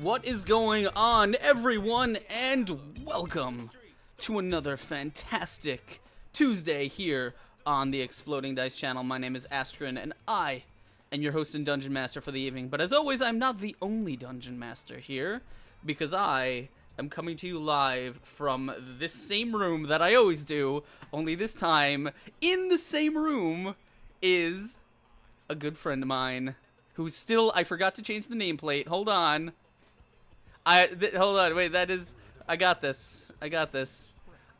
What is going on, everyone, and welcome to another fantastic Tuesday here on the Exploding Dice channel. My name is Astrin, and I am your host and Dungeon Master for the evening. But as always, I'm not the only Dungeon Master here, because I am coming to you live from this same room that I always do, only this time, in the same room, is a good friend of mine, who's still, I forgot to change the nameplate, hold on. Hold on, wait, that is, I got this.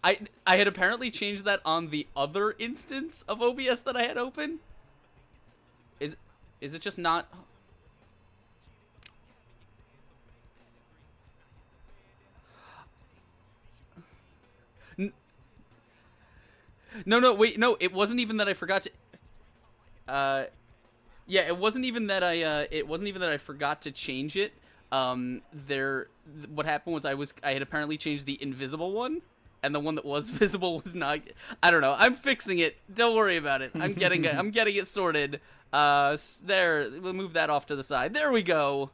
I had apparently changed that on the other instance of OBS that I had open. Is it just not? No, wait, no, it wasn't even that I forgot to, yeah, it wasn't even that I forgot to change it. What happened was I had apparently changed the invisible one, and the one that was visible was not. I don't know. I'm fixing it. Don't worry about it. I'm getting it sorted. There. We'll move that off to the side. There we go.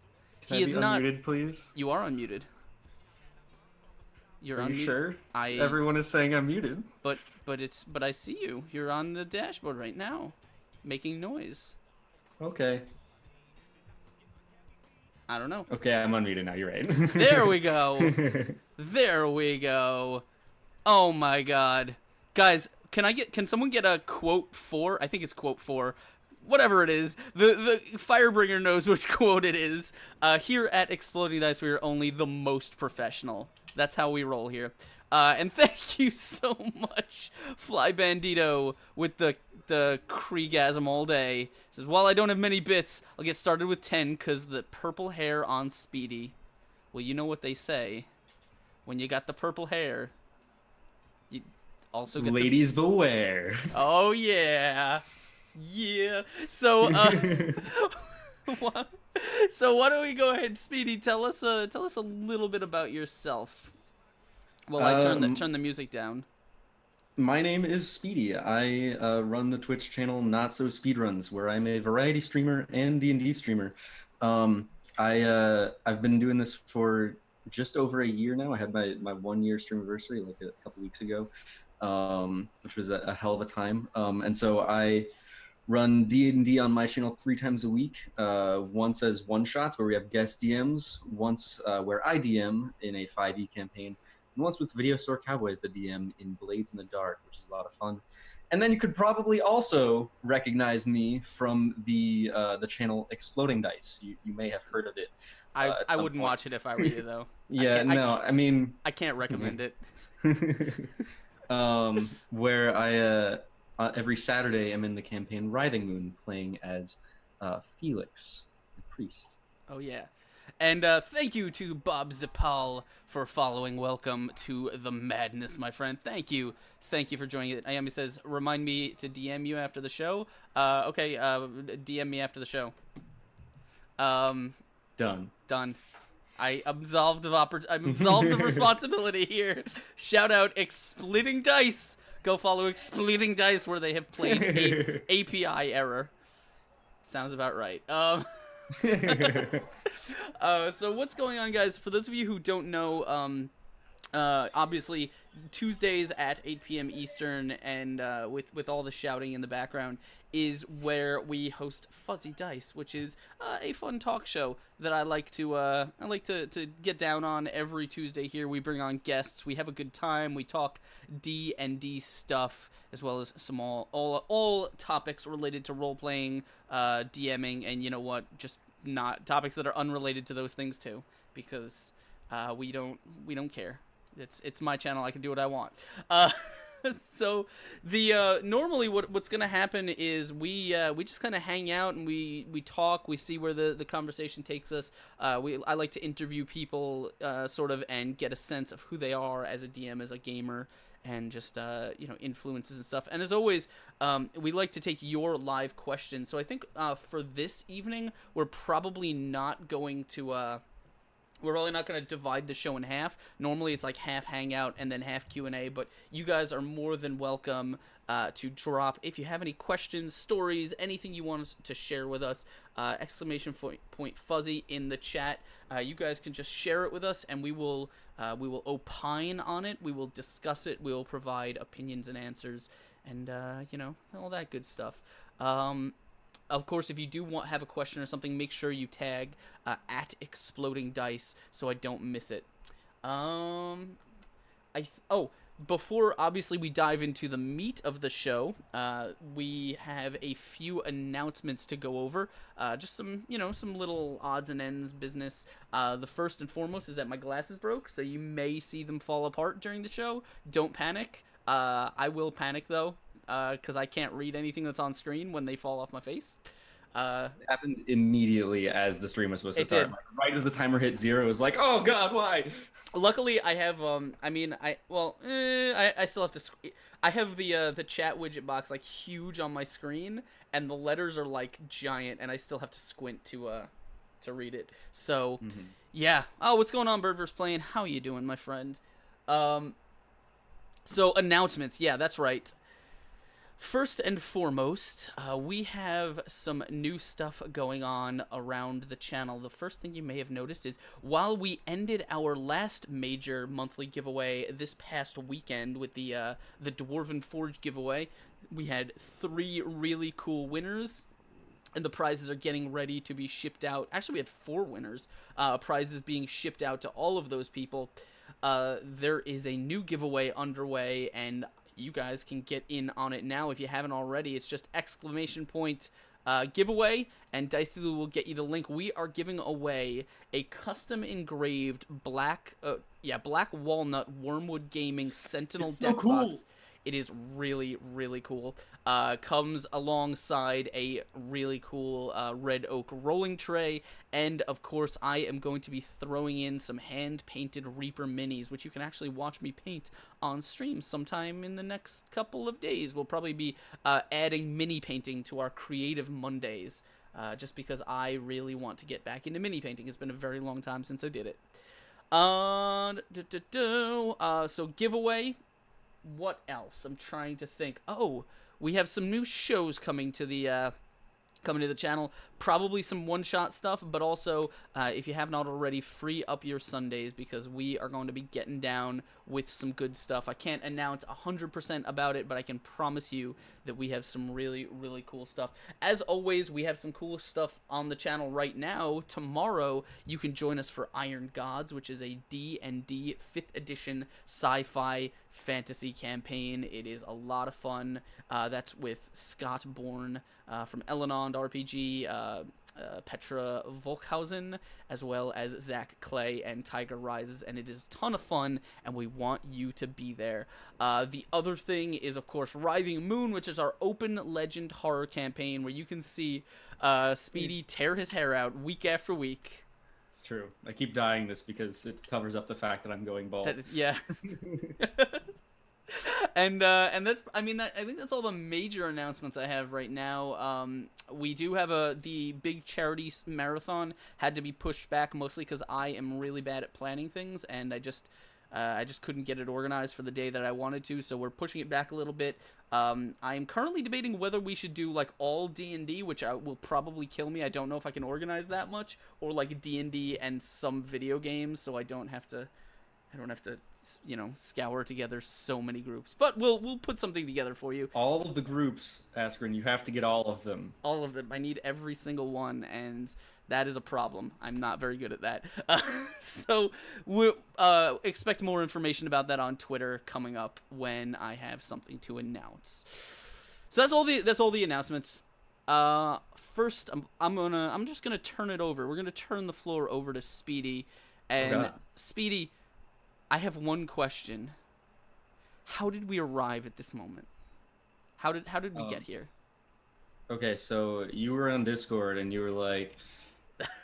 Can I be unmuted, please? You are unmuted. You're Are unmuted. you sure? Everyone is saying I'm muted. But I see you. You're on the dashboard right now, making noise. Okay. I don't know. Okay, I'm unmuted now. You're right. There we go. There we go. Oh my god. Guys, can someone get a quote 4? I think it's quote 4. Whatever it is. The Firebringer knows which quote it is. Here at Exploding Dice, we are only the most professional. That's how we roll here. And thank you so much, Fly Bandito, with the Kriegasm all day. Says, while I don't have many bits, I'll get started with 10 because the purple hair on Speedy. Well, you know what they say. When you got the purple hair, you also get Ladies beware. Oh, yeah. Yeah. So, so why don't we go ahead, Speedy, tell us a little bit about yourself. Well, I turn the music down. My name is Speedy. I run the Twitch channel Not So Speedruns, where I'm a variety streamer and D&D streamer. I've been doing this for just over a year now. I had my 1 year stream anniversary like a couple weeks ago, which was a hell of a time. And so I run D&D on my channel 3 times a week. Once as one shots where we have guest DMs, once where I DM in a 5e campaign, and once with Video Store Cowboys, the DM in Blades in the Dark, which is a lot of fun. And then you could probably also recognize me from the channel Exploding Dice. You may have heard of it. I wouldn't watch it if I were you, though. Yeah, I mean... I can't recommend it. Where I, every Saturday, I'm in the campaign Writhing Moon, playing as Felix, the priest. Oh, yeah. And thank you to Bob Zipal for following. Welcome to the madness, my friend. Thank you for joining it. Ayami says, remind me to DM you after the show. Okay, DM me after the show. Done. I'm absolved of responsibility here. Shout out Exploding Dice. Go follow Exploding Dice where they have played API error. Sounds about right. So what's going on, guys? For those of you who don't know, obviously Tuesdays at 8 p.m. Eastern, and with all the shouting in the background, is where we host Fuzzy Dice, which is a fun talk show that I like to get down on every Tuesday. Here we bring on guests, we have a good time, we talk D&D stuff, as well as some all topics related to role playing, DMing, and you know what, just not topics that are unrelated to those things too, because we don't care. It's my channel. I can do what I want. So the normally what's gonna happen is we just kind of hang out and we talk. We see where the conversation takes us. I like to interview people sort of and get a sense of who they are as a DM, as a gamer, and just influences and stuff. And as always, we like to take your live questions. So I think for this evening we're probably not going to We're really not going to divide the show in half. Normally it's like half hangout and then half Q&A, but you guys are more than welcome to drop if you have any questions, stories, anything you want to share with us. Exclamation point fuzzy in the chat. You guys can just share it with us, and we will opine on it. We will discuss it. We will provide opinions and answers, and all that good stuff. Of course, if you do have a question or something, make sure you tag at Exploding Dice so I don't miss it. Before obviously we dive into the meat of the show, we have a few announcements to go over. Just some little odds and ends business. The first and foremost is that my glasses broke, so you may see them fall apart during the show. Don't panic. I will panic though, because I can't read anything that's on screen when they fall off my face. It happened immediately as the stream was supposed to start. Did. Like, right as the timer hit 0, it was like, oh god, why? Luckily, I have I still have to. I have the chat widget box like huge on my screen, and the letters are like giant, and I still have to squint to read it. So, yeah. Oh, what's going on, Bird vs. Plane? How you doing, my friend? So announcements. Yeah, that's right. First and foremost, we have some new stuff going on around the channel. The first thing you may have noticed is while we ended our last major monthly giveaway this past weekend with the Dwarven Forge giveaway, we had 3 really cool winners, and the prizes are getting ready to be shipped out. Actually, we had 4 winners. Prizes being shipped out to all of those people. There is a new giveaway underway, and you guys can get in on it now if you haven't already. It's just exclamation point giveaway, and Dice Dealer will get you the link. We are giving away a custom engraved black walnut Wormwood Gaming Sentinel Dex box. It is really, really cool. Comes alongside a really cool red oak rolling tray. And, of course, I am going to be throwing in some hand-painted Reaper minis, which you can actually watch me paint on stream sometime in the next couple of days. We'll probably be adding mini painting to our Creative Mondays, just because I really want to get back into mini painting. It's been a very long time since I did it. So giveaway. What else? I'm trying to think. Oh, we have some new shows coming to the channel. Probably some one-shot stuff, but also, if you have not already, free up your Sundays, because we are going to be getting down with some good stuff. I can't announce 100% about it, but I can promise you that we have some really, really cool stuff. As always, we have some cool stuff on the channel right now. Tomorrow, you can join us for Iron Gods, which is a D&D 5th edition sci-fi fantasy campaign. It is a lot of fun. That's with Scott Bourne from Elanond RPG, Petra Volkhausen, as well as Zach Clay and Tiger Rises, and it is a ton of fun, and we want you to be there. The other thing is, of course, Writhing Moon, which is our open legend horror campaign, where you can see Speedy tear his hair out week after week. It's true. I keep dying this because it covers up the fact that I'm going bald. Yeah. And that's, I think that's all the major announcements I have right now. We do have the big charity marathon had to be pushed back, mostly because I am really bad at planning things, and I just couldn't get it organized for the day that I wanted to, so we're pushing it back a little bit. I'm currently debating whether we should do like all D&D, which will probably kill me. I don't know if I can organize that much, or like D&D and some video games, so I don't have to scour together so many groups. But we'll put something together for you. All of the groups, Askren, you have to get all of them. All of them. I need every single one, and that is a problem. I'm not very good at that. So we'll expect more information about that on Twitter coming up when I have something to announce. So that's all the announcements. First, I'm just gonna turn it over. We're gonna turn the floor over to Speedy, and Speedy, I have one question. How did we arrive at this moment? How did we get here? Okay, so you were on Discord and you were like,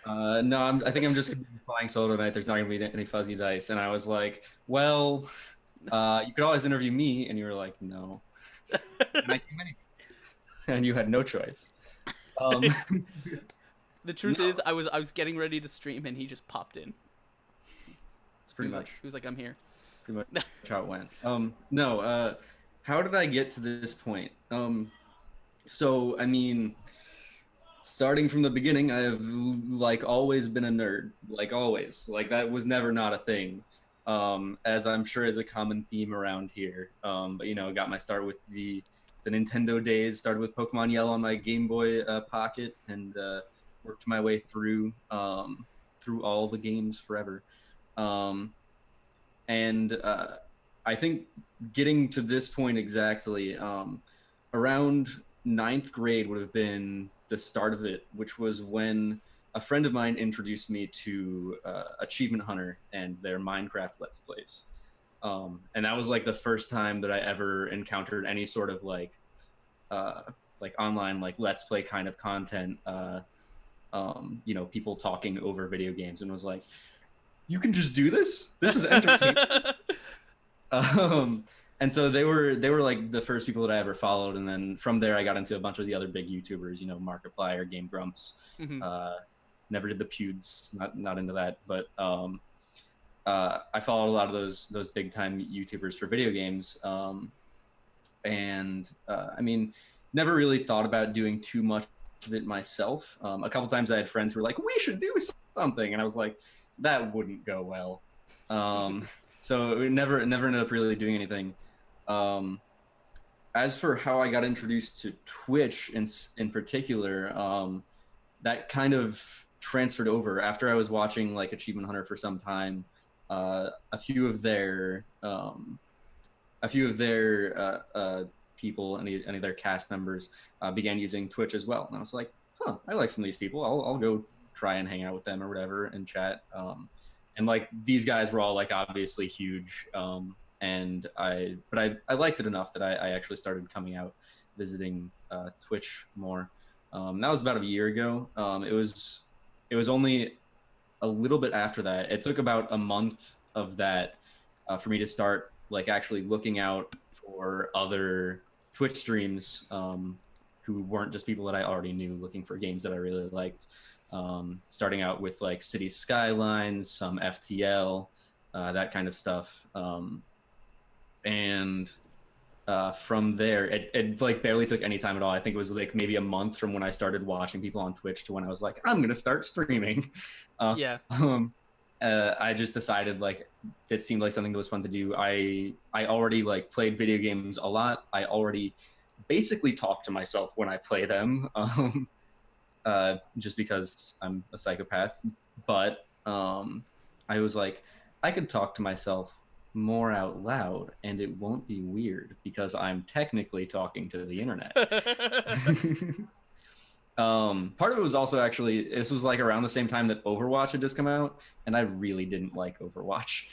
no, I think I'm just gonna be flying solo tonight. There's not gonna be any fuzzy dice. And I was like, well, you could always interview me. And you were like, no. And you had no choice. The truth is, I was getting ready to stream and he just popped in. pretty He was much. Like, he was like, I'm here. Pretty much how it went. No. How did I get to this point? So I mean, starting from the beginning, I have like always been a nerd. Like always. Like that was never not a thing. As I'm sure is a common theme around here. But you know, got my start with the Nintendo days. Started with Pokemon Yellow on my Game Boy Pocket, and worked my way through all the games forever. Um, and I think getting to this point exactly, around ninth grade would have been the start of it, which was when a friend of mine introduced me to Achievement Hunter and their Minecraft Let's Plays. And that was like the first time that I ever encountered any sort of like online like Let's Play kind of content. You know, people talking over video games, and was like, you can just do this. This is entertaining. And so they were like the first people that I ever followed, and then from there I got into a bunch of the other big YouTubers, you know, Markiplier, Game Grumps. Mhm. Never did the Pewds, not into that, but I followed a lot of those big time YouTubers for video games, and I mean, never really thought about doing too much of it myself. A couple times I had friends who were like, "We should do something," and I was like, "That wouldn't go well." So we never ended up really doing anything. As for how I got introduced to Twitch in particular, that kind of transferred over after I was watching like Achievement Hunter for some time. A few of their people, any of their cast members, began using Twitch as well, and I was like, "Huh, I like some of these people. I'll go try and hang out with them or whatever and chat." And like these guys were all like obviously huge, and I liked it enough that I actually started coming out, visiting Twitch more. That was about a year ago. It was only a little bit after that. It took about a month of that for me to start like actually looking out for other Twitch streams, who weren't just people that I already knew, looking for games that I really liked. Starting out with like City Skylines, some FTL, that kind of stuff. And from there, it like barely took any time at all. I think it was like maybe a month from when I started watching people on Twitch to when I was like, I'm gonna start streaming. Yeah. I just decided like it seemed like something that was fun to do. I already like played video games a lot. I already basically talk to myself when I play them, just because I'm a psychopath. But I was like, I could talk to myself more out loud and it won't be weird because I'm technically talking to the internet. Part of it was also actually, this was like around the same time that Overwatch had just come out, and I really didn't like Overwatch.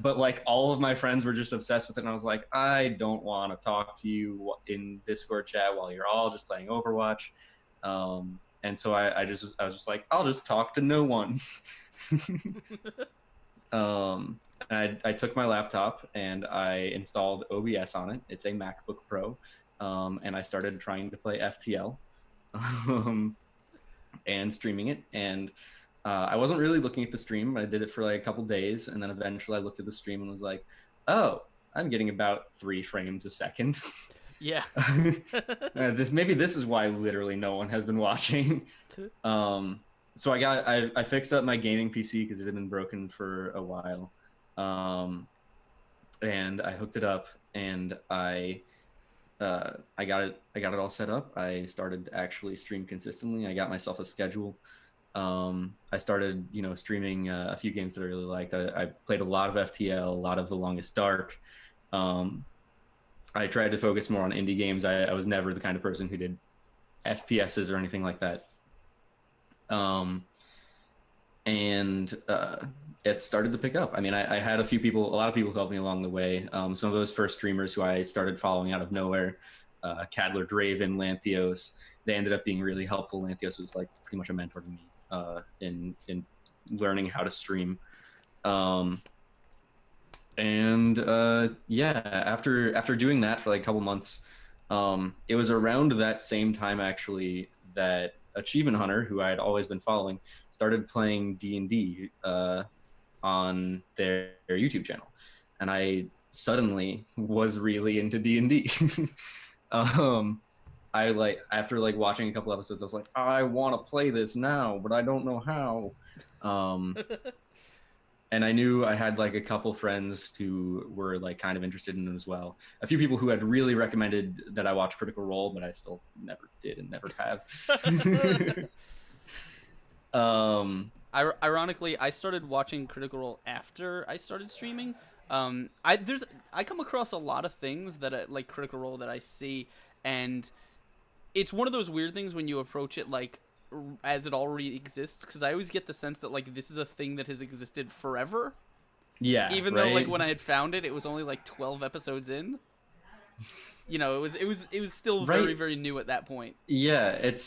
But like all of my friends were just obsessed with it, and I was like, I don't want to talk to you in Discord chat while you're all just playing Overwatch. And so I was just like, I'll just talk to no one. And I took my laptop and I installed OBS on it. It's a MacBook Pro. And I started trying to play FTL, and streaming it. And I wasn't really looking at the stream. I did it for like a couple days, and then eventually I looked at the stream and was like, oh, I'm getting about 3 frames a second. Yeah. Maybe this is why literally no one has been watching. So I fixed up my gaming PC because it had been broken for a while. And I hooked it up, and I got it all set up. I started to actually stream consistently. I got myself a schedule. I started, streaming a few games that I really liked. I played a lot of FTL, a lot of The Longest Dark. I tried to focus more on indie games. I was never the kind of person who did FPSs or anything like that. And it started to pick up. I mean, I had a lot of people help me along the way. Some of those first streamers who I started following out of nowhere, Cadler, Draven, Lanthios, they ended up being really helpful. Lanthios was like pretty much a mentor to me in learning how to stream. After doing that for like a couple months, it was around that same time actually that Achievement Hunter, who I had always been following, started playing D&D. on their YouTube channel, and I suddenly was really into D&D. I like after like watching a couple episodes, I was like, I want to play this now, but I don't know how. And I knew I had like a couple friends who were like kind of interested in it as well. A few people who had really recommended that I watch Critical Role, but I still never did and never have. Ironically, I started watching Critical Role after I started streaming. I come across a lot of things that like Critical Role that I see, and it's one of those weird things when you approach it like as it already exists, because I always get the sense that like this is a thing that has existed forever. Yeah, Even right? though like when I had found it, it was only like 12 episodes in. You know, it was still Right. very very new at that point. Yeah, it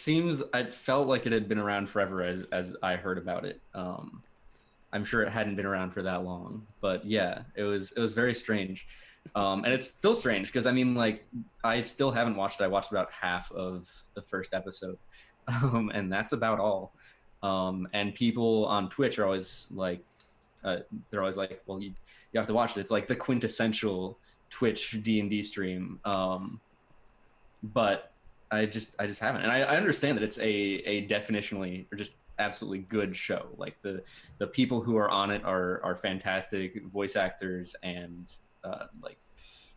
felt like it had been around forever as I heard about it. I'm sure it hadn't been around for that long, but yeah, it was very strange. And it's still strange because I mean, like, I still haven't watched it. I watched about half of the first episode, and that's about all. And people on Twitch are always like, they're always like, well, you have to watch it. It's like the quintessential Twitch D&D stream. But I just haven't, and I understand that it's a definitionally or just absolutely good show. Like the people who are on it are fantastic voice actors and like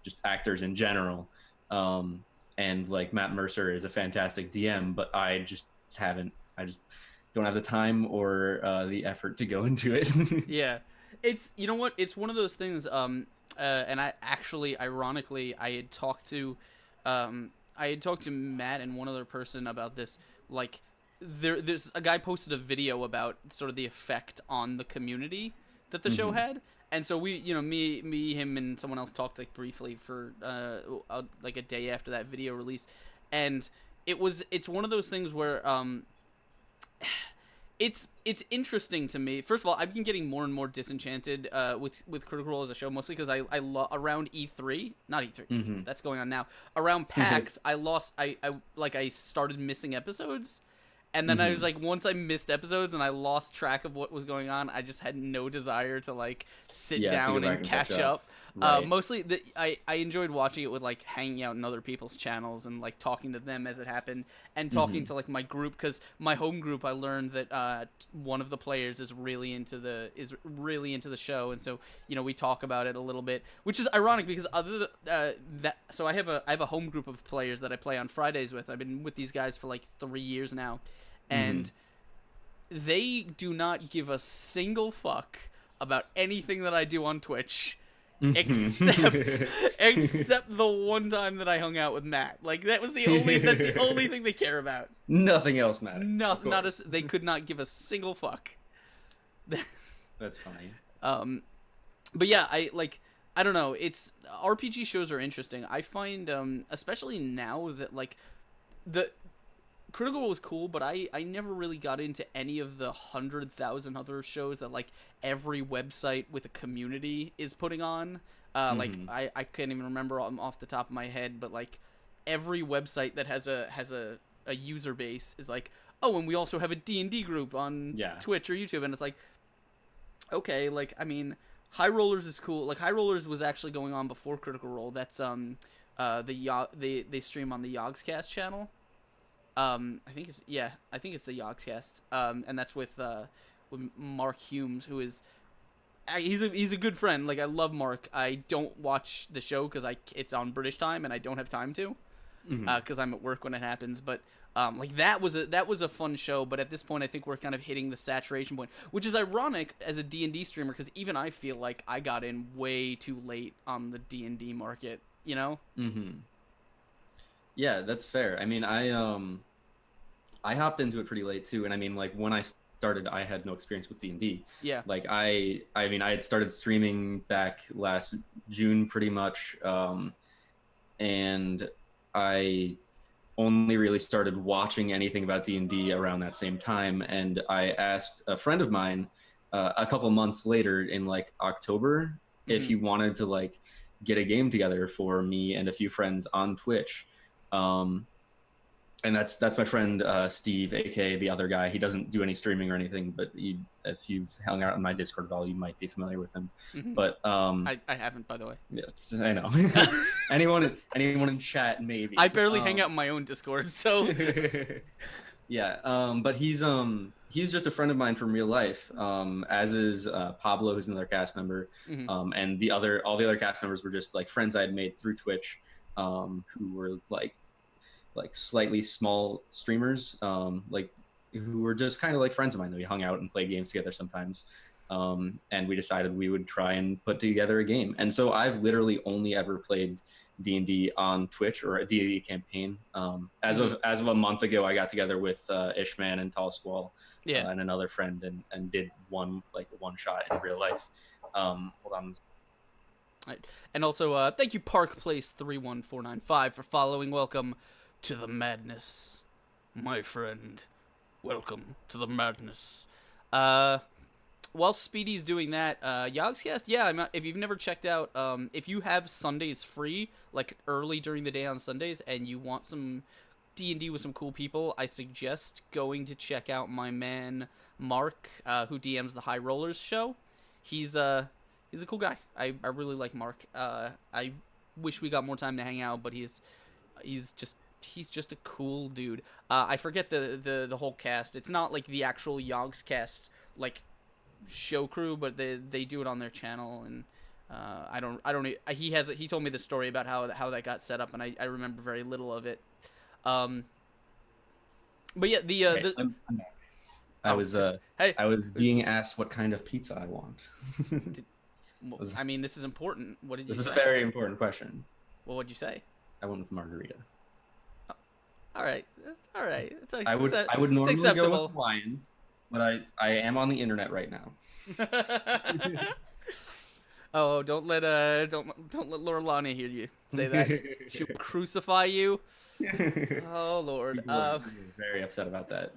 just actors in general. And like Matt Mercer is a fantastic DM, but I just don't have the time or the effort to go into it. Yeah, it's, you know what, it's one of those things. And I actually, ironically, I had talked to Matt and one other person about this. Like, there's a guy posted a video about sort of the effect on the community that the show had, and so we, you know, me, him, and someone else talked like briefly for like a day after that video release, and it's one of those things where it's interesting to me. First of all, I've been getting more and more disenchanted with Critical Role as a show, mostly because I around E3, not E3, that's going on now. Around PAX, I started missing episodes, and then I was like, once I missed episodes and I lost track of what was going on, I just had no desire to like sit down and catch up. Right. Mostly, I enjoyed watching it with like hanging out in other people's channels and like talking to them as it happened, and talking to like my group, because my home group, I learned that one of the players is really into the show, and so, you know, we talk about it a little bit, which is ironic because other that so I have a home group of players that I play on Fridays with. I've been with these guys for like 3 years now, and they do not give a single fuck about anything that I do on Twitch. Except the one time that I hung out with Matt. Like, that's the only thing they care about. Nothing else matters. They could not give a single fuck. That's funny. But yeah, I don't know. It's RPG shows are interesting. I find especially now that like the Critical Role was cool, but I never really got into any of the 100,000 other shows that like every website with a community is putting on. Like I can't even remember off the top of my head, but like every website that has a user base is like, oh, and we also have a D&D group on Twitch or YouTube, and it's like, okay, like, I mean, High Rollers is cool. Like, High Rollers was actually going on before Critical Role. That's they stream on the Yogscast channel. I think it's the Yogscast, and that's with Mark Humes, who is he's a good friend. Like, I love Mark. I don't watch the show because it's on British time and I don't have time to, because I'm at work when it happens. But like that was a fun show. But at this point, I think we're kind of hitting the saturation point, which is ironic as a D&D streamer, because even I feel like I got in way too late on the D&D market. You know? Yeah, that's fair. I mean, I hopped into it pretty late too, and I mean, like, when I started, I had no experience with D&D. Yeah. Like, I mean, I had started streaming back last June, pretty much, and I only really started watching anything about D&D around that same time. And I asked a friend of mine a couple months later in like October if he wanted to like get a game together for me and a few friends on Twitch. and that's my friend Steve, aka the other guy. He doesn't do any streaming or anything, but if you've hung out on my Discord at all, you might be familiar with him. Hmm. But I haven't, by the way. yes, I know. anyone in chat maybe. I barely hang out in my own Discord, so. Yeah, but he's just a friend of mine from real life. As is Pablo, who's another cast member, Mhm. and all the other cast members were just like friends I had made through Twitch, who were like slightly small streamers, like who were just kind of like friends of mine that we hung out and played games together sometimes. And we decided we would try and put together a game. And so I've literally only ever played D&D on Twitch or a D&D campaign. As of a month ago, I got together with Ishman and Tall Squall, Yeah. and another friend, and did one shot in real life. Hold on. Right. And also, thank you, Park Place 31495, for following. Welcome to the madness, my friend. Welcome to the madness. While Speedy's doing that, Yogscast, yeah, if you've never checked out, if you have Sundays free, like early during the day on Sundays, and you want some D&D with some cool people, I suggest going to check out my man Mark, who DMs the High Rollers show. He's a cool guy. I really like Mark. I wish we got more time to hang out, but he's just a cool dude. I forget the whole cast. It's not like the actual Yogscast like show crew, but they do it on their channel, and I don't he told me the story about how that got set up, and I remember very little of it. But yeah, I'm back. I was being asked what kind of pizza I want. I mean, this is important. What did you say? This is a very important question. Well, what'd you say? I went with margarita. All right, that's all right. I would normally acceptable. go with Hawaiian, but I am on the internet right now. Oh, don't let Lorelani hear you say that. She'll crucify you. Oh Lord. People are very upset about that.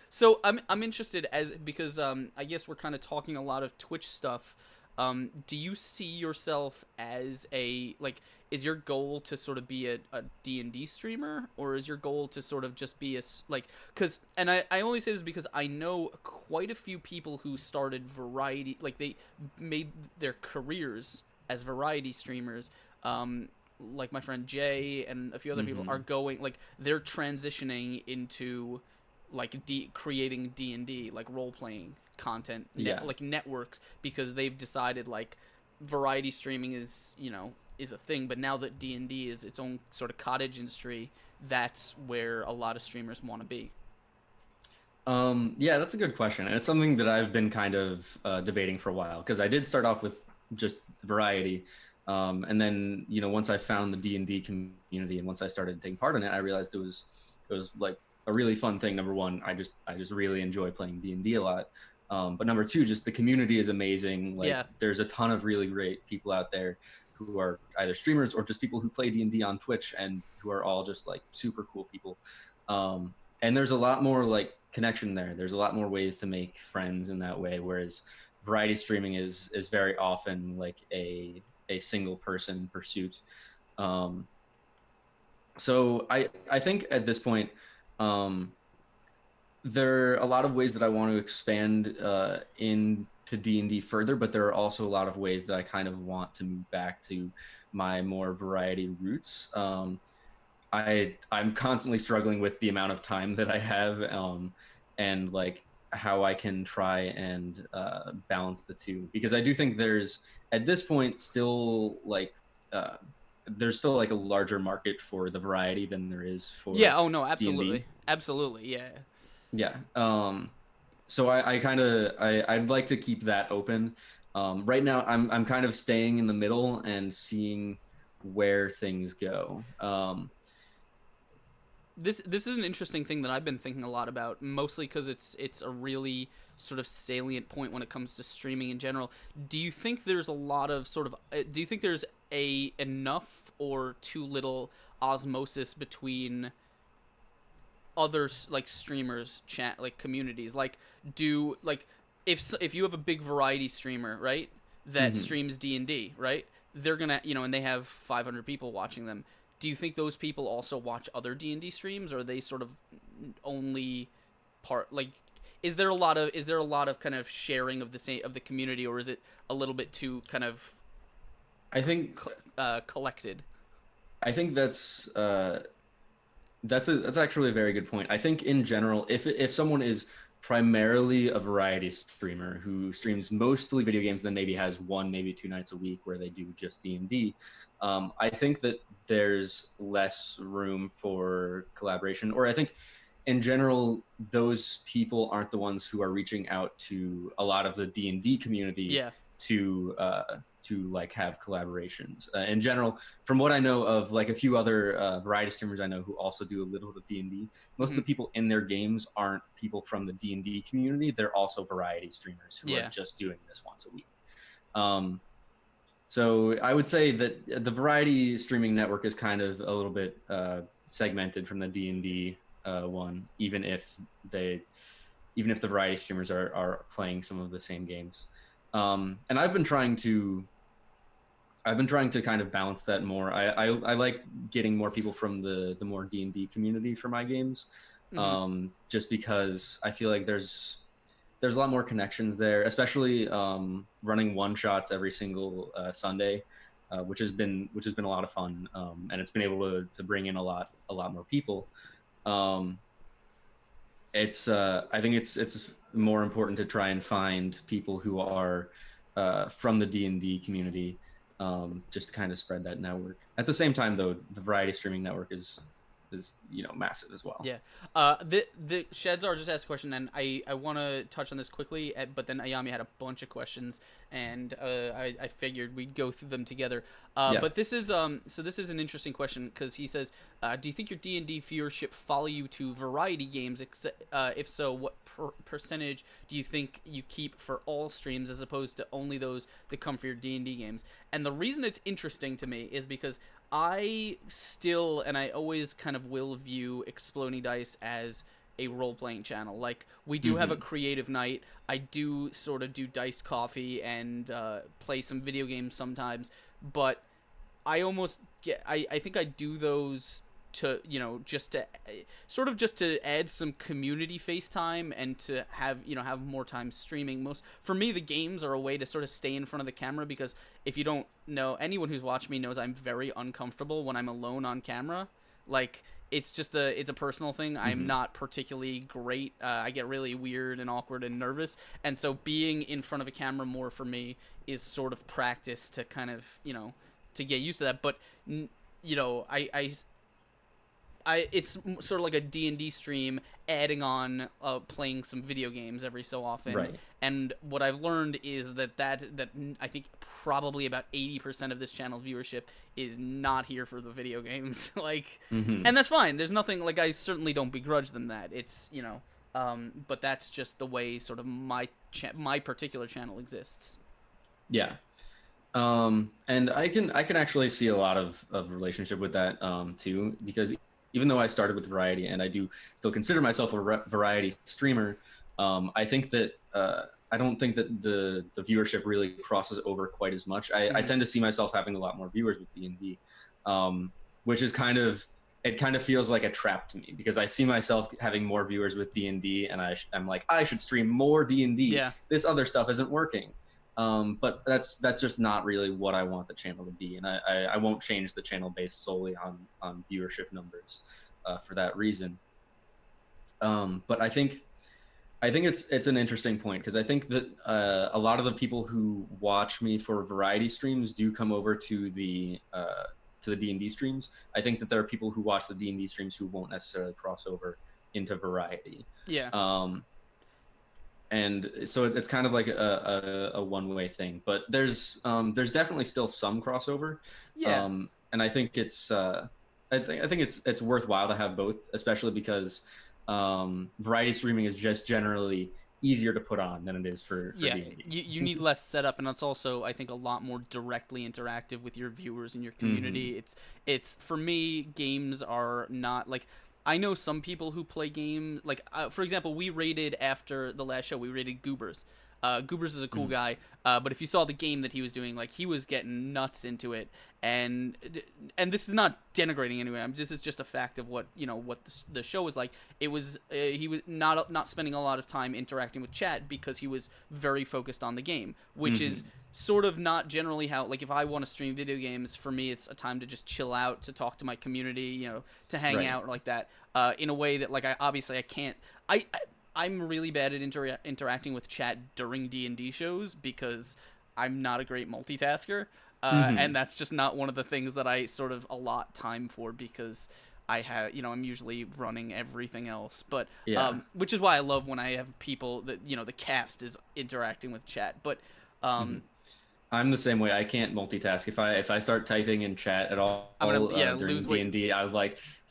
So I'm interested because I guess we're kind of talking a lot of Twitch stuff. Do you see yourself as is your goal to sort of be a D&D streamer, or is your goal to sort of just be and I only say this because I know quite a few people who started variety, like they made their careers as variety streamers, like my friend Jay and a few other people are going, like they're transitioning into like creating D&D, like role-playing content, like networks, because they've decided like variety streaming is a thing, but now that D&D is its own sort of cottage industry, that's where a lot of streamers want to be. Yeah, that's a good question, and it's something that I've been kind of debating for a while, because I did start off with just variety, and then once I found the D&D community and once I started taking part in it, I realized it was like a really fun thing. Number one, I just really enjoy playing D&D a lot. But number two, just the community is amazing. There's a ton of really great people out there who are either streamers or just people who play D&D on Twitch, and who are all just like super cool people. And there's a lot more like connection there. There's a lot more ways to make friends in that way. Whereas variety streaming is very often like a single person pursuit. So I think at this point, there are a lot of ways that I want to expand into D&D further, but there are also a lot of ways that I kind of want to move back to my more variety roots. I'm constantly struggling with the amount of time that I have, and like how I can try and balance the two, because I do think there's at this point still like there's still like a larger market for the variety than there is for absolutely D&D. Absolutely, yeah. So I'd like to keep that open. Right now I'm kind of staying in the middle and seeing where things go. This is an interesting thing that I've been thinking a lot about, mostly because it's a really sort of salient point when it comes to streaming in general. Do you think there's a lot of sort of do you think there's enough or too little osmosis between other like streamers like communities? Like if you have a big variety streamer, right, that streams D&D, right, they're gonna and they have 500 people watching them, do you think those people also watch other D&D streams, or are they sort of only part, like, is there a lot of kind of sharing of the same of the community, or is it a little bit too kind of I think collected? I think that's actually a very good point. I think in general, if someone is primarily a variety streamer who streams mostly video games, then maybe has one, maybe two nights a week where they do just D&D, I think that there's less room for collaboration. Or I think in general, those people aren't the ones who are reaching out to a lot of the D&D community Yeah. to like have collaborations. In general, from what I know of like a few other variety streamers I know who also do a little bit of D&D, most of Hmm. the people in their games aren't people from the D&D community. They're also variety streamers who are Yeah. just doing this once a week. Um, so I would say that the variety streaming network is kind of a little bit segmented from the D&D one, they, even if the variety streamers are playing some of the same games. And I've been trying to kind of balance that more. I like getting more people from the more D&D community for my games, Hmm. just because I feel like there's a lot more connections there, especially running one shots every single Sunday, which has been a lot of fun, and it's been able to bring in a lot more people. Um, it's I think it's more important to try and find people who are from the D&D community, just to kind of spread that network. At the same time, though, the variety streaming network is massive as well. Yeah. The Shedzar just asked a question, and I want to touch on this quickly, but then Ayami had a bunch of questions, and I figured we'd go through them together. Yeah. But this is so this is an interesting question, because he says, do you think your D&D viewership follow you to variety games? If so, what percentage do you think you keep for all streams as opposed to only those that come for your D&D games? And the reason it's interesting to me is because I still, and I always kind of will view Exploding Dice as a role playing channel. Like, we do have a Hmm. creative night. I do sort of do diced coffee and play some video games sometimes, but I almost get, I think I do those to, just to sort of just to add some community FaceTime and to have, have more time streaming. Most for me, the games are a way to sort of stay in front of the camera, because if you don't know, anyone who's watched me knows I'm very uncomfortable when I'm alone on camera. Like, it's a personal thing. I'm Hmm. not particularly great. I get really weird and awkward and nervous, and so being in front of a camera more for me is sort of practice to kind of, to get used to that. But it's sort of like a D&D stream adding on playing some video games every so often. Right. And what I've learned is that I think probably about 80% of this channel's viewership is not here for the video games. Like, Hmm. and that's fine. There's nothing, like, I certainly don't begrudge them that. It's, but that's just the way sort of my particular channel exists. Yeah. And I can actually see a lot of relationship with that too, because even though I started with variety and I do still consider myself a variety streamer, I think that I don't think that the viewership really crosses over quite as much. I Hmm. tend to see myself having a lot more viewers with D&D, which is it kind of feels like a trap to me, because I see myself having more viewers with D&D, and I'm like, I should stream more D&D. Yeah. This other stuff isn't working. But that's just not really what I want the channel to be, and I won't change the channel based solely on viewership numbers for that reason. But I think it's an interesting point, because I think that a lot of the people who watch me for variety streams do come over to the D&D streams. I think that there are people who watch the D&D streams who won't necessarily cross over into variety. Yeah. And so it's kind of like a one-way thing, but there's definitely still some crossover. Yeah. And I think I think it's worthwhile to have both, especially because variety streaming is just generally easier to put on than it is for Yeah, D&D. you need less setup, and it's also, I think, a lot more directly interactive with your viewers and your community. It's for me, games are not like, I know some people who play games like, for example, we rated after the last show, we rated Goobers. Goobers is a cool guy, but if you saw the game that he was doing, like he was getting nuts into it, and this is not denigrating anyone. This is just a fact of what what the show was like. It was he was not spending a lot of time interacting with chat because he was very focused on the game, which is sort of not generally how, like, if I want to stream video games, for me it's a time to just chill out, to talk to my community, to hang out like that, in a way that, like, I can't. I'm really bad at interacting with chat during D&D shows because I'm not a great multitasker, and that's just not one of the things that I sort of allot time for, because I have, I'm usually running everything else. But which is why I love when I have people that, the cast is interacting with chat. But I'm the same way. I can't multitask. If I start typing in chat at all, during D&D, I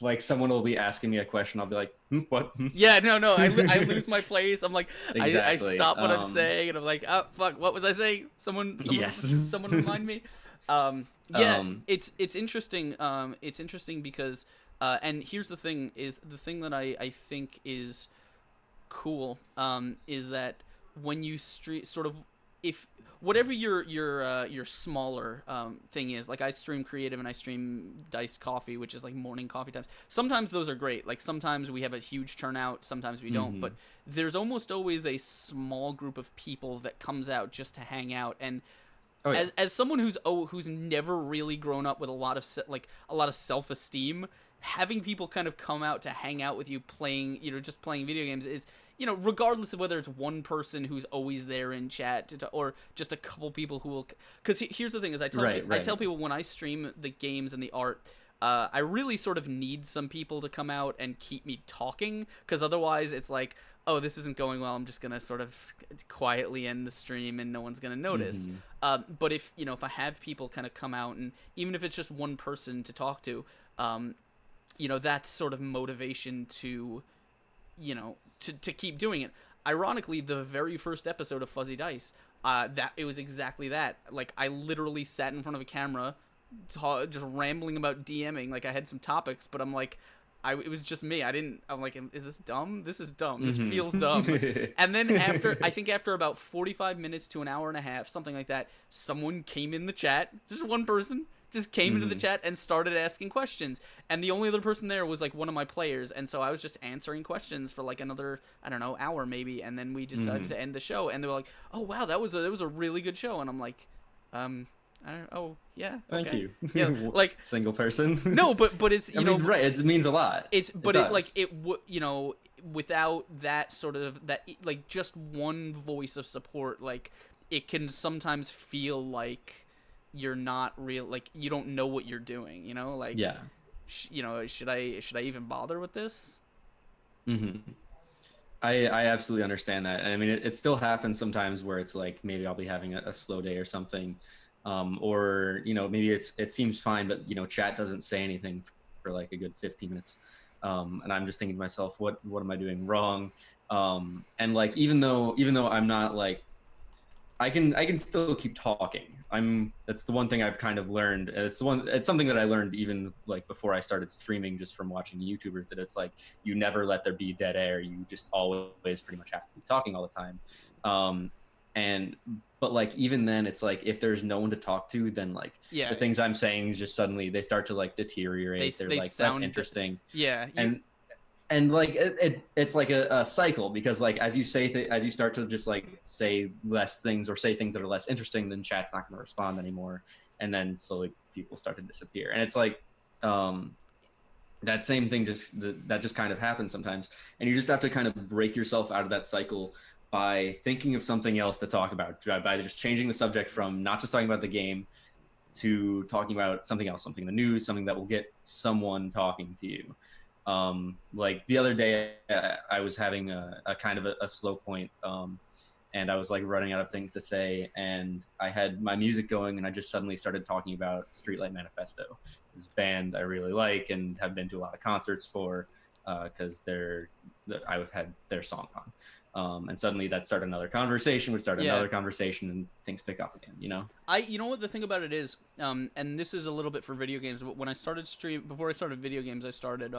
like someone will be asking me a question. I'll be like, what? Yeah, no. I lose my place. I'm like, exactly. I stop what I'm saying, and I'm like, oh fuck, what was I saying? Someone remind me. It's interesting. It's interesting because, and here's the thing: that I think is cool, is that when you sort of, if whatever your smaller thing is, like I stream creative and I stream Diced Coffee, which is like morning coffee times. Sometimes those are great. Like sometimes we have a huge turnout, sometimes we don't. But there's almost always a small group of people that comes out just to hang out. And as someone who's never really grown up with a lot of self-esteem, having people kind of come out to hang out with you playing, just playing video games is, regardless of whether it's one person who's always there in chat or just a couple people who will, because here's the thing is I tell people when I stream the games and the art, I really sort of need some people to come out and keep me talking, because otherwise it's like, oh, this isn't going well, I'm just gonna sort of quietly end the stream and no one's gonna notice. But if I have people kind of come out, and even if it's just one person to talk to, that's sort of motivation to to keep doing it. Ironically, the very first episode of Fuzzy Dice, that it was exactly that. Like, I literally sat in front of a camera, just rambling about DMing. Like, I had some topics, but I'm like, it was just me. I'm like, is this dumb? This is dumb. This feels dumb. And then after about 45 minutes to an hour and a half, something like that, someone came in the chat, just one person, just came into the chat and started asking questions. And the only other person there was like one of my players, and so I was just answering questions for like another, I don't know, hour maybe, and then we decided to end the show. And they were like, "Oh wow, that was a really good show." And I'm like, oh yeah, okay. Thank you. Yeah, like single person. No, but it's right. It means a lot. Without that sort of like just one voice of support, like it can sometimes feel like you're not real, like you don't know what you're doing, like should I even bother with this? I absolutely understand that. And I mean, it still happens sometimes where it's like maybe I'll be having a slow day or something, or maybe it seems fine, but chat doesn't say anything for like a good 15 minutes, and I'm just thinking to myself, what am I doing wrong? And like even though I'm not like, I can still keep talking. That's the one thing I've kind of learned. It's something that I learned even like before I started streaming, just from watching YouTubers, that it's like you never let there be dead air. You just always pretty much have to be talking all the time. But like even then, it's like if there's no one to talk to, then like the things I'm saying just suddenly they start to like deteriorate. They're like less interesting. And like it's like a cycle, because like as you start to just like say less things or say things that are less interesting, then chat's not going to respond anymore, and then slowly people start to disappear. And it's like that same thing that just kind of happens sometimes, and you just have to kind of break yourself out of that cycle by thinking of something else to talk about, by just changing the subject from not just talking about the game to talking about something else, something in the news, something that will get someone talking to you. Like the other day I was having a kind of a slow point, and I was like running out of things to say, and I had my music going, and I just suddenly started talking about Streetlight Manifesto, this band I really like and have been to a lot of concerts for, because I've had their song on. And suddenly that started another conversation, another conversation, and things pick up again, You know what the thing about it is, and this is a little bit for video games, but when I started before I started video games, I started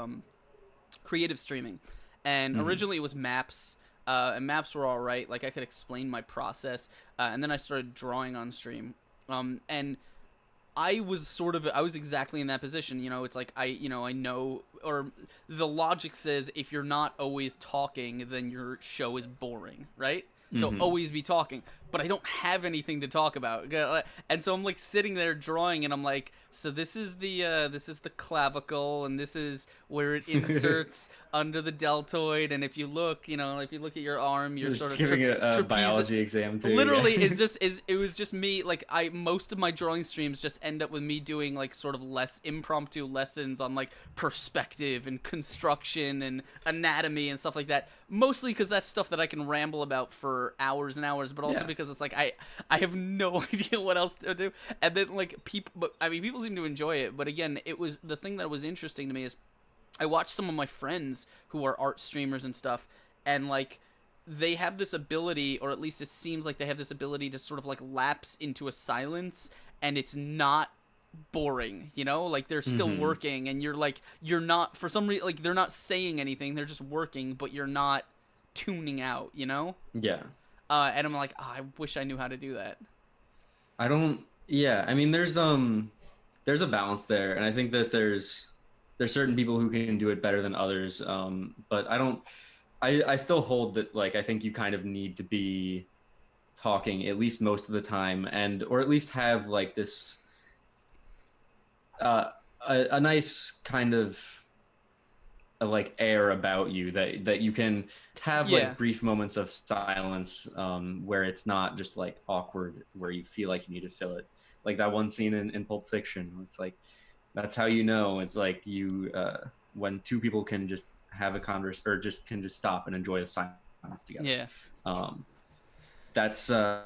creative streaming, and originally it was maps, and maps were all right. Like I could explain my process, and then I started drawing on stream. And I was exactly in that position. You know, it's like I know, or the logic says if you're not always talking, then your show is boring, right? So always be talking, but I don't have anything to talk about, and so I'm like sitting there drawing, and I'm like, so this is the clavicle, and this is where it inserts under the deltoid, and if you look at your arm, you're sort of giving a biology exam too. Literally, it was just me. Like most of my drawing streams just end up with me doing like sort of less impromptu lessons on like perspective and construction and anatomy and stuff like that. Mostly because that's stuff that I can ramble about for hours and hours, but also because it's like I have no idea what else to do. And then like people seem to enjoy it. But again, it was the thing that was interesting to me is I watched some of my friends who are art streamers and stuff, and like they have this ability, or at least it seems like they have this ability to sort of like lapse into a silence, and it's not boring, you know, like they're still working, and you're not, for some reason, like they're not saying anything, they're just working, but you're not tuning out, you know. And I'm like, I wish I knew how to do that. I mean, there's a balance there, and I think that there's certain people who can do it better than others, but I still hold that, like, I think you kind of need to be talking at least most of the time, or at least have like this a nice kind of like air about you that you can have like brief moments of silence, where it's not just like awkward, where you feel like you need to fill it. Like that one scene in Pulp Fiction, it's like, that's how you know it's like you when two people can just have a converse, or can just stop and enjoy the silence together. That's I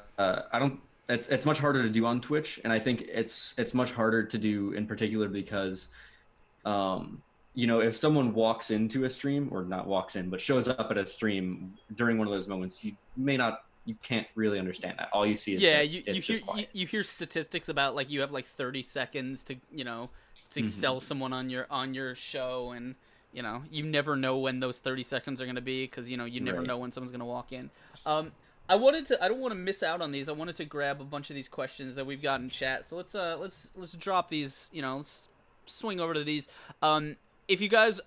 don't it's much harder to do on Twitch, and I think it's much harder to do in particular because if someone walks into a stream, or not walks in, but shows up at a stream during one of those moments, you can't really understand that. All you see is you hear statistics about like you have like 30 seconds to sell someone on your show, and you never know when those 30 seconds are going to be, because you never know when someone's going to walk in. I don't want to miss out on these. I wanted to grab a bunch of these questions that we've got in chat. So let's drop these, let's swing over to these. If you guys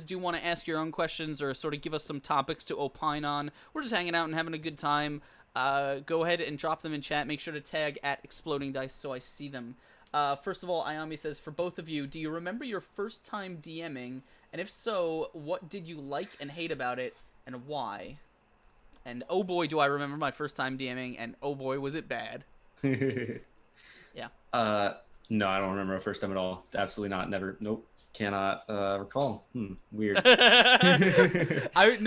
do want to ask your own questions, or sort of give us some topics to opine on, we're just hanging out and having a good time, go ahead and drop them in chat. Make sure to tag at Exploding Dice so I see them. First of all, Ayami says, for both of you, do you remember your first time DMing? And if so, what did you like and hate about it, and why? And oh boy, do I remember my first time DMing, and oh boy, was it bad. Yeah. No, I don't remember my first time at all. Absolutely not. Never. Nope. Cannot recall. Weird. I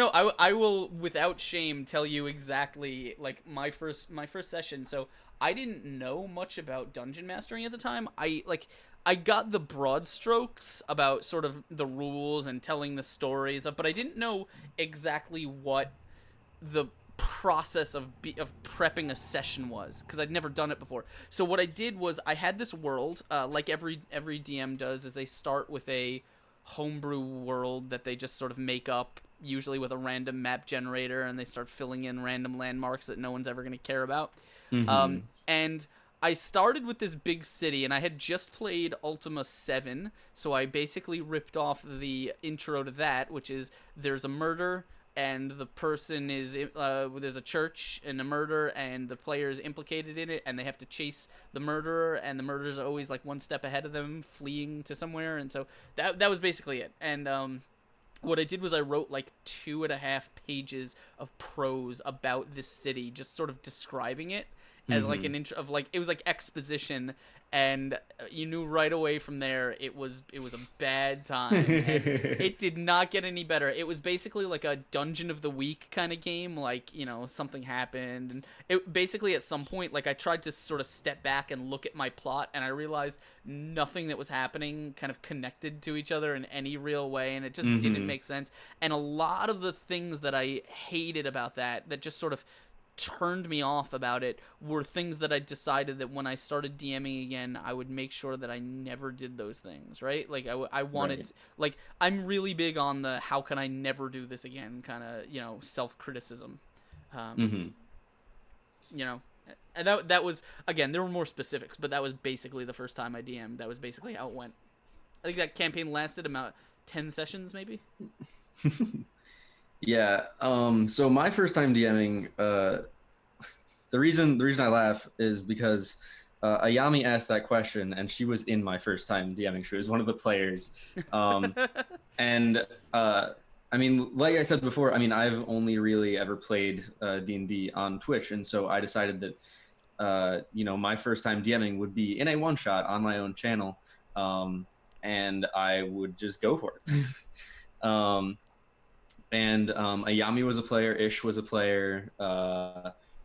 will without shame tell you exactly like my first session. So I didn't know much about dungeon mastering at the time. I got the broad strokes about sort of the rules and telling the stories, but I didn't know exactly what the process of prepping a session was, because I'd never done it before. So what I did was I had this world, like every DM does, is they start with a homebrew world that they just sort of make up, usually with a random map generator, and they start filling in random landmarks that no one's ever going to care about. And I started with this big city, and I had just played Ultima 7, so I basically ripped off the intro to that, which is there's a murder, and the person is there's a church and a murder, and the player is implicated in it, and they have to chase the murderer, and the murderers are always like one step ahead of them, fleeing to somewhere. And so that was basically it. And what I did was I wrote like 2.5 pages of prose about this city, just sort of describing it as like an intro of like, it was like exposition, and you knew right away from there it was a bad time. And it did not get any better. It was basically like a Dungeon of the Week kind of game, like something happened, and it basically at some point, like, I tried to sort of step back and look at my plot, and I realized nothing that was happening kind of connected to each other in any real way, and it just didn't make sense. And a lot of the things that I hated about that just sort of turned me off about it were things that I decided that when I started DMing again, I would make sure that I never did those things, right? Like I wanted, Right. like I'm really big on the how can I never do this again kind of, self-criticism. Mm-hmm. You know, and that was, again, there were more specifics, but that was basically the first time I DM'd. That was basically how it went. I think that campaign lasted about 10 sessions, maybe. Yeah. So my first time DMing, the reason I laugh is because Ayami asked that question, and she was in my first time DMing. She was one of the players, and I mean, like I said before, I mean, I've only really ever played D&D on Twitch, and so I decided that my first time DMing would be in a one shot on my own channel, and I would just go for it. And Ayami was a player, Ish was a player,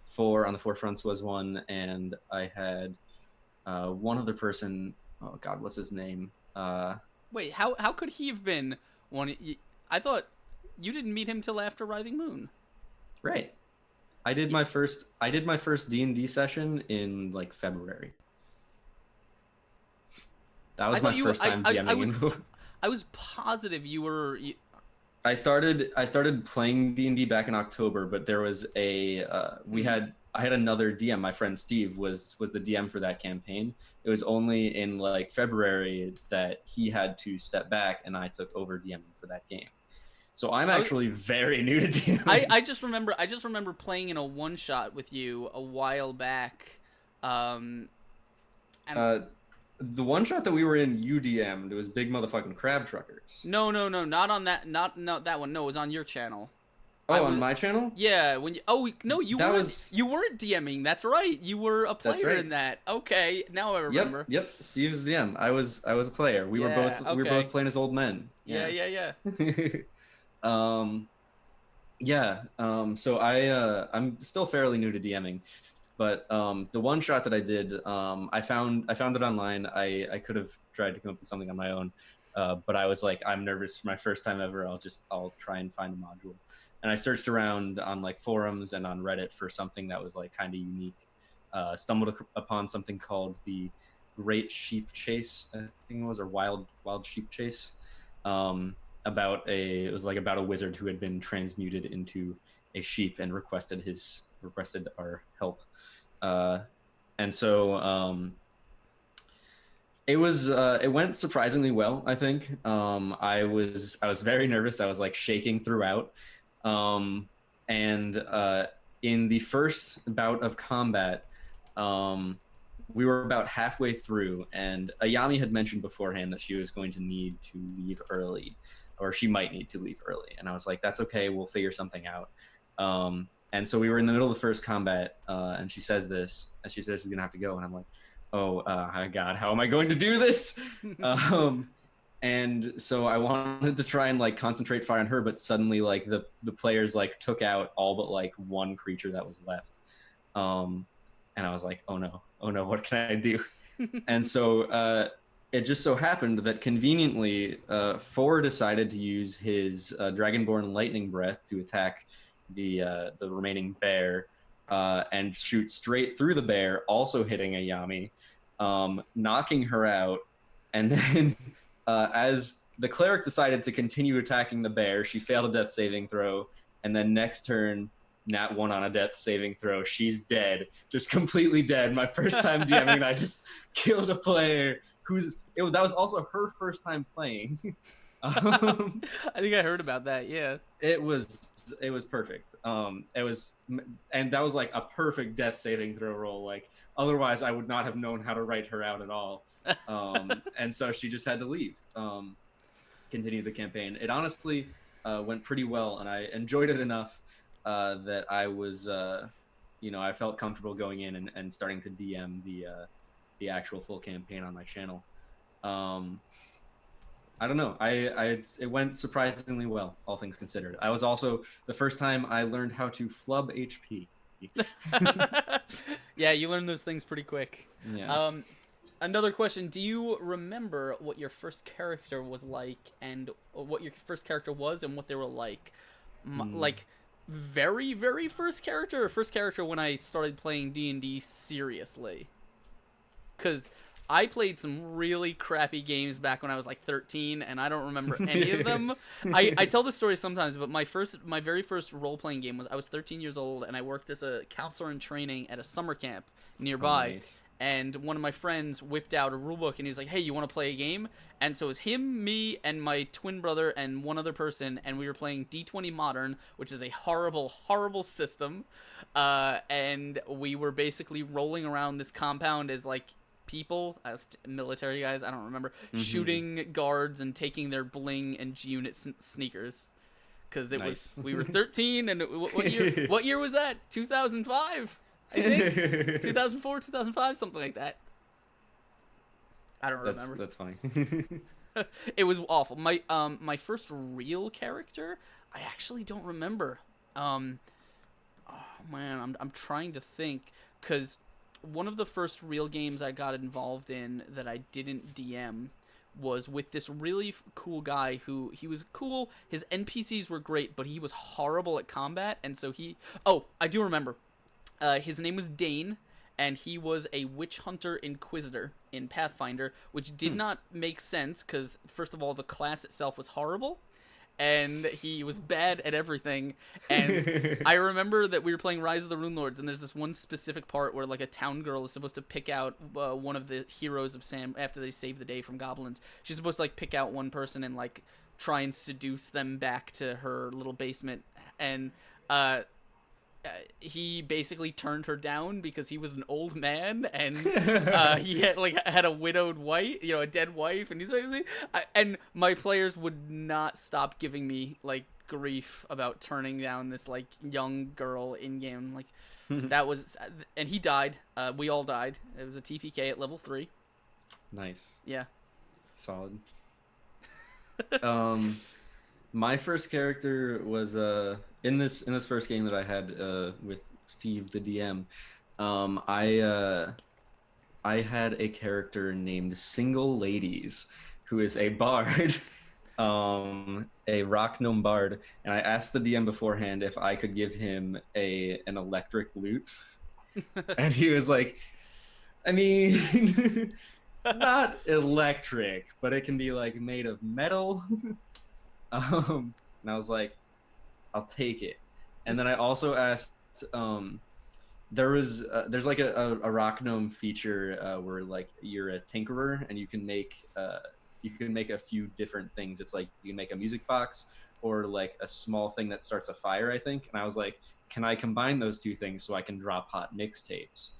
Four on the Forefronts was one, and I had one other person. Oh God, what's his name? Wait, how could he have been one? I thought you didn't meet him till after Writhing Moon. Right. I did my first D&D session in like February. That was my first time DMing. I was positive you were. I started playing D&D back in October, but there was I had another DM. My friend Steve was the DM for that campaign. It was only in like February that he had to step back, and I took over DMing for that game. So I'm actually very new to DMing. I just remember playing in a one shot with you a while back. The one shot that we were in, you DM'd, it was Big Motherfucking Crab Truckers. No, not on that, not that one. No, it was on your channel. Oh, on my channel? Yeah, when you weren't DMing. That's right. You were a player in that. Okay, now I remember. Yep. Steve's DM. I was a player. We were both playing as old men. Yeah. So I'm still fairly new to DMing. But the one shot that I did, I found it online. I could have tried to come up with something on my own, but I was like, I'm nervous for my first time ever. I'll try and find a module. And I searched around on like forums and on Reddit for something that was like kind of unique. Stumbled upon something called the Great Sheep Chase, I think it was, or Wild Sheep Chase. It was about a wizard who had been transmuted into a sheep and requested our help. And so it went surprisingly well, I think. I was very nervous. I was like shaking throughout. And in the first bout of combat, we were about halfway through, and Ayami had mentioned beforehand that she was going to need to leave early, or she might need to leave early. And I was like, that's okay, we'll figure something out. And so we were in the middle of the first combat, and she says this, and she says she's gonna have to go, and I'm like, oh God, how am I going to do this? And so I wanted to try and like concentrate fire on her, but suddenly like the players like took out all but like one creature that was left. And I was like, oh no, what can I do? And so it just so happened that conveniently, Four decided to use his Dragonborn Lightning Breath to attack the remaining bear, and shoot straight through the bear, also hitting Ayami, knocking her out. And then as the cleric decided to continue attacking the bear, she failed a death saving throw, and then next turn, nat 1 on a death saving throw. She's dead, just completely dead. My first time DMing, and I just killed a player that was also her first time playing. I think I heard about that. Yeah, it was perfect. And that was like a perfect death saving throw roll. Like otherwise, I would not have known how to write her out at all. And so she just had to leave. Continue the campaign. It honestly went pretty well, and I enjoyed it enough that I was, I felt comfortable going in and starting to DM the actual full campaign on my channel. I don't know. It went surprisingly well, all things considered. I was also the first time I learned how to flub HP. Yeah, you learn those things pretty quick. Yeah. Another question: do you remember what your first character was like, and what your first character was, and what they were like? Like, very, very first character, or first character when I started playing D&D seriously. Because I played some really crappy games back when I was like 13, and I don't remember any of them. I tell this story sometimes, but my very first role-playing game was, I was 13 years old, and I worked as a counselor in training at a summer camp nearby. Oh, nice. And one of my friends whipped out a rulebook, and he was like, hey, you want to play a game? And so it was him, me, and my twin brother, and one other person, and we were playing D20 Modern, which is a horrible, horrible system. And we were basically rolling around this compound as, like, people, as military guys, I don't remember, shooting guards and taking their bling and G-Unit sneakers. Because it was, we were 13, and what year was that? 2005? I think 2004, 2005, something like that. I don't remember. That's funny. It was awful. My first real character, I actually don't remember. Oh man, I'm trying to think, because one of the first real games I got involved in that I didn't DM was with this really cool guy who, he was cool, his NPCs were great, but he was horrible at combat, and so I do remember. His name was Dane, and he was a witch hunter inquisitor in Pathfinder, which did not make sense because, first of all, the class itself was horrible, and he was bad at everything. And I remember that we were playing Rise of the Runelords, and there's this one specific part where, like, a town girl is supposed to pick out one of the heroes of Sam after they save the day from goblins. She's supposed to, like, pick out one person and, like, try and seduce them back to her little basement. And he basically turned her down because he was an old man, and he had a widowed wife, a dead wife, and he's like, and my players would not stop giving me like grief about turning down this like young girl in game. Like that was, and he died. We all died. It was a TPK at level 3. Nice. Yeah. Solid. My first character was in this first game that I had with Steve the DM. I had a character named Single Ladies, who is a bard, a rock gnome bard, and I asked the DM beforehand if I could give him an electric lute, and he was like, I mean, not electric, but it can be like made of metal. And I was like, I'll take it. And then I also asked, there's like a rock gnome feature where like you're a tinkerer and you can make a few different things. It's like you can make a music box or like a small thing that starts a fire, I think. And I was like, can I combine those two things so I can drop hot mixtapes?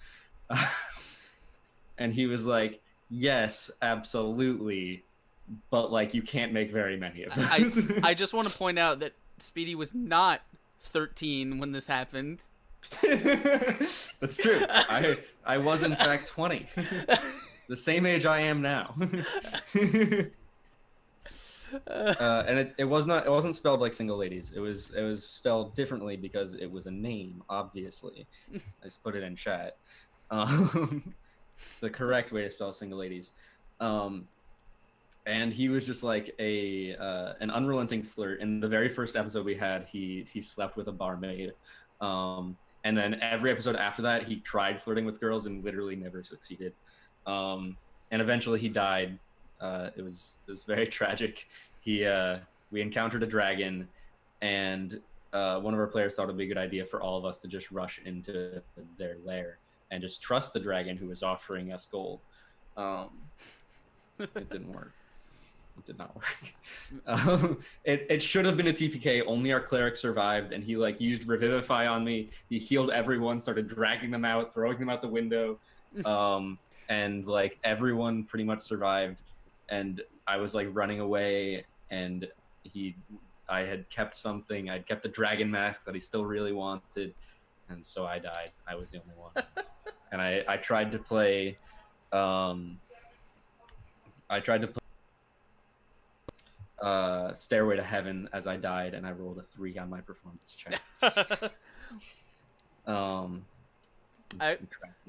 And he was like, yes, absolutely. But like you can't make very many of those. I just want to point out that Speedy was not 13 when this happened. That's true. I was in fact 20. The same age I am now. And it wasn't spelled like Single Ladies. It was spelled differently because it was a name, obviously. I just put it in chat. The correct way to spell Single Ladies. And he was just like an unrelenting flirt. In the very first episode we had, he slept with a barmaid. And then every episode after that, he tried flirting with girls and literally never succeeded. And eventually he died. It was very tragic. We encountered a dragon, and one of our players thought it'd be a good idea for all of us to just rush into their lair and just trust the dragon who was offering us gold. It didn't work. It did not work. It should have been a TPK. Only our cleric survived, and he like used Revivify on me. He healed everyone, started dragging them out, throwing them out the window, and like everyone pretty much survived. And I was like running away, and I had kept something. I'd kept the dragon mask that he still really wanted, and so I died. I was the only one. And I tried to play. Stairway to Heaven as I died, and I rolled a 3 on my performance check. Tragedy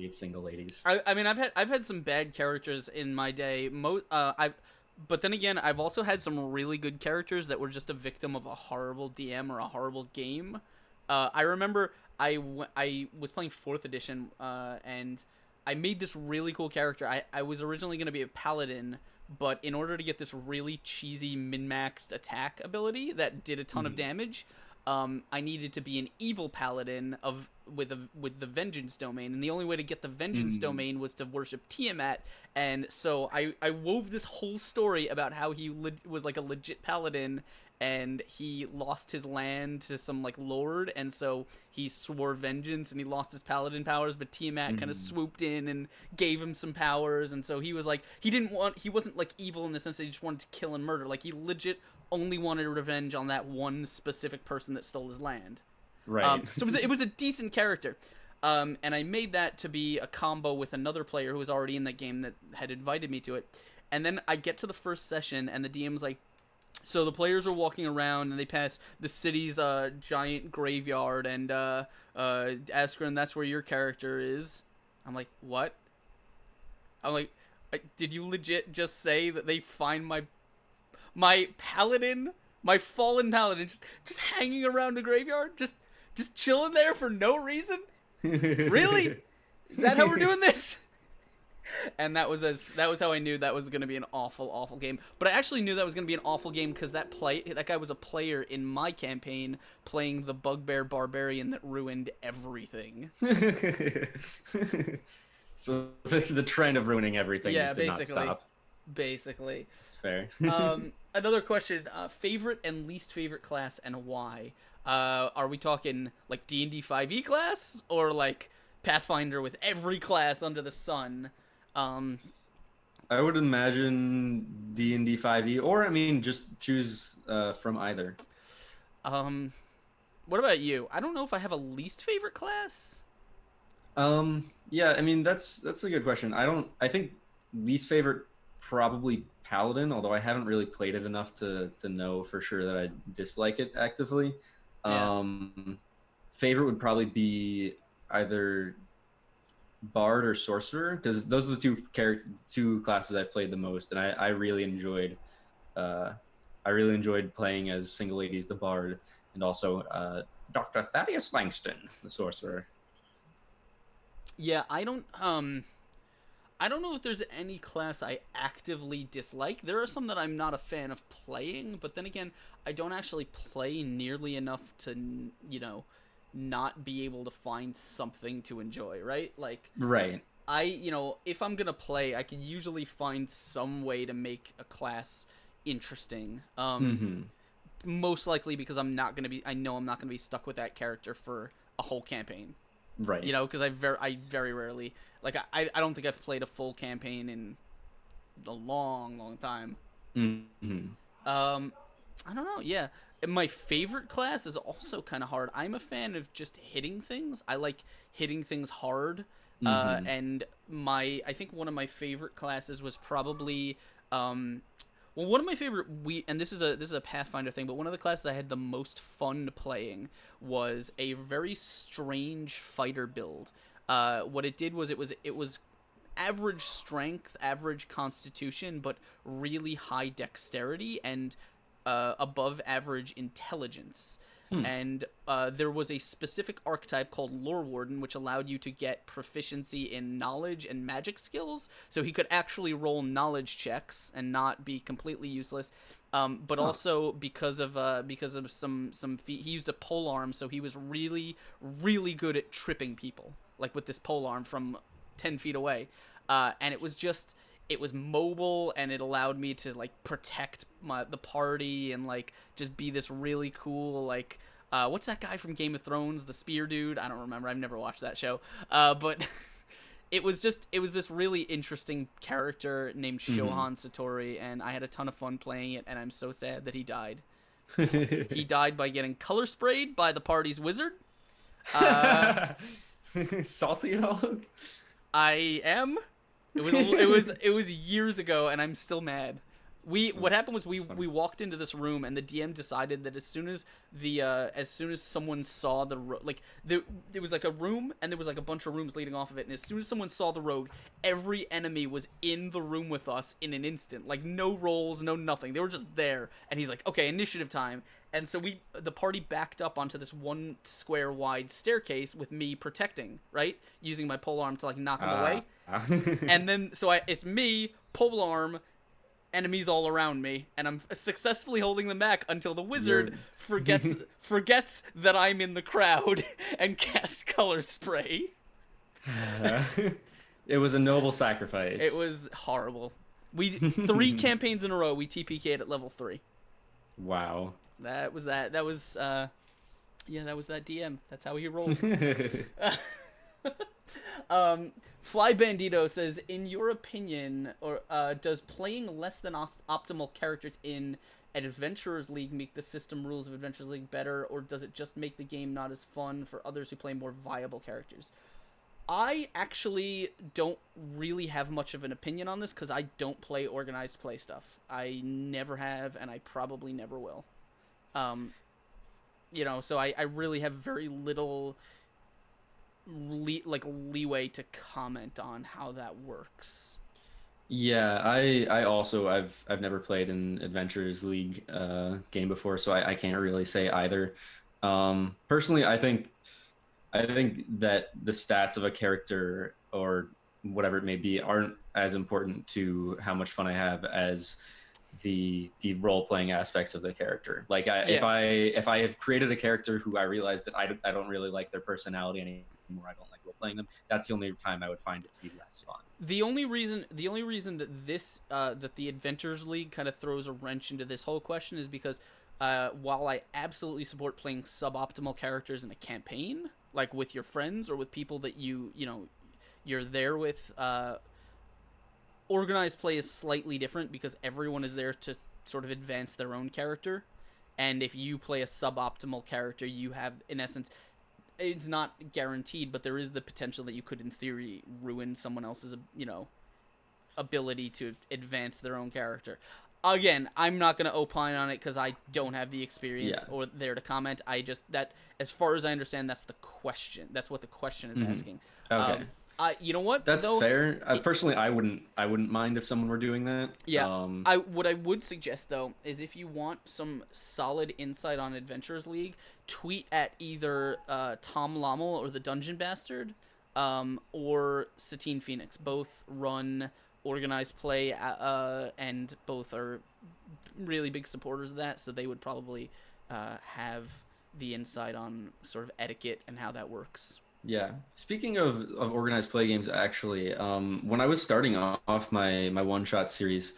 of Single Ladies. I mean, I've had some bad characters in my day. But then again, I've also had some really good characters that were just a victim of a horrible DM or a horrible game. I remember I was playing 4th edition, and I made this really cool character. I was originally going to be a paladin, but in order to get this really cheesy min-maxed attack ability that did a ton of damage, I needed to be an evil paladin with the vengeance domain, and the only way to get the vengeance domain was to worship Tiamat. And so I wove this whole story about how he was like a legit paladin, and he lost his land to some like lord, and so he swore vengeance and he lost his paladin powers, but Tiamat kind of swooped in and gave him some powers. And so he was like, he wasn't like evil in the sense that he just wanted to kill and murder. Like, he legit only wanted revenge on that one specific person that stole his land. Right. So it was a decent character. And I made that to be a combo with another player who was already in that game that had invited me to it. And then I get to the first session, and the DM's like, so the players are walking around, and they pass the city's giant graveyard, and Askren, that's where your character is. I'm like, what? I'm like, did you legit just say that they find my paladin, my fallen paladin, just hanging around the graveyard, just chilling there for no reason? Really? Is that how we're doing this? And that was how I knew that was going to be an awful game. But I actually knew that was going to be an awful game because that guy was a player in my campaign playing the Bugbear Barbarian that ruined everything. So the trend of ruining everything Yeah, just did not stop. Basically. That's fair. Another question, favorite and least favorite class and why? Are we talking like D&D 5e class or like Pathfinder with every class under the sun? I would imagine D&D 5e, or I mean, just choose from either. What about you? I don't know if I have a least favorite class. Yeah, I mean that's a good question. I think least favorite probably Paladin, although I haven't really played it enough to know for sure that I dislike it actively. Yeah. Favorite would probably be either Bard or Sorcerer, because those are the two classes I've played the most, and I really enjoyed playing as Single Ladies the Bard, and also Dr. Thaddeus Langston the Sorcerer. Yeah, I don't know if there's any class I actively dislike. There are some that I'm not a fan of playing, but then again, I don't actually play nearly enough to, not be able to find something to enjoy, right? Like, right. If I'm gonna play, I can usually find some way to make a class interesting. Most likely because I know I'm not gonna be stuck with that character for a whole campaign. Right. Because I very rarely, like, I don't think I've played a full campaign in a long time. I don't know. Yeah. My favorite class is also kind of hard. I'm a fan of just hitting things. I like hitting things hard. And I think one of my favorite classes was probably, one of my favorite, and this is a Pathfinder thing, but one of the classes I had the most fun playing was a very strange fighter build. What it did was it was average strength, average constitution, but really high dexterity and above average intelligence. And there was a specific archetype called Lore Warden, which allowed you to get proficiency in knowledge and magic skills. So he could actually roll knowledge checks and not be completely useless. But also because of some he used a polearm, so he was really, really good at tripping people, like with this polearm from 10 feet away. And it was mobile, and it allowed me to like protect the party and like just be this really cool, like, what's that guy from Game of Thrones, the spear dude? I don't remember. I've never watched that show. But it was this really interesting character named Shohan Satori, and I had a ton of fun playing it, and I'm so sad that he died. He died by getting color sprayed by the party's wizard. Salty at all? I am. It was years ago, and I'm still mad. What happened was we walked into this room and the DM decided that as soon as someone saw the there was like a room and there was like a bunch of rooms leading off of it, and as soon as someone saw the road, every enemy was in the room with us in an instant. Like no rolls, no nothing. They were just there. And he's like, "Okay, initiative time." And so the party backed up onto this 1 square wide staircase with me protecting, right? Using my polearm to like knock them away. And then it's me, polearm, enemies all around me, and I'm successfully holding them back until the wizard forgets that I'm in the crowd and casts color spray. It was a noble sacrifice. It was horrible. 3 campaigns in a row we TPK'd at level 3. Wow. That was that was that was that DM. That's how he rolled. Fly Bandito says, in your opinion, or does playing less than optimal characters in Adventurers League make the system rules of Adventurers League better, or does it just make the game not as fun for others who play more viable characters? I actually don't really have much of an opinion on this because I don't play organized play stuff. I never have, and I probably never will. So I really have very little leeway to comment on how that works. Yeah, I also I've never played an Adventurers League game before, so I can't really say either. Personally, I think that the stats of a character or whatever it may be aren't as important to how much fun I have as the role playing aspects of the character. Like if I have created a character who I realize that I don't really like their personality anymore, I don't like role playing them, that's the only time I would find it to be less fun. The only reason that this that the Adventurers League kind of throws a wrench into this whole question is because while I absolutely support playing suboptimal characters in a campaign, like with your friends or with people that you're there with, organized play is slightly different because everyone is there to sort of advance their own character. And if you play a suboptimal character, you have, in essence, it's not guaranteed, but there is the potential that you could, in theory, ruin someone else's, ability to advance their own character. Again, I'm not going to opine on it because I don't have the experience or there to comment. As far as I understand, that's the question. That's what the question is asking. Okay. You know what? That's fair. Personally, I wouldn't mind if someone were doing that. Yeah. What I would suggest though is if you want some solid insight on Adventurers League, tweet at either Tom Lommel or the Dungeon Bastard, or Satine Phoenix. Both run organized play, and both are really big supporters of that. So they would probably have the insight on sort of etiquette and how that works. Yeah. Speaking of organized play games, actually, when I was starting off my one-shot series,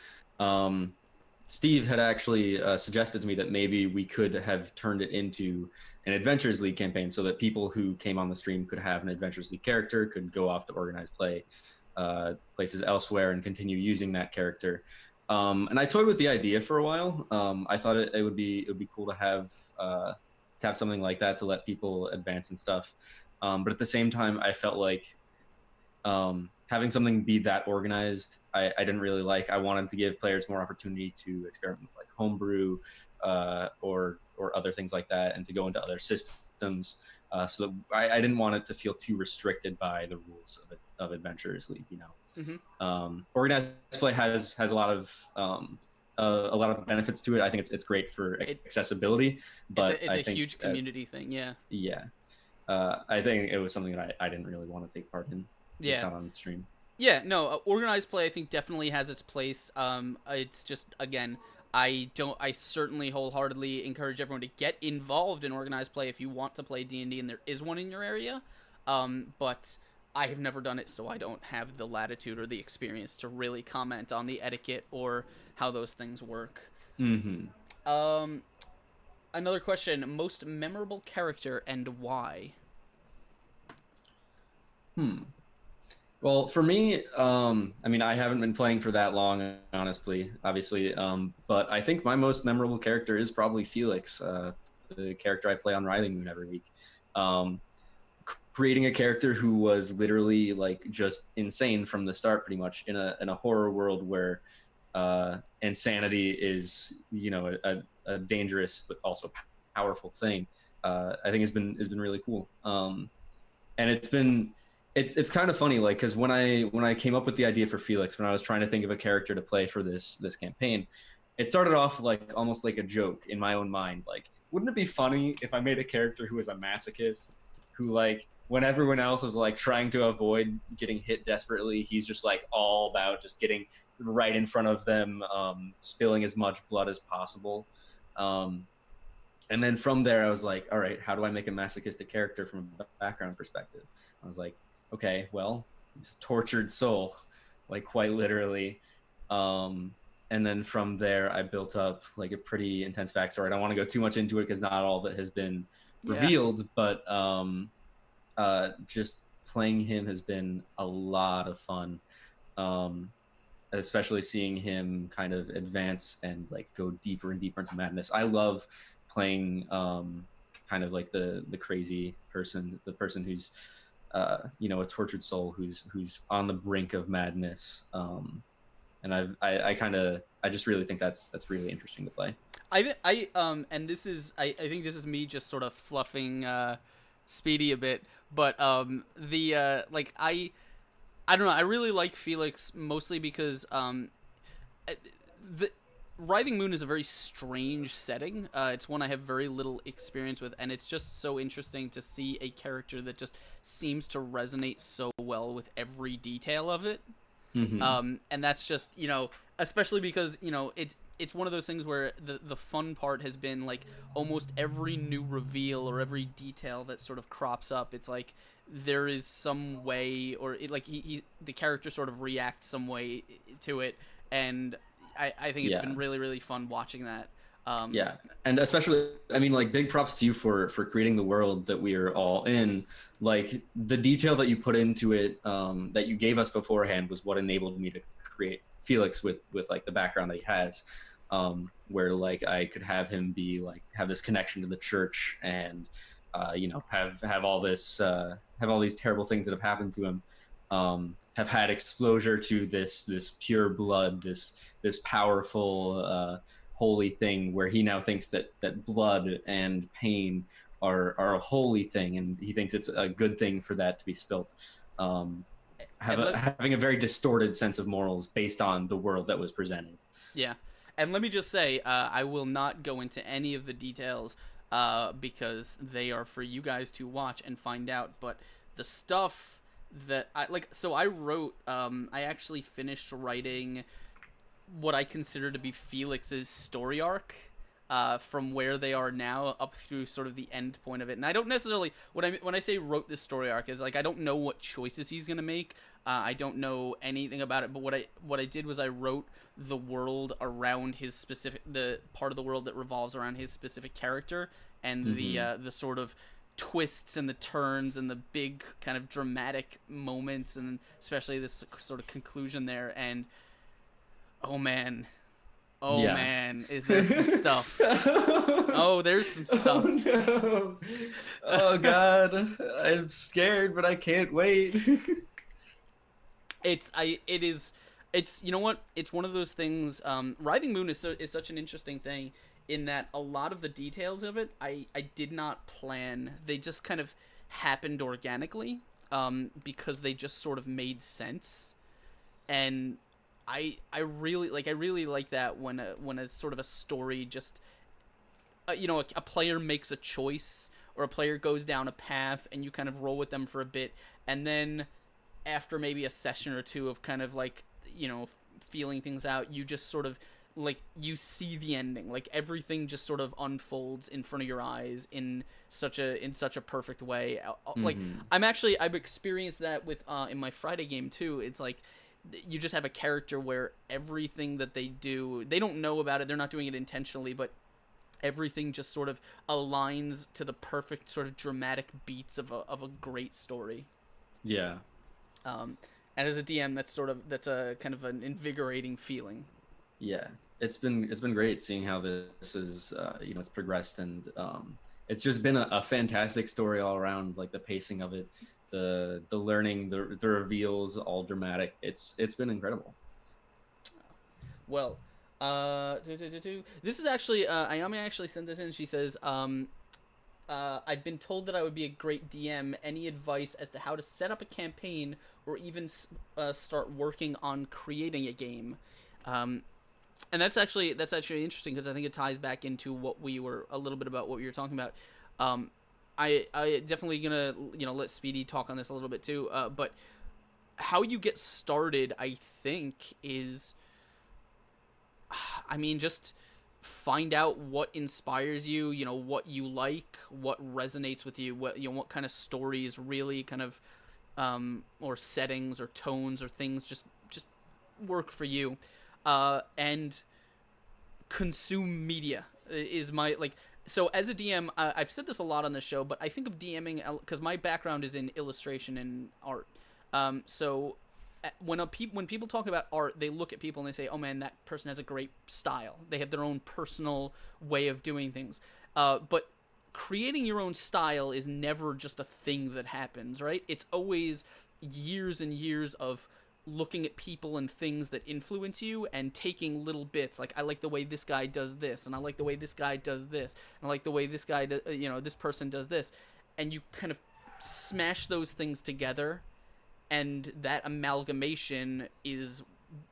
Steve had actually suggested to me that maybe we could have turned it into an Adventurers League campaign so that people who came on the stream could have an Adventurers League character, could go off to organized play places elsewhere and continue using that character. And I toyed with the idea for a while. I thought it would be cool to have something like that to let people advance and stuff. But at the same time, I felt like having something be that organized, I didn't really like. I wanted to give players more opportunity to experiment with like homebrew or other things like that, and to go into other systems. So that I didn't want it to feel too restricted by the rules of Adventurers League. Organized play has a lot of benefits to it. I think it's great for accessibility, but it's a huge community thing. Yeah. I think it was something that I didn't really want to take part in. Just not on stream. Yeah, no, organized play I think definitely has its place. It's just, again, I certainly wholeheartedly encourage everyone to get involved in organized play if you want to play D&D and there is one in your area. But I have never done it, so I don't have the latitude or the experience to really comment on the etiquette or how those things work. Mm-hmm. Another question, most memorable character and why? Well, for me, I haven't been playing for that long, honestly, obviously. But I think my most memorable character is probably Felix, the character I play on Writhing Moon every week. Creating a character who was literally like just insane from the start, pretty much in a horror world where insanity is, you know, a dangerous but also powerful thing. I think has been really cool. And it's kind of funny, like, because when I came up with the idea for Felix, when I was trying to think of a character to play for this campaign, it started off like almost like a joke in my own mind. Like, wouldn't it be funny if I made a character who was a masochist, who, like, when everyone else is like trying to avoid getting hit desperately, he's just like all about just getting right in front of them, spilling as much blood as possible. And then from there, I was like, all right, how do I make a masochistic character from a background perspective? I was like, okay, well, he's a tortured soul, like, quite literally. And then from there, I built up like a pretty intense backstory. I don't want to go too much into it because not all of it has been revealed, but just playing him has been a lot of fun. Especially seeing him kind of advance and like go deeper and deeper into madness. I love playing kind of like the crazy person, the person who's you know, a tortured soul who's on the brink of madness. And I just really think that's really interesting to play. And this is I think this is me just sort of fluffing Speedy a bit, but like I don't know, I really like Felix mostly because the Writhing Moon is a very strange setting. It's one I have very little experience with, and it's just so interesting to see a character that just seems to resonate so well with every detail of it. Mm-hmm. And that's just, you know, especially because, you know, it's one of those things where the fun part has been like almost every new reveal or every detail that sort of crops up. It's like there is some way, or it, like the character sort of reacts some way to it, and I think it's been really, really fun watching that. Yeah, and especially, I mean, like, big props to you for creating the world that we are all in. Like, the detail that you put into it, that you gave us beforehand, was what enabled me to create Felix with like the background that he has, where like I could have him be like have this connection to the church, and you know, have all this have all these terrible things that have happened to him, have had exposure to this pure blood, this powerful holy thing, where he now thinks that blood and pain are a holy thing, and he thinks it's a good thing for that to be spilt. Having a very distorted sense of morals based on the world that was presented. Yeah, and let me just say, I will not go into any of the details because they are for you guys to watch and find out. But the stuff that I wrote, I actually finished writing what I consider to be Felix's story arc, from where they are now up through sort of the end point of it. And I don't necessarily, when I say wrote this story arc, is like I don't know what choices he's gonna make. I don't know anything about it. But what I did was I wrote the world around his specific, the part of the world that revolves around his specific character, and the sort of twists and the turns and the big kind of dramatic moments, and especially this sort of conclusion there. And oh man, is there some stuff? Oh, there's some stuff. Oh, no. Oh god, I'm scared, but I can't wait. It's you know what? It's one of those things. Writhing Moon is such an interesting thing in that a lot of the details of it I did not plan. They just kind of happened organically, because they just sort of made sense. And I really like that when a sort of a story just you know, a player makes a choice, or a player goes down a path, and you kind of roll with them for a bit, and then after maybe a session or two of kind of like, you know, feeling things out, you just sort of like, you see the ending, like everything just sort of unfolds in front of your eyes in such a perfect way. Like I've experienced that with in my Friday game too. It's like you just have a character where everything that they do, they don't know about it, they're not doing it intentionally, but everything just sort of aligns to the perfect sort of dramatic beats of a great story. Yeah. And as a DM, that's a kind of an invigorating feeling. Yeah, it's been great seeing how this is you know, it's progressed, and it's just been a fantastic story all around. Like the pacing of it, the learning, the reveals, all dramatic. It's been incredible. Well, this is actually Ayami actually sent this in. She says, I've been told that I would be a great DM. Any advice as to how to set up a campaign or even start working on creating a game? And that's actually interesting because I think it ties back into what we were a little bit about what we were talking about. I definitely gonna let Speedy talk on this a little bit too. But how you get started, I think, is, I mean, just find out what inspires you, what you like, what resonates with you, what kind of stories really kind of, or settings or tones or things just work for you, and consume media is my, like, so as a DM, I've said this a lot on the show, but I think of DMing because my background is in illustration and art. So when people talk about art, they look at people and they say, "Oh man, that person has a great style. They have their own personal way of doing things." But creating your own style is never just a thing that happens, right? It's always years and years of looking at people and things that influence you and taking little bits. Like, I like the way this guy does this, and I like the way this guy does this, and I like the way this guy this person does this, and you kind of smash those things together, and that amalgamation is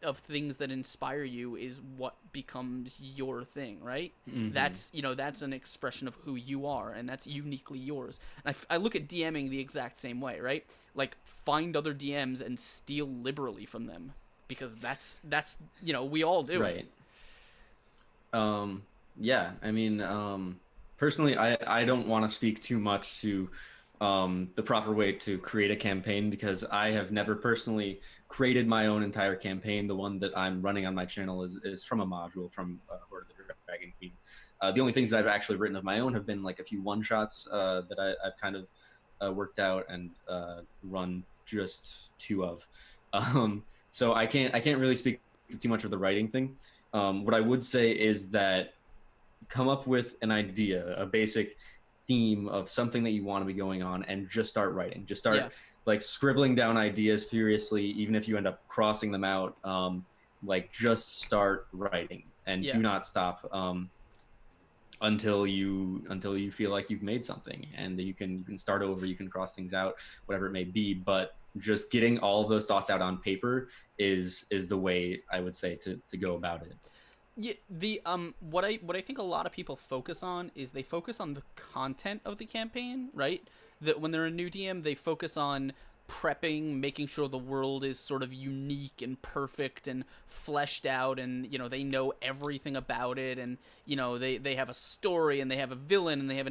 of things that inspire you is what becomes your thing, right? Mm-hmm. That's an expression of who you are, and that's uniquely yours. And I look at DMing the exact same way, right? Like, find other DMs and steal liberally from them, because that's we all do. Right. Yeah, I mean, personally, I don't want to speak too much to the proper way to create a campaign, because I have never personally created my own entire campaign. The one that I'm running on my channel is from a module from Horde of the Dragon Queen. The only things that I've actually written of my own have been like a few one-shots that I've kind of worked out and run just 2 of. So I can't really speak too much of the writing thing. What I would say is that come up with an idea, a basic theme of something that you want to be going on, and just start writing. Just start like scribbling down ideas furiously, even if you end up crossing them out. Like, just start writing and do not stop until you feel like you've made something, and you can start over, you can cross things out, whatever it may be. But just getting all of those thoughts out on paper is the way I would say to go about it. Yeah, the what I think a lot of people focus on is they focus on the content of the campaign, right? That when they're a new DM, they focus on prepping, making sure the world is sort of unique and perfect and fleshed out, and they know everything about it, and they have a story, and they have a villain, and they have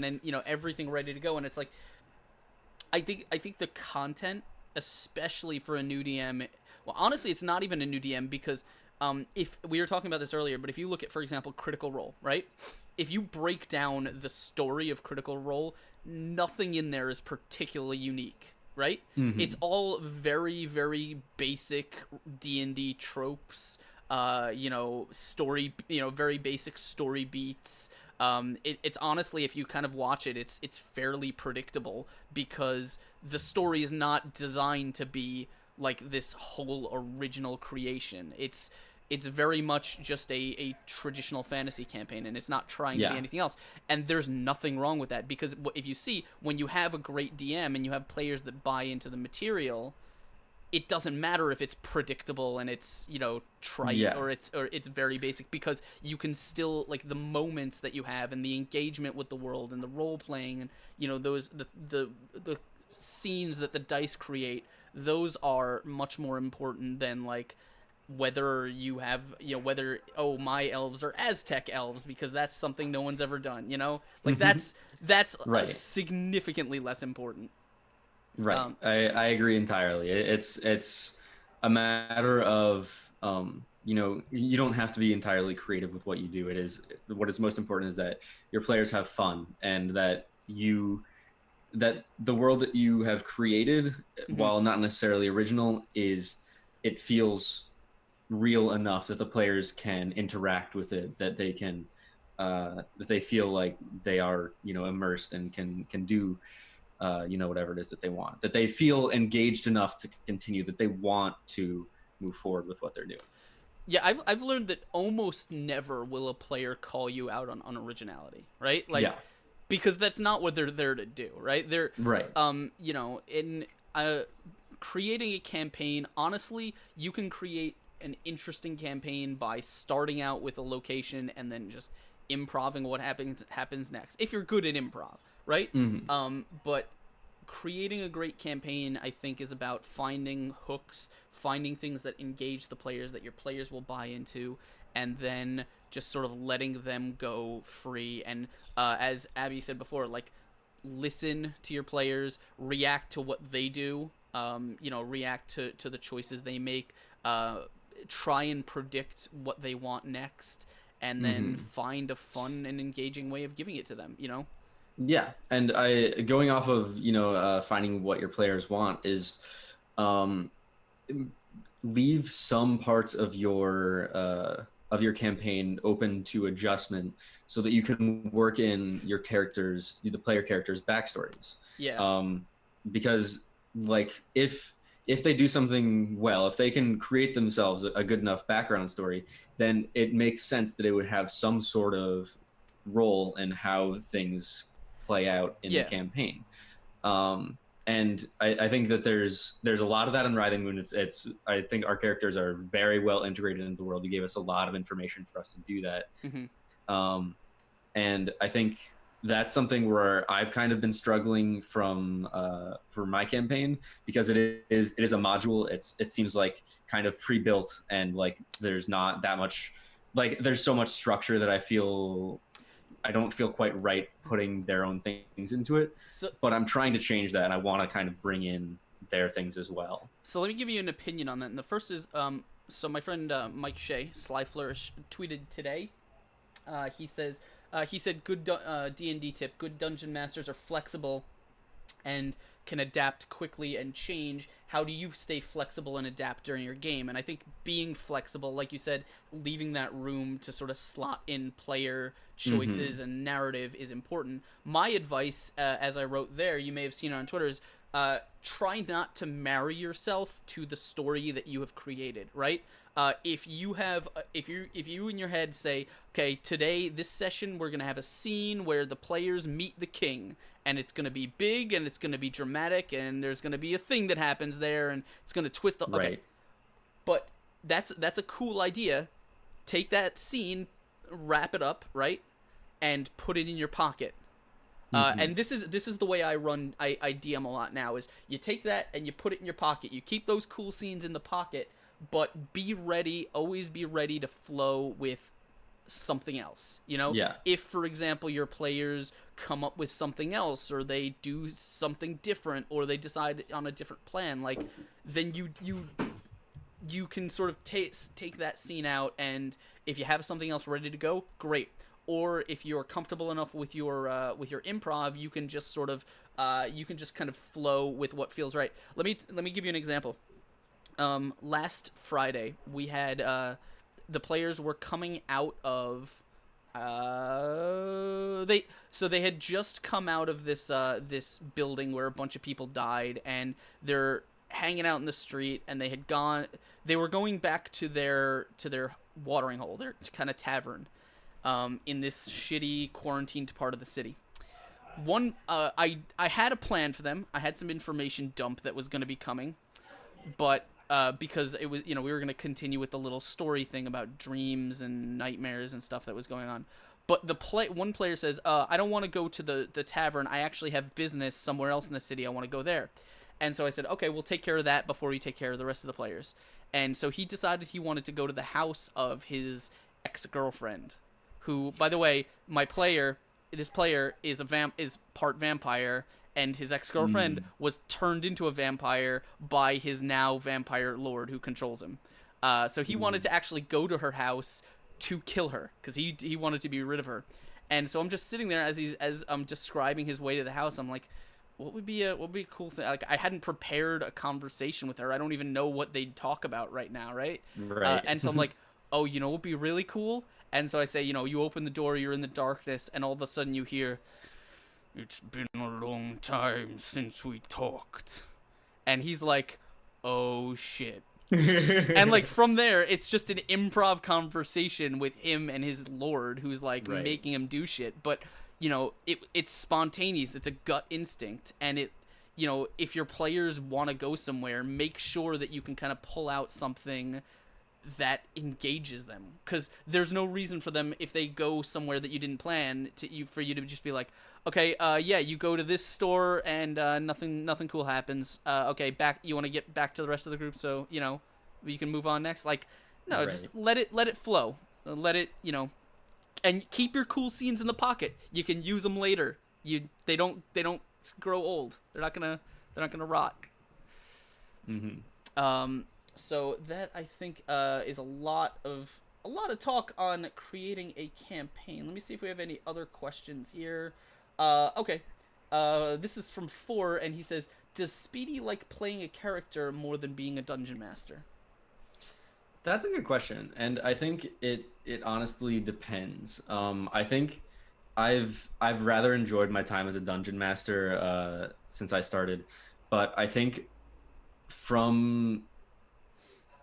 everything ready to go. And it's like, I think the content, especially for a new DM, well, honestly, it's not even a new DM, because if we were talking about this earlier, but if you look at, for example, Critical Role, right? If you break down the story of Critical Role, nothing in there is particularly unique, right? Mm-hmm. It's all very, very basic D&D tropes, story, very basic story beats. It's honestly, if you kind of watch it, it's fairly predictable, because the story is not designed to be like this whole original creation. It's very much just a traditional fantasy campaign, and it's not trying to be anything else. And there's nothing wrong with that, because if you see, when you have a great DM and you have players that buy into the material, it doesn't matter if it's predictable and it's trite or it's very basic, because you can still, like, the moments that you have and the engagement with the world and the role playing and those the scenes that the dice create, those are much more important than, like, whether you have whether my elves are Aztec elves, because that's something no one's ever done, like that's right. Significantly less important. Right. I agree entirely. It's a matter of you don't have to be entirely creative with what you do. What is most important is that your players have fun, and that the world that you have created, while not necessarily original, it feels real enough that the players can interact with it, that they can that they feel like they are immersed and can do whatever it is that they want, that they feel engaged enough to continue, that they want to move forward with what they're doing. Yeah, I've learned that almost never will a player call you out on unoriginality, right? Like, Yeah. because that's not what they're there to do, right? They're, Right. you know, in creating a campaign, honestly, you can create an interesting campaign by starting out with a location and then just improving what happens next. If you're good at improv, right? But creating a great campaign, I think, is about finding hooks, finding things that engage the players that your players will buy into, and then just sort of letting them go free. And as Abby said before, like, listen to your players, react to what they do, you know, react to the choices they make, try and predict what they want next, and then find a fun and engaging way of giving it to them, you know? Yeah, and I going off of finding what your players want is um, leave some parts of your campaign open to adjustment so that you can work in your characters, the player characters' backstories. Yeah. Because like if they do something well, if they can create themselves a good enough background story, then it makes sense that it would have some sort of role in how things play out in the Yeah. campaign. And I think that there's a lot of that in Writhing Moon. It's I think our characters are very well integrated into the world. You gave us a lot of information for us to do that. And I think that's something where I've kind of been struggling from for my campaign, because it is a module. It seems like kind of pre-built, and like there's not that much, like there's so much structure that I don't feel quite right putting their own things into it. So, but I'm trying to change that, and I want to kind of bring in their things as well. So let me give you an opinion on that. And the first is, so my friend Mike Shea, Sly Flourish, tweeted today. He said, good D&D tip, good dungeon masters are flexible and can adapt quickly and change. How do you stay flexible and adapt during your game? And I think being flexible, like you said, leaving that room to sort of slot in player choices and narrative is important. My advice, as I wrote there, you may have seen it on Twitter, is try not to marry yourself to the story that you have created, right? If you in your head say, okay, today, this session, we're going to have a scene where the players meet the king, and it's going to be big, and it's going to be dramatic, and there's going to be a thing that happens there, and it's going to twist the... Okay. Right. But that's a cool idea. Take that scene, wrap it up, right? And put it in your pocket. And this is the way I DM a lot now, is you take that and you put it in your pocket. You keep those cool scenes in the pocket, but be ready, always be ready to flow with something else, you know? Yeah. If, for example, your players come up with something else, or they do something different, or they decide on a different plan, like, then you can sort of take that scene out, and if you have something else ready to go, great. Or if you're comfortable enough with your improv, you can just sort of kind of flow with what feels right. Let me give you an example. Last Friday we had the players were coming out of they had just come out of this building where a bunch of people died, and they're hanging out in the street, and they were going back to their watering hole, their kind of tavern, in this shitty quarantined part of the city. I had a plan for them. I had some information dump that was going to be coming, but because it was, we were going to continue with the little story thing about dreams and nightmares and stuff that was going on. But one player says, I don't want to go to the tavern. I actually have business somewhere else in the city. I want to go there. And so I said, okay, we'll take care of that before we take care of the rest of the players. And so he decided he wanted to go to the house of his ex-girlfriend, who, by the way, this player is part vampire, and his ex-girlfriend was turned into a vampire by his now vampire lord who controls him. So he wanted to actually go to her house to kill her, because he wanted to be rid of her. And so I'm just sitting there as I'm describing his way to the house. I'm like, what would be a cool thing? Like, I hadn't prepared a conversation with her. I don't even know what they'd talk about right now, right? Right. And so I'm like, oh, what would be really cool? And so I say, you open the door, you're in the darkness, and all of a sudden you hear, "It's been a long time since we talked." And he's like, oh shit. And like from there, it's just an improv conversation with him and his lord, who's like Right. making him do shit. But you know, it's spontaneous. It's a gut instinct, and it, you know, if your players want to go somewhere, make sure that you can kind of pull out something that engages them, because there's no reason for them, if they go somewhere that you didn't plan, for you to just be like, okay, yeah, you go to this store and nothing cool happens. Okay, back. You want to get back to the rest of the group, so you know you can move on next. Like, no, Right. just let it flow. Let it, you know, and keep your cool scenes in the pocket. You can use them later. They don't grow old. They're not gonna rot. So that, I think, is a lot of talk on creating a campaign. Let me see if we have any other questions here. Okay. This is from 4, and he says, does Speedy like playing a character more than being a dungeon master? That's a good question, and I think it honestly depends. I think I've rather enjoyed my time as a dungeon master since I started, but I think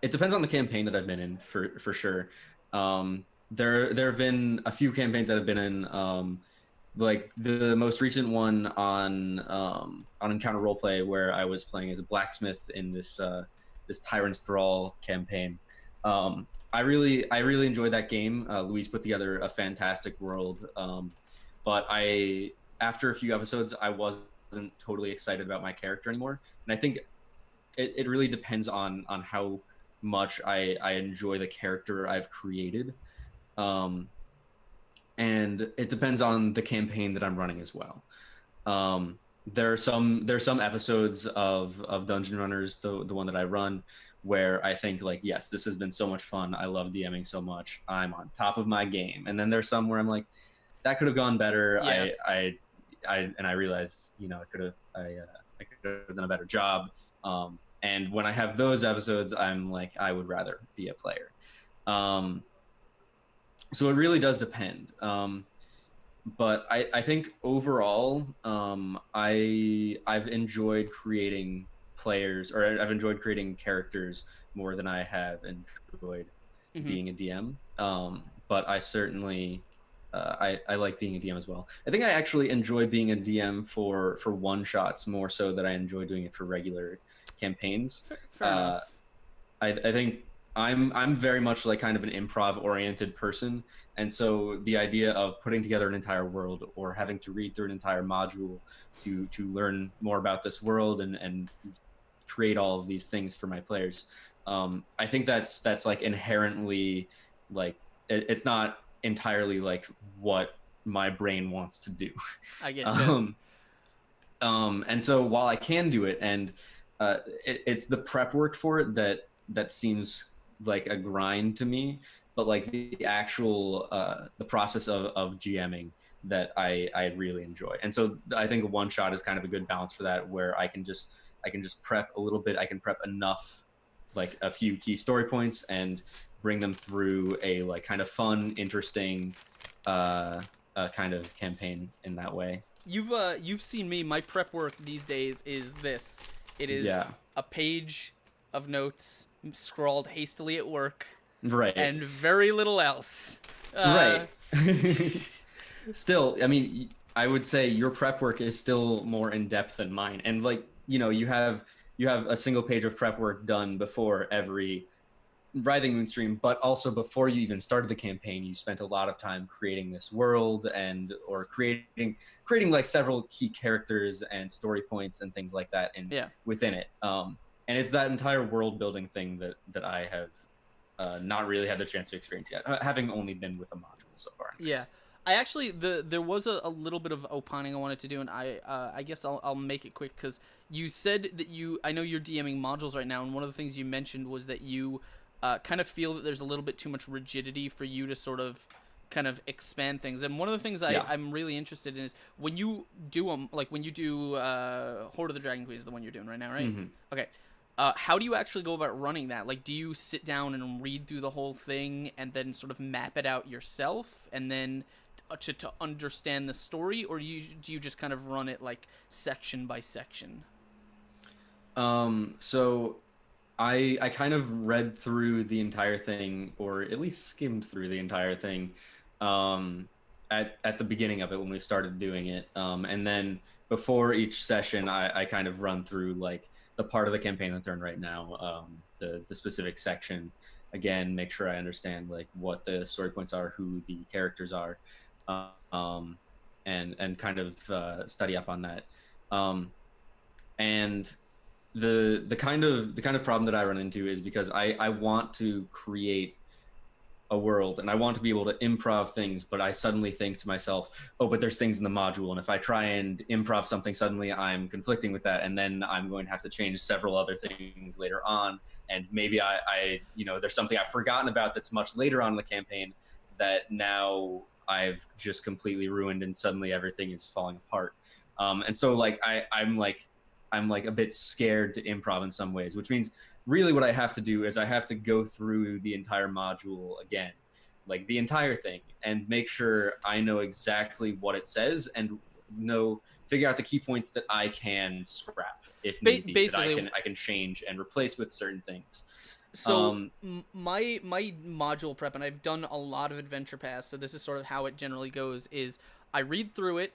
it depends on the campaign that I've been in for sure. There have been a few campaigns that I've been in, like the most recent one on Encounter Roleplay, where I was playing as a blacksmith in this Tyrant's Thrall campaign. I really enjoyed that game. Luis put together a fantastic world, but after a few episodes, I wasn't totally excited about my character anymore, and I think it really depends on how much I enjoy the character I've created, and it depends on the campaign that I'm running as well. There are some episodes of Dungeon Runners, the one that I run, where I think like, yes, this has been so much fun. I love DMing so much. I'm on top of my game. And then there's some where I'm like, that could have gone better. Yeah. I realize, you know, I could have done a better job. And when I have those episodes, I'm like, I would rather be a player. So it really does depend. But I think overall, I've enjoyed creating players, or I've enjoyed creating characters more than I have enjoyed being a DM. But I certainly I like being a DM as well. I think I actually enjoy being a DM for one shots more so than I enjoy doing it for regular campaigns. Fair enough. I think I'm very much like kind of an improv oriented person, and so the idea of putting together an entire world or having to read through an entire module to learn more about this world and create all of these things for my players, I think that's like inherently like it's not entirely like what my brain wants to do. I get you. And so while I can do it, and it's the prep work for it that seems like a grind to me, but like the actual the process of GMing that I really enjoy. And so I think a one shot is kind of a good balance for that, where I can just prep a little bit. I can prep enough, like a few key story points, and bring them through a like kind of fun, interesting kind of campaign in that way. You've seen me. My prep work these days is this. It is a page of notes scrawled hastily at work, right, and very little else. Right. Still, I mean, I would say your prep work is still more in depth than mine, and like, you know, you have a single page of prep work done before every Writhing Moon stream, but also before you even started the campaign, you spent a lot of time creating this world or creating like several key characters and story points and things like that within it. And it's that entire world building thing that I have not really had the chance to experience yet, having only been with a module so far. Yeah. I actually, there was a little bit of opining I wanted to do, and I guess I'll make it quick, because you said that I know you're DMing modules right now, and one of the things you mentioned was that you kind of feel that there's a little bit too much rigidity for you to sort of kind of expand things. And one of the things I'm really interested in is when you do Hoard of the Dragon Queen is the one you're doing right now, right? Mm-hmm. Okay. How do you actually go about running that? Like, do you sit down and read through the whole thing and then sort of map it out yourself, and then to understand the story, or do you just kind of run it like section by section? So I kind of read through the entire thing, or at least skimmed through the entire thing, at the beginning of it when we started doing it, and then before each session, I kind of run through like the part of the campaign that they're in right now, the specific section. Again, make sure I understand like what the story points are, who the characters are, um, and kind of study up on that. And the kind of problem that I run into is because I want to create a world and I want to be able to improv things, but I suddenly think to myself, oh, but there's things in the module, and if I try and improv something, suddenly I'm conflicting with that, and then I'm going to have to change several other things later on, and maybe I there's something I've forgotten about that's much later on in the campaign that now I've just completely ruined, and suddenly everything is falling apart. And so like I'm like a bit scared to improv in some ways, which means really what I have to do is I have to go through the entire module again, like the entire thing, and make sure I know exactly what it says and figure out the key points that I can scrap if need be, basically that I can change and replace with certain things. So my module prep, and I've done a lot of Adventure Pass, so this is sort of how it generally goes, is I read through it,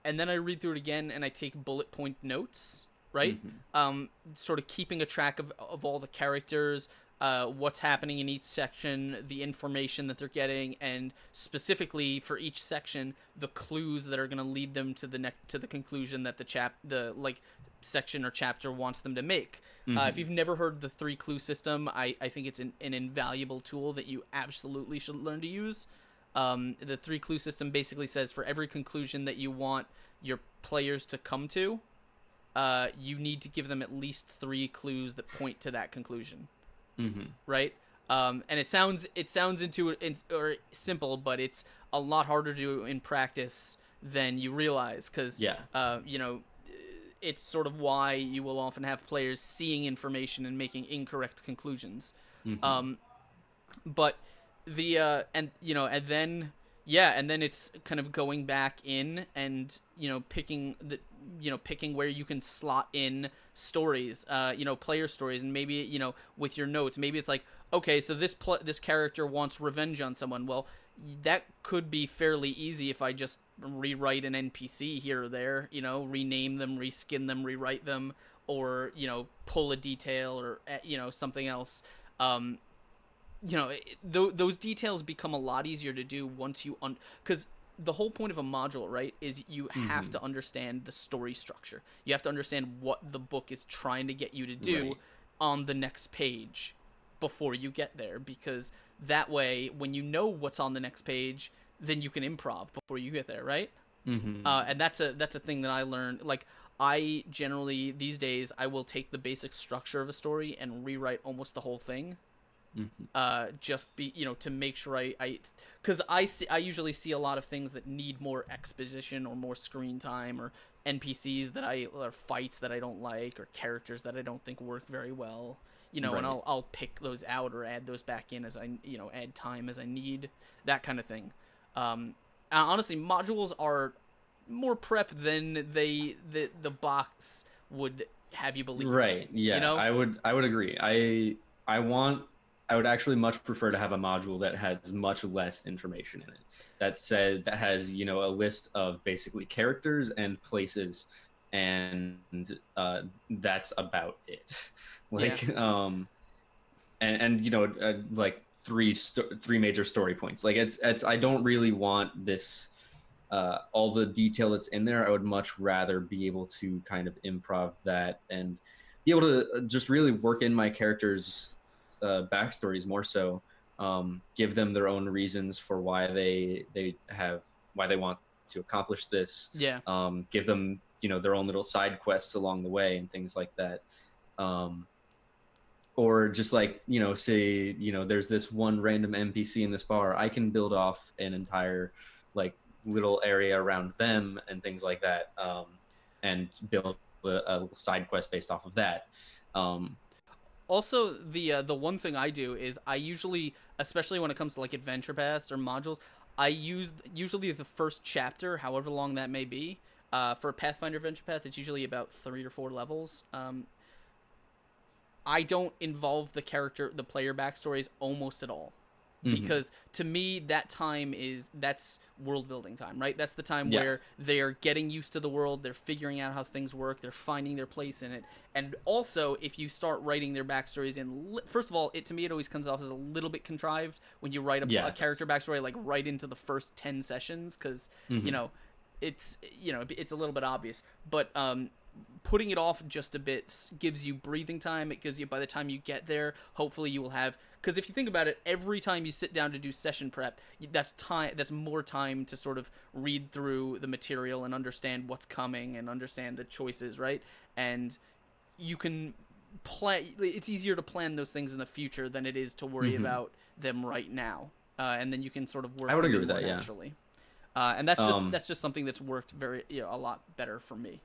and then I read through it again, and I take bullet point notes, right? Mm-hmm. Sort of keeping a track of all the characters, what's happening in each section, the information that they're getting, and specifically for each section, the clues that are going to lead them to the conclusion that the section or chapter wants them to make. Mm-hmm. If you've never heard the 3-clue system, I think it's an invaluable tool that you absolutely should learn to use. The 3-clue system basically says for every conclusion that you want your players to come to, you need to give them at least 3 clues that point to that conclusion. Mm-hmm. Right? And it sounds intuitive or simple, but it's a lot harder to do in practice than you realize, because it's sort of why you will often have players seeing information and making incorrect conclusions. Mm-hmm. But and then it's kind of going back in and picking where you can slot in stories, player stories, and maybe with your notes, maybe it's like, okay, so this character wants revenge on someone. Well, that could be fairly easy if I just rewrite an NPC here or there, rename them, reskin them, rewrite them, or pull a detail or something else. Those details become a lot easier to do once you because the whole point of a module, right, is you have to understand the story structure. You have to understand what the book is trying to get you to do on the next page before you get there, because that way, when you know what's on the next page, then you can improv before you get there, right? Mm-hmm. And that's a thing that I learned. Like, I generally these days I will take the basic structure of a story and rewrite almost the whole thing. Mm-hmm. Just be to make sure because I usually see a lot of things that need more exposition or more screen time, or NPCs or fights that I don't like, or characters that I don't think work very well, and I'll pick those out or add those back in as I add time as I need, that kind of thing. Honestly, modules are more prep than the box would have you believe. Right. Yeah. I would agree. I would actually much prefer to have a module that has much less information in it. That has, a list of basically characters and places, and that's about it. Like three major story points. Like it's I don't really want this all the detail that's in there. I would much rather be able to kind of improv that and be able to just really work in my characters' backstories more so, give them their own reasons for why they want to accomplish this. Give them their own little side quests along the way and things like that, or just like say there's this one random NPC in this bar, I can build off an entire like little area around them and things like that, and build a side quest based off of that. Also, the one thing I do is I usually, especially when it comes to like adventure paths or modules, I use usually the first chapter, however long that may be. For a Pathfinder adventure path, it's usually about 3 or 4 levels. I don't involve the player backstories almost at all. Because to me, that's world building time, right? That's the time where they're getting used to the world, they're figuring out how things work, they're finding their place in it. And also, if you start writing their backstories in, first of all, to me it always comes off as a little bit contrived when you write a character backstory like right into the first 10 sessions, because it's a little bit obvious. But putting it off just a bit gives you breathing time. It gives you, by the time you get there, hopefully you will have, because if you think about it, every time you sit down to do session prep, that's more time to sort of read through the material and understand what's coming and understand the choices, right? And you can it's easier to plan those things in the future than it is to worry about them right now. And then you can sort of work I would agree with that, naturally. And that's just something that's worked a lot better for me.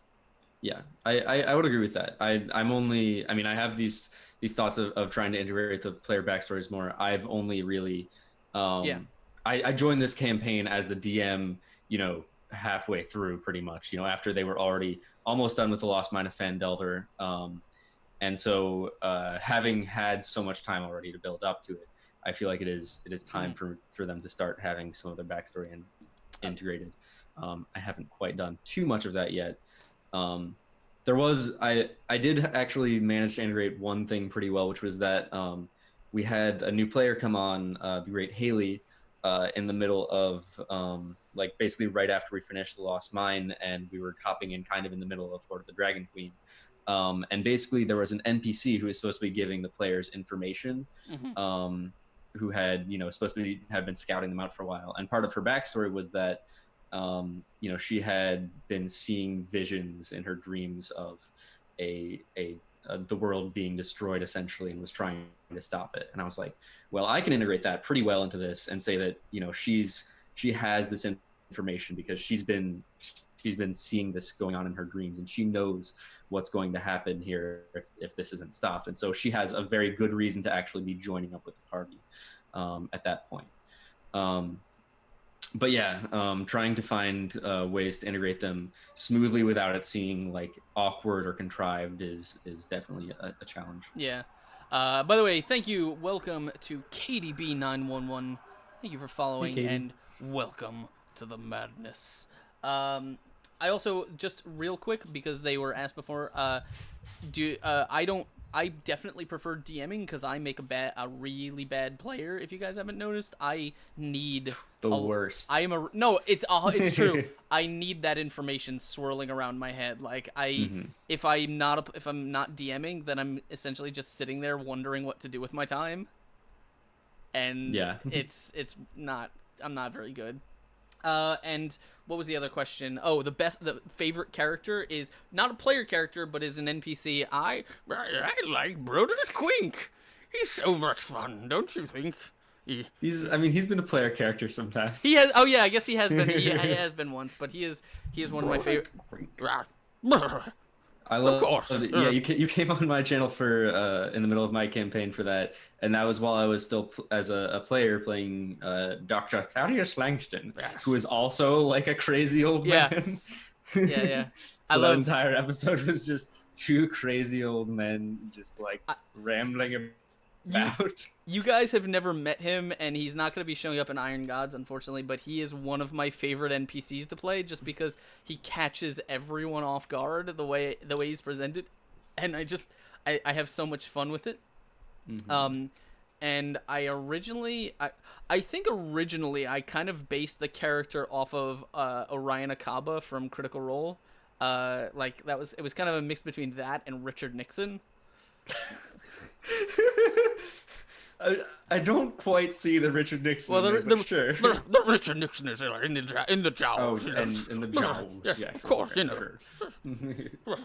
Yeah, I would agree with that. I have these thoughts of trying to integrate the player backstories more. I've only really, I joined this campaign as the DM, halfway through pretty much, after they were already almost done with the Lost Mine of Phandelver. And so having had so much time already to build up to it, I feel like it is time for them to start having some of their backstory integrated. I haven't quite done too much of that yet. I did actually manage to integrate one thing pretty well, which was that we had a new player come on, the great Haley, in the middle of basically right after we finished the Lost Mine, and we were hopping in kind of in the middle of Lord of the Dragon Queen. And basically there was an NPC who was supposed to be giving the players information, who had, supposed to have been scouting them out for a while. And part of her backstory was that she had been seeing visions in her dreams of the world being destroyed essentially, and was trying to stop it. And I was like, well, I can integrate that pretty well into this and say that, she has this information because she's been seeing this going on in her dreams, and she knows what's going to happen here if this isn't stopped. And so she has a very good reason to actually be joining up with the party at that point. But yeah, trying to find ways to integrate them smoothly without it seeming like awkward or contrived is definitely a challenge. Yeah. By the way, thank you. Welcome to KDB911. Thank you for following, and welcome to the madness. I also, just real quick, because they were asked before, I definitely prefer DMing because I make a really bad player. If you guys haven't noticed, I need the worst. It's true. I need that information swirling around my head. Like if I'm not DMing, then I'm essentially just sitting there wondering what to do with my time. And I'm not very good. And what was the other question? Oh, the favorite character is not a player character, but is an NPC. I like Broderick Quink. He's so much fun, don't you think? He's been a player character sometimes. He has. Oh yeah, I guess he has been. He has been once, but he is one of my favorite. I love. Of course. Yeah, you came on my channel for in the middle of my campaign for that, and that was while I was still as a player playing Dr. Thaddeus Langston, who is also like a crazy old man. Yeah. So that entire episode was just two crazy old men just like rambling about. You guys have never met him, and he's not going to be showing up in Iron Gods, unfortunately, but he is one of my favorite NPCs to play just because he catches everyone off guard the way he's presented, and I have so much fun with it. And I think originally I kind of based the character off of Orion Akaba from Critical Role. It was kind of a mix between that and Richard Nixon. I don't quite see the Richard Nixon. Well, sure. The Richard Nixon is in the jowls. Oh, and in the jowls. Yeah, of course, sure.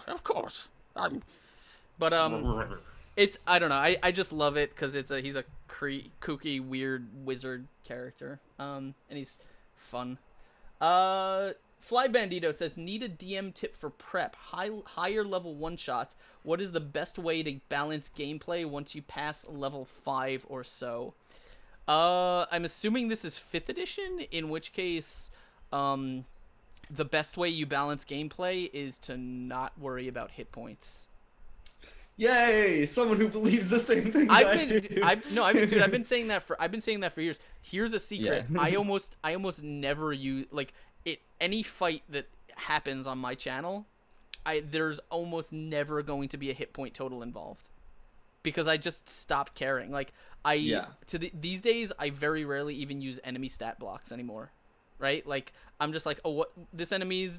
Of course. But it's I don't know. I just love it because he's a kooky, weird wizard character. And he's fun. Fly Bandito says, need a DM tip for prep. Higher level one-shots. What is the best way to balance gameplay once you pass level 5 or so? I'm assuming this is 5th edition, in which case the best way you balance gameplay is to not worry about hit points. Yay! Someone who believes the same thing I've been saying that for years. Here's a secret. Yeah. I almost never use like it any fight that happens on my channel. There's almost never going to be a hit point total involved because I just stopped caring. Like these days I very rarely even use enemy stat blocks anymore. Right? Like, I'm just like, oh, what? This enemy's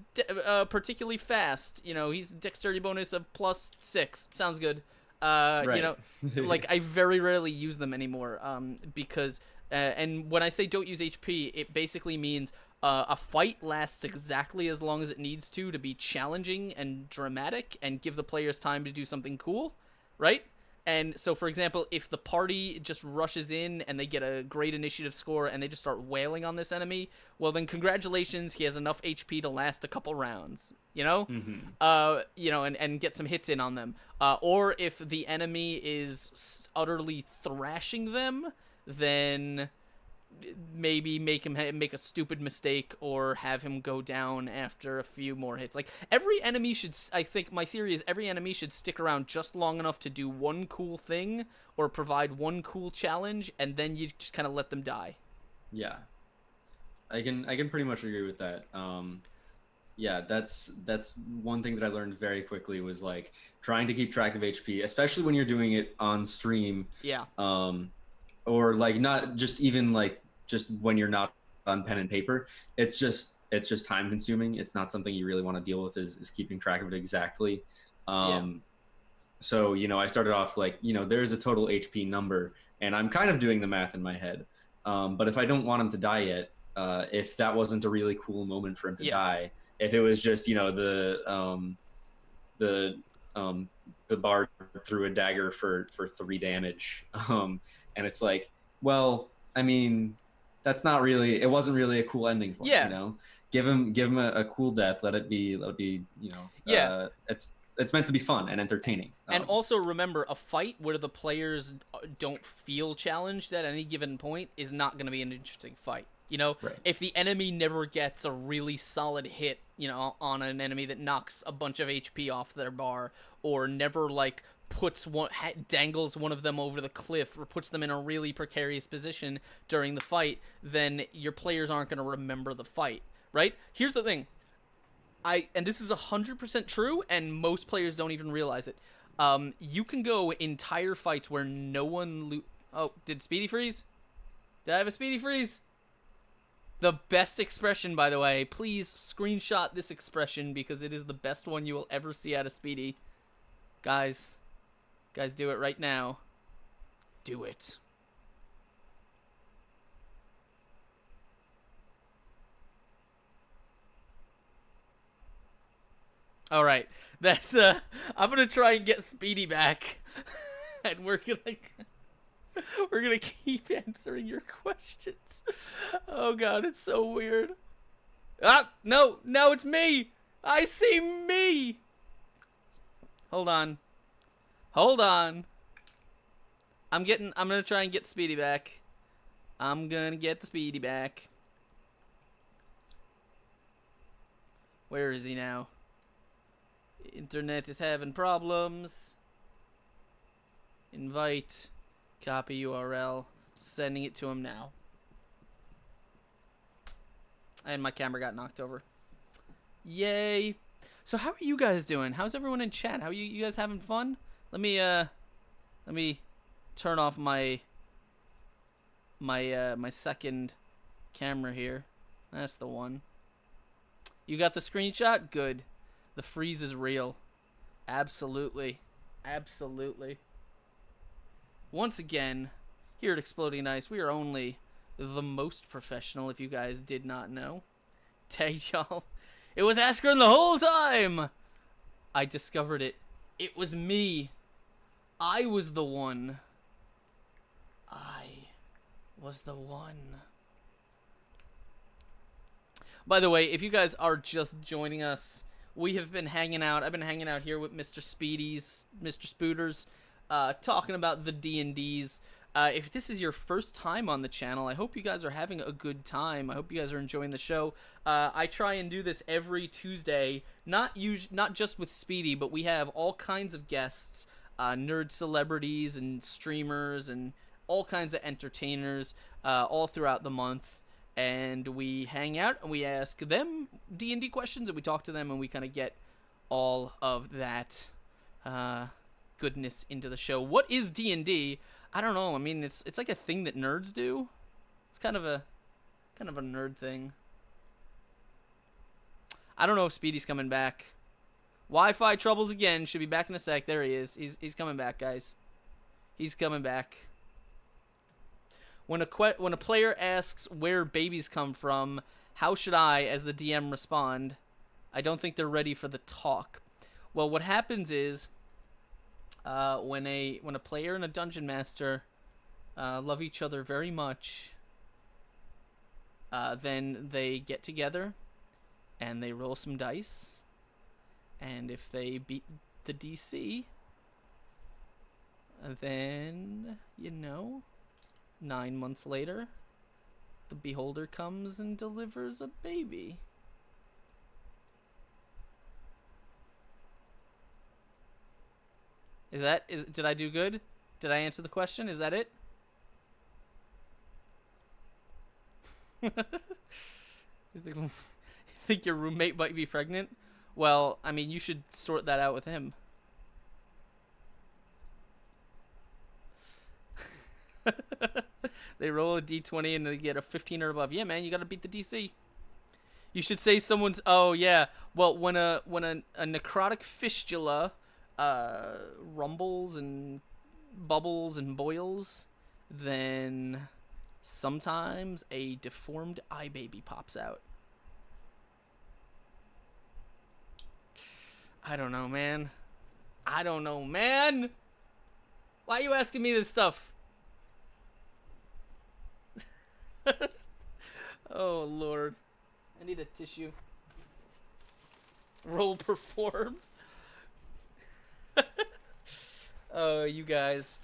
particularly fast. You know, he's dexterity bonus of +6. Sounds good. Right. You know, like, I very rarely use them anymore because, and when I say don't use HP, it basically means a fight lasts exactly as long as it needs to be challenging and dramatic and give the players time to do something cool, right? And so, for example, if the party just rushes in and they get a great initiative score and they just start wailing on this enemy, well, then congratulations, he has enough HP to last a couple rounds, you know? You know, and get some hits in on them. Or if the enemy is utterly thrashing them, then maybe make him make a stupid mistake or have him go down after a few more hits. Like, every enemy should, I think my theory is every enemy should stick around just long enough to do one cool thing or provide one cool challenge, and then you just kind of let them die. Yeah, I can pretty much agree with that. Yeah, that's one thing that I learned very quickly was like trying to keep track of HP, especially when you're doing it on stream. Yeah. Or like not just even like just when you're not on pen and paper. It's just time consuming. It's not something you really want to deal with is keeping track of it exactly. So, you know, I started off like, you know, there's a total HP number and I'm kind of doing the math in my head. But if I don't want him to die yet, if that wasn't a really cool moment for him to die, if it was just, you know, the bard threw a dagger for 3 damage, and it's like, well, I mean, that's not really, it wasn't really a cool ending point, you know? Give him a cool death, let it be, you know, it's meant to be fun and entertaining. And also remember, a fight where the players don't feel challenged at any given point is not going to be an interesting fight. You know, if the enemy never gets a really solid hit, you know, on an enemy that knocks a bunch of HP off their bar, or never like dangles one of them over the cliff, or puts them in a really precarious position during the fight, then your players aren't going to remember the fight, right? Here's the thing. And this is 100% true, and most players don't even realize it. You can go entire fights where no one oh, did Speedy freeze? Did I have a Speedy freeze? The best expression, by the way. Please screenshot this expression because it is the best one you will ever see out of Speedy. Guys, do it right now. Do it. All right, that's I'm gonna try and get Speedy back, and we're gonna keep answering your questions. Oh god, it's so weird. Ah, no, it's me. I see me. Hold on. I'm gonna try and get Speedy back. I'm gonna get the Speedy back. Where is he now? Internet is having problems. Invite. Copy URL. Sending it to him now. And my camera got knocked over. Yay. So how are you guys doing? How's everyone in chat? How are you guys having fun? Let me turn off my second camera here. That's the one. You got the screenshot? Good. The freeze is real. Absolutely. Once again, here at Exploding Ice, we are only the most professional, if you guys did not know. Tagged y'all. It was Askren the whole time! I discovered it. It was me. I was the one. By the way, if you guys are just joining us, we have been hanging out. I've been hanging out here with Mr. Spooters, talking about the D&Ds. If this is your first time on the channel, I hope you guys are having a good time. I hope you guys are enjoying the show. I try and do this every Tuesday, not just with Speedy, but we have all kinds of guests. nerd celebrities and streamers and all kinds of entertainers all throughout the month. And we hang out and we ask them D&D questions and we talk to them and we kind of get all of that goodness into the show. What is D&D? I don't know. I mean, it's like a thing that nerds do. It's kind of a nerd thing. I don't know if Speedy's coming back. Wi-Fi troubles again. Should be back in a sec. There he is. He's coming back, guys. He's coming back. When a player asks where babies come from, how should I, as the DM, respond? I don't think they're ready for the talk. Well, what happens is, when a player and a dungeon master love each other very much, then they get together and they roll some dice, and if they beat the DC, then 9 months later, the beholder comes and delivers a baby. Did I do good? Did I answer the question? Is that it? You think your roommate might be pregnant? Well, I mean, you should sort that out with him. They roll a d20 and they get a 15 or above. Yeah, man, you gotta beat the DC. You should say someone's. Oh yeah. Well, when a necrotic fistula rumbles and bubbles and boils, then sometimes a deformed eye baby pops out. I don't know, man. Why are you asking me this stuff? Oh, Lord. I need a tissue. Roll perform. Oh, you guys.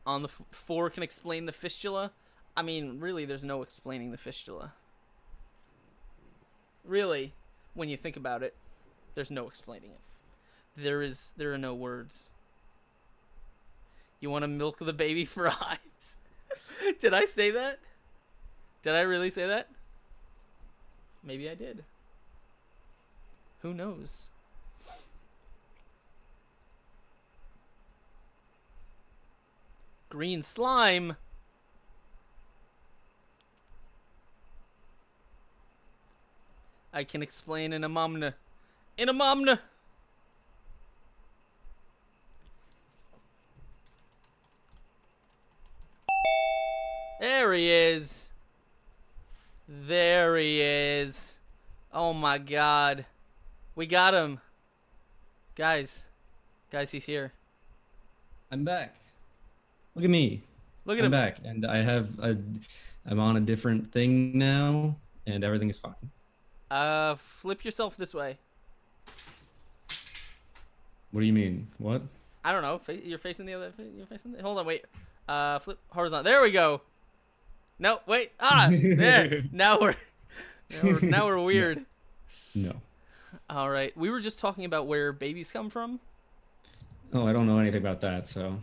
On the 4 can explain the fistula. I mean, really, there's no explaining the fistula. Really, when you think about it, there's no explaining it. There are no words. You want to milk the baby for eyes? Did I say that? Did I really say that? Maybe I did. Who knows? Green slime. I can explain in a momna. In a momna. There he is. There he is. Oh my god. We got him. Guys, he's here. I'm back. Look at me. Look at him. I'm back, and I'm on a different thing now, and everything is fine. Flip yourself this way. What do you mean? What? I don't know. You're facing the other. You're facing. Hold on. Wait. Flip horizontal. There we go. No. Wait. There. Now we're weird. No. All right. We were just talking about where babies come from. Oh, I don't know anything about that. So.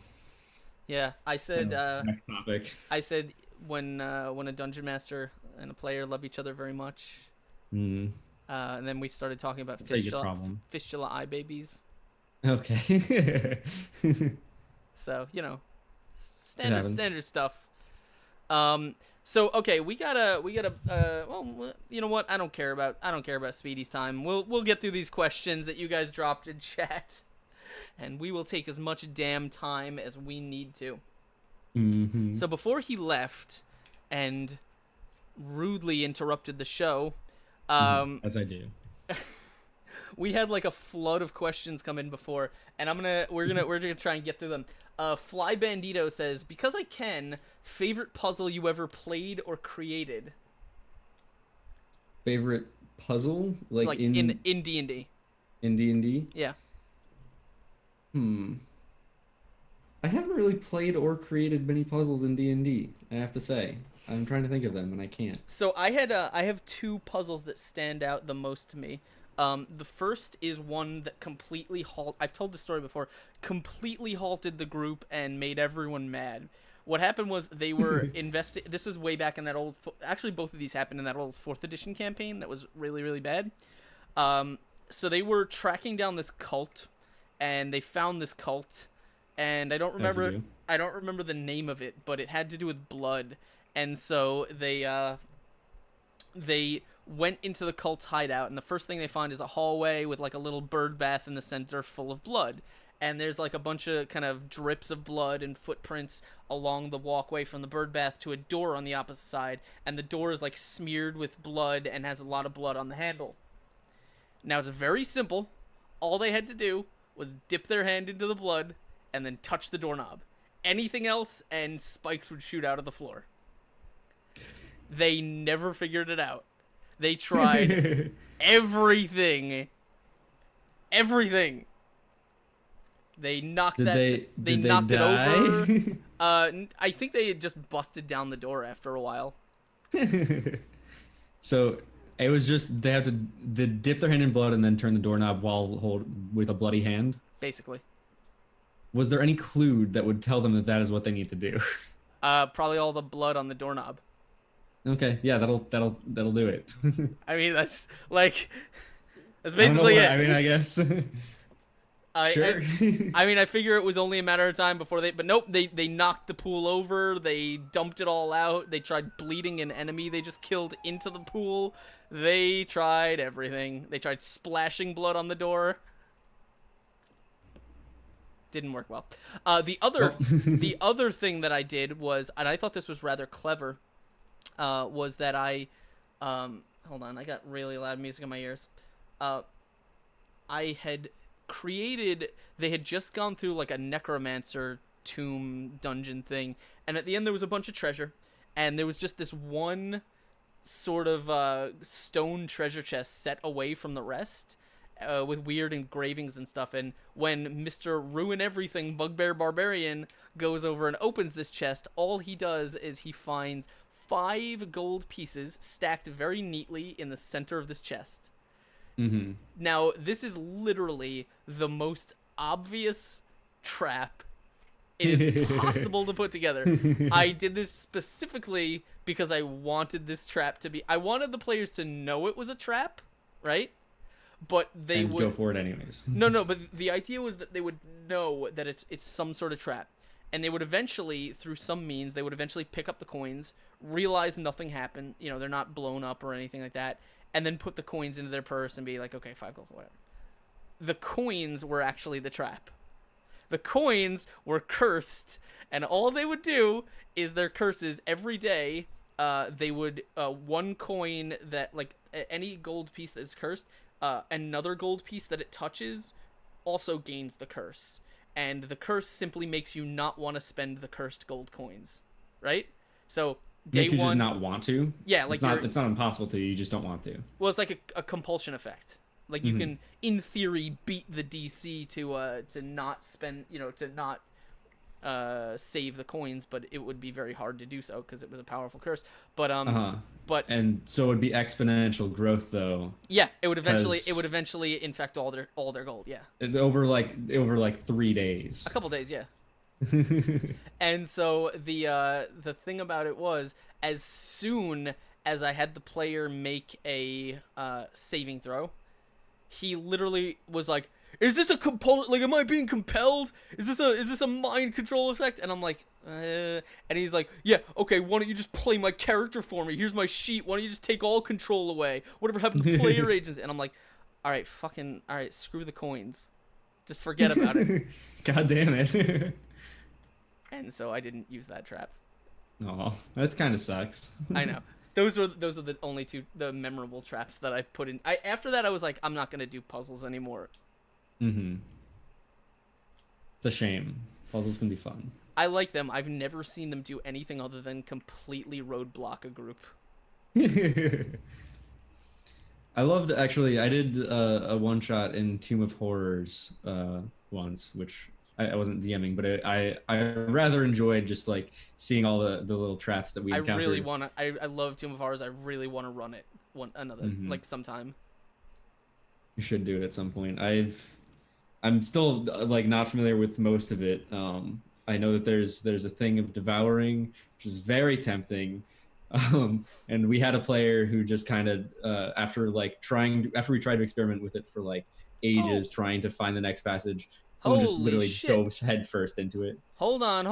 Yeah, I said. Next topic. I said when a dungeon master and a player love each other very much. Mm. And then we started talking about fistula eye babies. Okay. So, standard stuff. So okay, we gotta well, you know what? I don't care about Speedy's time. We'll get through these questions that you guys dropped in chat, and we will take as much damn time as we need to. Mm-hmm. So before he left and rudely interrupted the show, as I do. We had like a flood of questions come in before, and we're gonna try and get through them. Fly Bandito says, because I can, favorite puzzle you ever played or created? Favorite puzzle? Like in D&D. In D&D? Yeah. I haven't really played or created many puzzles in D&D, I have to say. I'm trying to think of them, and I can't. So I have 2 puzzles that stand out the most to me. The first is one that completely I've told this story before. Completely halted the group and made everyone mad. What happened was they were This was way back in that old. Actually, both of these happened in that old 4th edition campaign that was really, really bad. So they were tracking down this cult, and they found this cult, and I don't remember the name of it, but it had to do with blood, and so they went into the cult's hideout, and the first thing they find is a hallway with like a little bird bath in the center full of blood. And there's like a bunch of kind of drips of blood and footprints along the walkway from the bird bath to a door on the opposite side, and the door is like smeared with blood and has a lot of blood on the handle. Now it's very simple. All they had to do was dip their hand into the blood and then touch the doorknob. Anything else and spikes would shoot out of the floor. They never figured it out. They tried everything. Everything. They knocked They knocked it over. I think they had just busted down the door after a while. So it was just they dip their hand in blood and then turn the doorknob while with a bloody hand. Basically. Was there any clue that would tell them that is what they need to do? Probably all the blood on the doorknob. Okay, yeah, that'll do it. I mean, that's basically it. I mean, I guess. Sure. I mean, I figure it was only a matter of time before but nope, they knocked the pool over, they dumped it all out, they tried bleeding an enemy they just killed into the pool, they tried everything. They tried splashing blood on the door. Didn't work well. The other thing that I did was, and I thought this was rather clever, was that hold on, I got really loud music in my ears. I had they had just gone through like a necromancer tomb dungeon thing, and at the end there was a bunch of treasure, and there was just this one sort of stone treasure chest set away from the rest, with weird engravings and stuff. And when Mr. Ruin Everything Bugbear Barbarian goes over and opens this chest, all he does is he finds 5 gold pieces stacked very neatly in the center of this chest. Mm-hmm. Now, this is literally the most obvious trap it is possible to put together. I did this specifically because I wanted this trap to be... I wanted the players to know it was a trap, right? But they would go for it anyways. No, but the idea was that they would know that it's some sort of trap. And they would eventually, through some means, they would eventually pick up the coins, realize nothing happened, they're not blown up or anything like that, and then put the coins into their purse and be like, okay, 5 gold, whatever. The coins were actually the trap. The coins were cursed, and all they would do is their curses every day. They would, one coin that, like, any gold piece that is cursed, another gold piece that it touches also gains the curse. And the curse simply makes you not want to spend the cursed gold coins, right? So day makes you one, just not want to. Yeah, like it's not impossible to. You just don't want to. Well, it's like a compulsion effect. Like you can, in theory, beat the DC to not spend, to not save the coins, but it would be very hard to do so because it was a powerful curse. But and so it would be exponential growth though. Yeah, it would eventually infect all their gold. Yeah. Over like 3 days. A couple days, yeah. And so the thing about it was, as soon as I had the player make a saving throw, he literally was like, "Is this a like, am I being compelled? Is this a mind control effect?" And I'm like, and he's like, "Yeah, okay, why don't you just play my character for me? Here's my sheet. Why don't you just take all control away? Whatever happened to player agents?" And I'm like, all right, screw the coins. Just forget about it. God damn it. And so I didn't use that trap. Oh, that kind of sucks. I know. Those are the only the memorable traps that I put in. After that I was like, I'm not gonna do puzzles anymore. Mm-hmm. It's a shame. Puzzles can be fun. I like them. I've never seen them do anything other than completely roadblock a group. I loved, actually, I did a one-shot in Tomb of Horrors once, which I wasn't DMing, but I rather enjoyed just like seeing all the little traps that we encountered. I really want to. I love Tomb of Horrors. I really want to run it sometime. You should do it at some point. I'm still like not familiar with most of it. I know that there's a thing of devouring, which is very tempting. And we had a player who just kind of after we tried to experiment with it for like ages, trying to find the next passage, someone just Holy literally shit. dove headfirst into it. Hold on.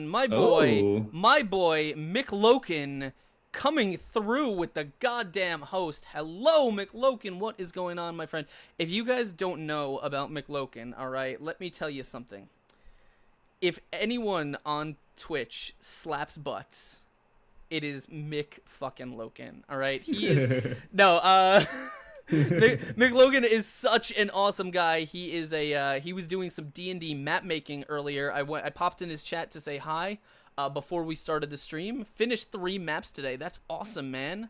My Oh. boy, Mick Loken, coming through with the goddamn host. Hello, Mick Loken. What is going on, my friend? If you guys don't know about Mick Loken, all right, let me tell you something. If anyone on Twitch slaps butts, it is Mick fucking Loken, all right? He is... No, Mick Loken is such an awesome guy. He is he was doing some D&D map making earlier. I popped in his chat to say hi before we started the stream. Finished 3 maps today. That's awesome, man.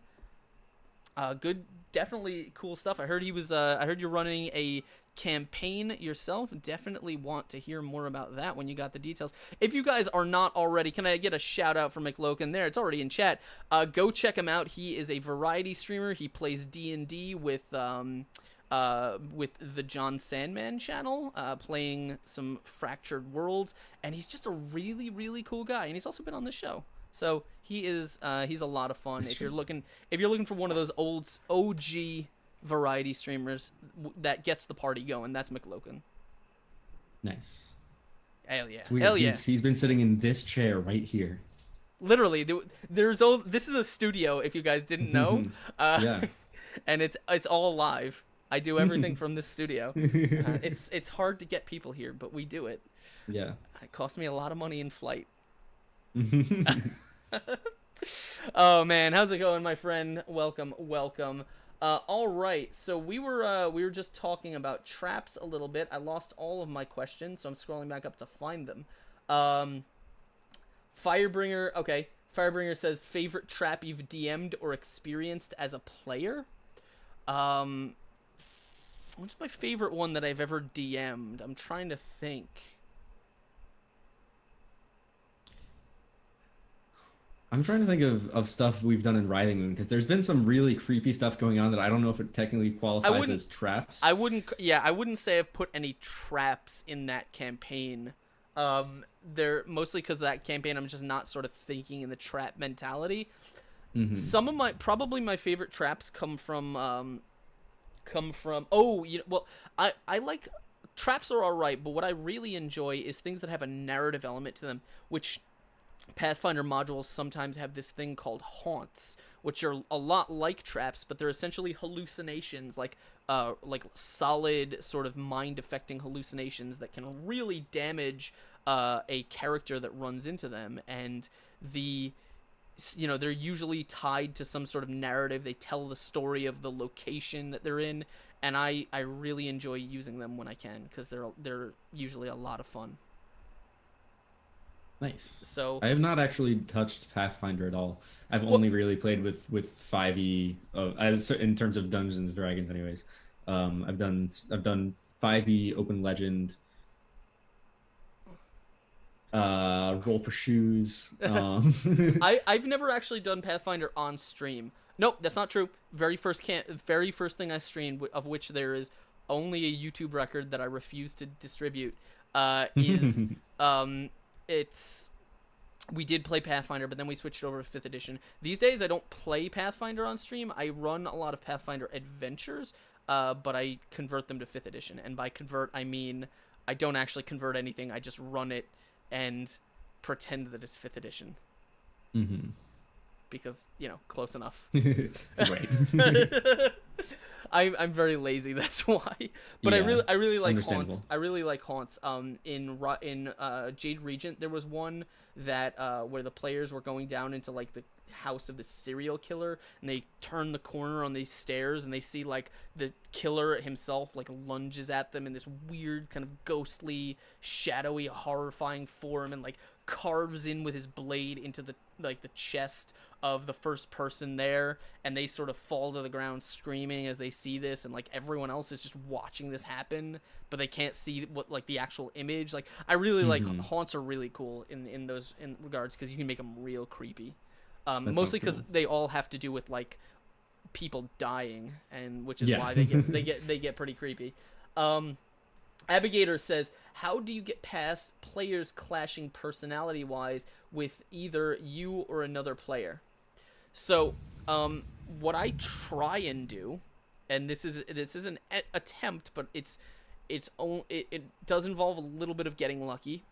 Good, definitely cool stuff. I heard I heard you're running a campaign yourself. Definitely want to hear more about that when you got the details. If you guys are not already, can I get a shout out for Mick Loken there? It's already in chat. Go check him out. He is a variety streamer. He plays D&D with the John Sandman channel, playing some Fractured Worlds, and he's just a really, really cool guy. And he's also been on this show. So he's a lot of fun. If you're looking for one of those old OG variety streamers that gets the party going, that's Mick Loken. Nice. Hell yeah. Hell yeah. He's been sitting in this chair right here. Literally, this is a studio, if you guys didn't know. Yeah. And it's all live. I do everything from this studio. It's hard to get people here, but we do it. Yeah. It cost me a lot of money in flight. Oh man, how's it going, my friend? Welcome. All right, so we were just talking about traps a little bit. I lost all of my questions, so I'm scrolling back up to find them. Firebringer, okay. Firebringer says favorite trap you've DM'd or experienced as a player. What's my favorite one that I've ever DM'd? I'm trying to think. I'm trying to think of stuff we've done in Writhing Moon, because there's been some really creepy stuff going on that I don't know if it technically qualifies as traps. I wouldn't say I've put any traps in that campaign. They're mostly because of that campaign. I'm just not sort of thinking in the trap mentality. Mm-hmm. Some of my favorite traps come from I like traps are all right, but what I really enjoy is things that have a narrative element to them, which Pathfinder modules sometimes have this thing called haunts, which are a lot like traps, but they're essentially hallucinations, like solid sort of mind-affecting hallucinations that can really damage a character that runs into them. And they're usually tied to some sort of narrative. They tell the story of the location that they're in, and I really enjoy using them when I can, because they're usually a lot of fun. Nice. So I have not actually touched Pathfinder at all. I've only really played with 5e as in terms of Dungeons and Dragons, anyways. I've done 5e Open Legend, Roll for Shoes. I've never actually done Pathfinder on stream. Nope, that's not true. Very first thing I streamed, of which there is only a YouTube record that I refuse to distribute, is we did play Pathfinder, but then we switched over to 5th edition. These days I don't play Pathfinder on stream. I run a lot of Pathfinder adventures, but I convert them to 5th edition. And by convert, I mean I don't actually convert anything. I just run it and pretend that it's 5th edition. Mm-hmm. Because, close enough. Right. I'm very lazy, that's why. But yeah, I really like haunts. I really like haunts. In Jade Regent, there was one that where the players were going down into like the house of the serial killer, and they turn the corner on these stairs, and they see like the killer himself like lunges at them in this weird kind of ghostly, shadowy, horrifying form, and like carves in with his blade into the chest of the first person there, and they sort of fall to the ground screaming as they see this, and like everyone else is just watching this happen, but they can't see what like the actual image. Like I really like haunts are really cool in those regards, because you can make them real creepy. Mostly because they all have to do with like people dying, and which is why they get pretty creepy. Abigator says, how do you get past players clashing personality wise with either you or another player? So what I try and do, and this is an attempt, but it does involve a little bit of getting lucky.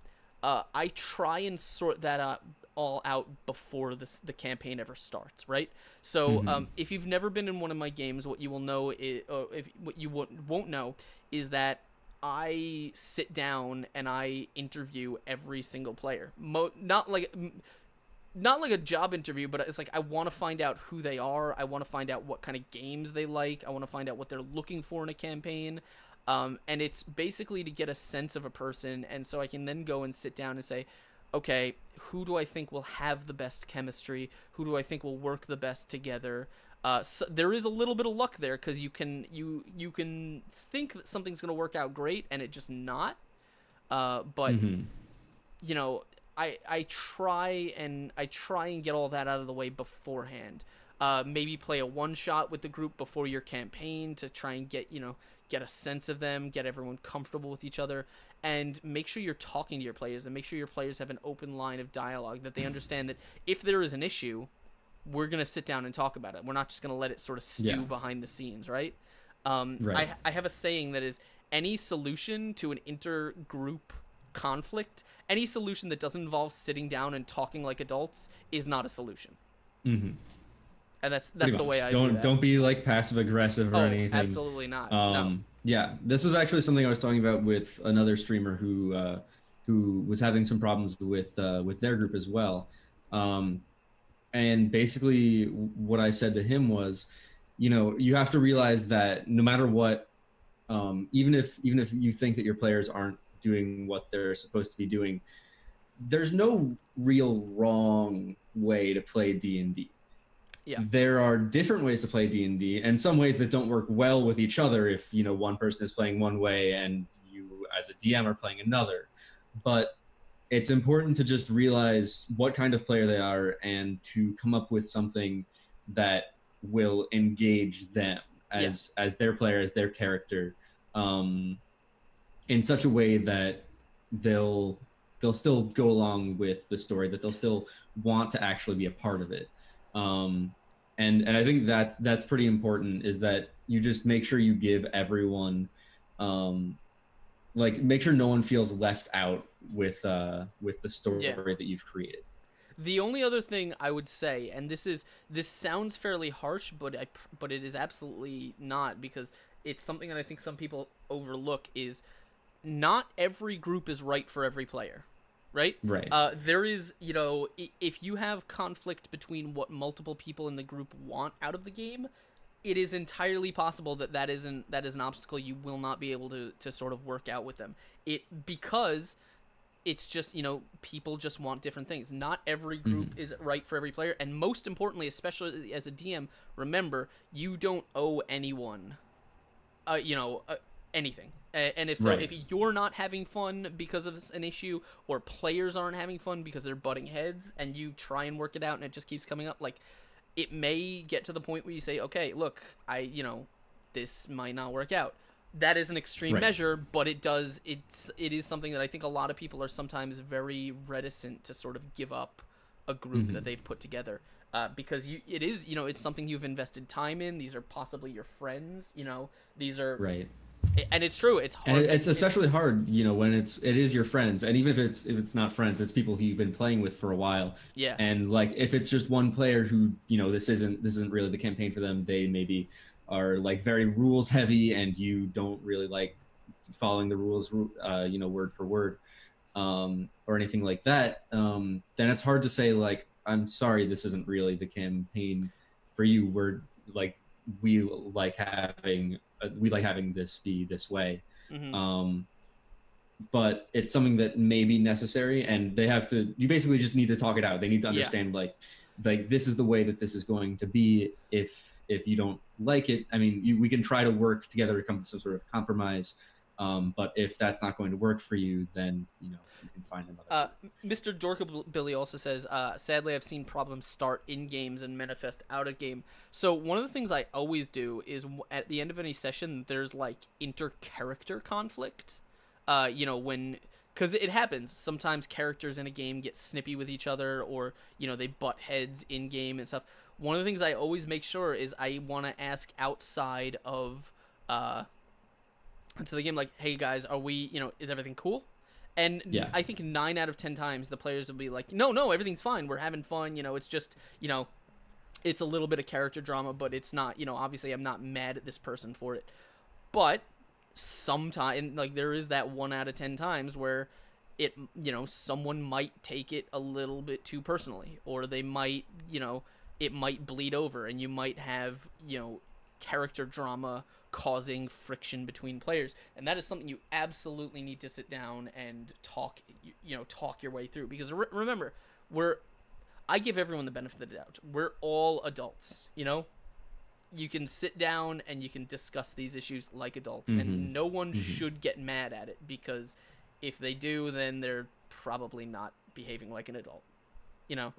I try and sort that all out before the campaign ever starts, right? So if you've never been in one of my games, what you will know is, what you won't know is that I sit down and I interview every single player. Not like a job interview, but it's like I want to find out who they are. I want to find out what kind of games they like. I want to find out what they're looking for in a campaign. And it's basically to get a sense of a person, and so I can then go and sit down and say, okay, who do I think will have the best chemistry? Who do I think will work the best together? So there is a little bit of luck there, because you can think that something's going to work out great and it just not. But you know, I try and get all that out of the way beforehand. Maybe play a one shot with the group before your campaign to try and get a sense of them, get everyone comfortable with each other, and make sure you're talking to your players, and make sure your players have an open line of dialogue, that they understand that if there is an issue, we're going to sit down and talk about it. We're not just going to let it sort of stew behind the scenes, right? I have a saying that is, any solution to an intergroup conflict, any solution that doesn't involve sitting down and talking like adults is not a solution. And that's the way I view that. Don't be like passive aggressive or anything. Absolutely not. No. Yeah, this was actually something I was talking about with another streamer who was having some problems with their group as well. And basically what I said to him was, you have to realize that no matter what, even if you think that your players aren't doing what they're supposed to be doing, there's no real wrong way to play D&D. Yeah. There are different ways to play D&D, and some ways that don't work well with each other if, one person is playing one way and you as a DM are playing another. But it's important to just realize what kind of player they are and to come up with something that will engage them as their player, as their character, in such a way that they'll still go along with the story, that they'll still want to actually be a part of it. And I think that's pretty important, is that you just make sure you give everyone, make sure no one feels left out with the story that you've created. The only other thing I would say, and this sounds fairly harsh, but it is absolutely not, because it's something that I think some people overlook, is not every group is right for every player. Right? Right. There is, if you have conflict between what multiple people in the group want out of the game, it is entirely possible that is an obstacle you will not be able to sort of work out with them. Because it's just, people just want different things. Not every group is right for every player. And most importantly, especially as a DM, remember, you don't owe anyone, anything. And if you're not having fun because of an issue, or players aren't having fun because they're butting heads, and you try and work it out and it just keeps coming up, it may get to the point where you say, okay, look, this might not work out. That is an extreme measure, but it is something that I think a lot of people are sometimes very reticent to sort of give up a group that they've put together. Because it is, it's something you've invested time in. These are possibly your friends, these are... Right. And it's true. It's hard. And it's especially hard, when it is your friends, and even if it's not friends, it's people who you've been playing with for a while. Yeah. And if it's just one player who, this isn't really the campaign for them. They maybe are very rules heavy, and you don't really like following the rules, word for word, or anything like that. Then it's hard to say I'm sorry, this isn't really the campaign for you. We're we like having this be this way. But it's something that may be necessary, and you basically just need to talk it out. They need to understand this is the way that this is going to be. If you don't like it, we can try to work together to come to some sort of compromise. But if that's not going to work for you, then you can find another. Mr. Dorkabilly also says, sadly, I've seen problems start in games and manifest out of game. So one of the things I always do is at the end of any session, there's like inter-character conflict. When, because it happens sometimes, characters in a game get snippy with each other, or they butt heads in game and stuff. One of the things I always make sure is I want to ask outside of into the game, like, hey guys, are we, is everything cool? And yeah. I think 9 out of 10 times the players will be like, no, everything's fine. We're having fun. It's just, it's a little bit of character drama, but it's not, obviously I'm not mad at this person for it. But sometimes, like, there is that 1 out of 10 times where it, someone might take it a little bit too personally, or they might, it might bleed over, and you might have, character drama causing friction between players, and that is something you absolutely need to sit down and talk your way through, because remember, I give everyone the benefit of the doubt. We're all adults, you can sit down and you can discuss these issues like adults, and no one should get mad at it, because if they do, then they're probably not behaving like an adult, Right.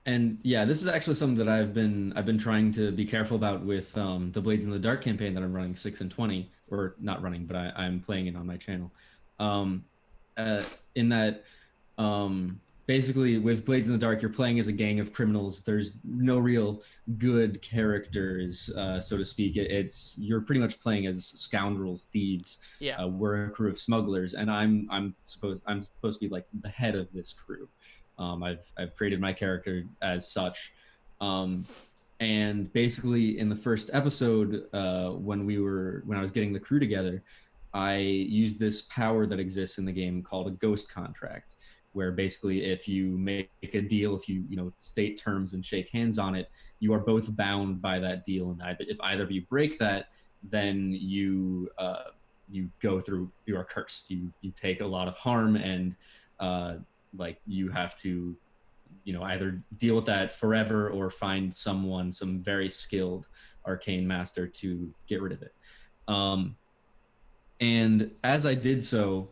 And yeah, this is actually something that I've been trying to be careful about with the Blades in the Dark campaign that I'm running 6 and 20, or not running, but I'm playing it on my channel. In that, basically with Blades in the Dark, you're playing as a gang of criminals. There's no real good characters, so to speak. You're pretty much playing as scoundrels, thieves. Yeah. We're a crew of smugglers, and I'm supposed to be like the head of this crew. I've created my character as such, and basically in the first episode, when I was getting the crew together, I used this power that exists in the game called a ghost contract, where basically if you make a deal, if you state terms and shake hands on it, you are both bound by that deal, and if either of you break that, then you go through, you are cursed. You take a lot of harm, and like you have to either deal with that forever or find some very skilled arcane master to get rid of it. And as I did so,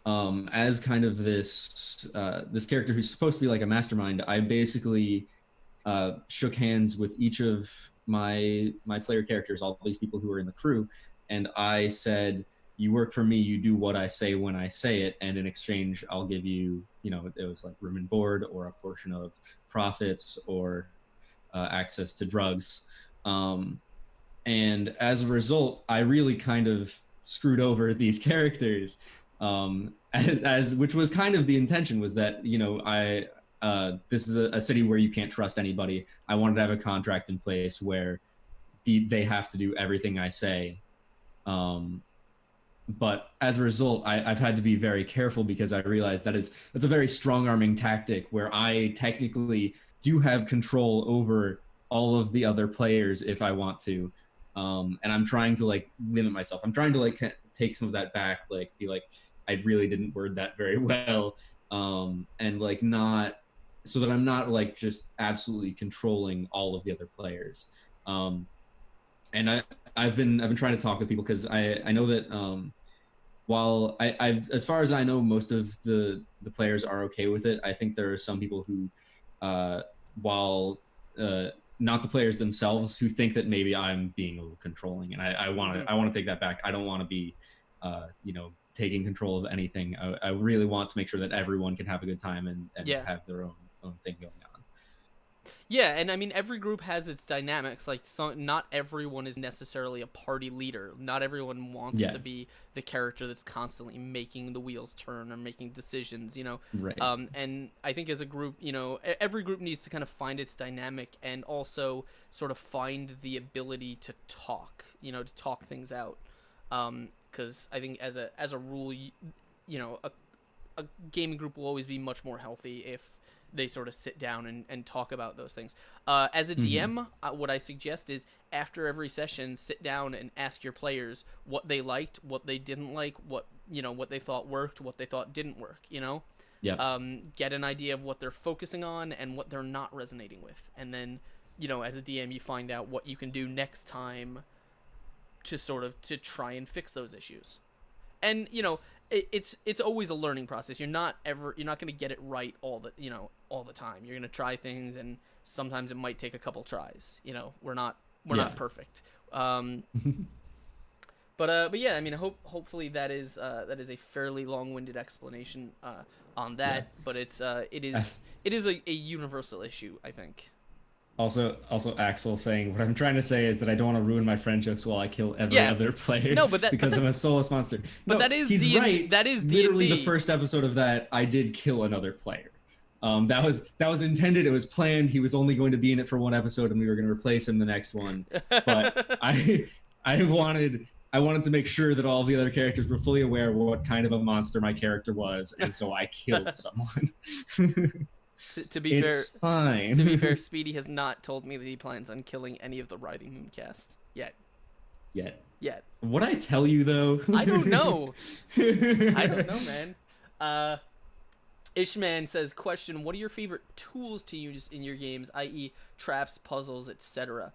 as kind of this character who's supposed to be like a mastermind, I basically shook hands with each of my player characters, all these people who are in the crew, and I said, you work for me, you do what I say when I say it, and in exchange I'll give you, it was like room and board, or a portion of profits, or access to drugs. And as a result, I really kind of screwed over these characters, as which was kind of the intention, was that this is a city where you can't trust anybody. I wanted to have a contract in place where they have to do everything I say. But as a result, I've had to be very careful, because I realize that's a very strong-arming tactic, where I technically do have control over all of the other players if I want to. And I'm trying to limit myself. I'm trying to take some of that back, be like, I really didn't word that very well, and not, so that I'm not just absolutely controlling all of the other players. And I've been trying to talk with people, because I know that while I've, as far as I know, most of the players are okay with it. I think there are some people who, while not the players themselves, who think that maybe I'm being a little controlling, and I want to take that back. I don't want to be taking control of anything. I really want to make sure that everyone can have a good time and have their own thing going on. Yeah, and I mean, every group has its dynamics. Not everyone is necessarily a party leader. Not everyone wants to be the character that's constantly making the wheels turn or making decisions, Right. And I think as a group, every group needs to kind of find its dynamic, and also sort of find the ability to talk, to talk things out. Because I think as a rule, a gaming group will always be much more healthy if they sort of sit down and talk about those things. As a DM, what I suggest is, after every session, sit down and ask your players what they liked, what they didn't like, what they thought worked, what they thought didn't work, Yeah. Get an idea of what they're focusing on and what they're not resonating with. And then, as a DM, you find out what you can do next time to try and fix those issues. and it's always a learning process. You're not going to get it right all the time. You're going to try things, and sometimes it might take a couple tries. We're not perfect. But yeah, I mean, hopefully that is a fairly long-winded explanation on that. Yeah. But it is a universal issue, I think. Also, Axel saying, what I'm trying to say is that I don't want to ruin my friendships while I kill every other player. No, because I'm a soulless monster. But that is he's right. That is literally D&D. The first episode of that. I did kill another player. That was intended. It was planned. He was only going to be in it for one episode, and we were going to replace him the next one. But I wanted to make sure that all the other characters were fully aware of what kind of a monster my character was, and so I killed someone. To be fair, fine. To be fair, Speedy has not told me that he plans on killing any of the Writhing Moon cast yet. Yet. Would I tell you though? I don't know. I don't know, man. Ishman says, question, what are your favorite tools to use in your games, i.e. traps, puzzles, etc.?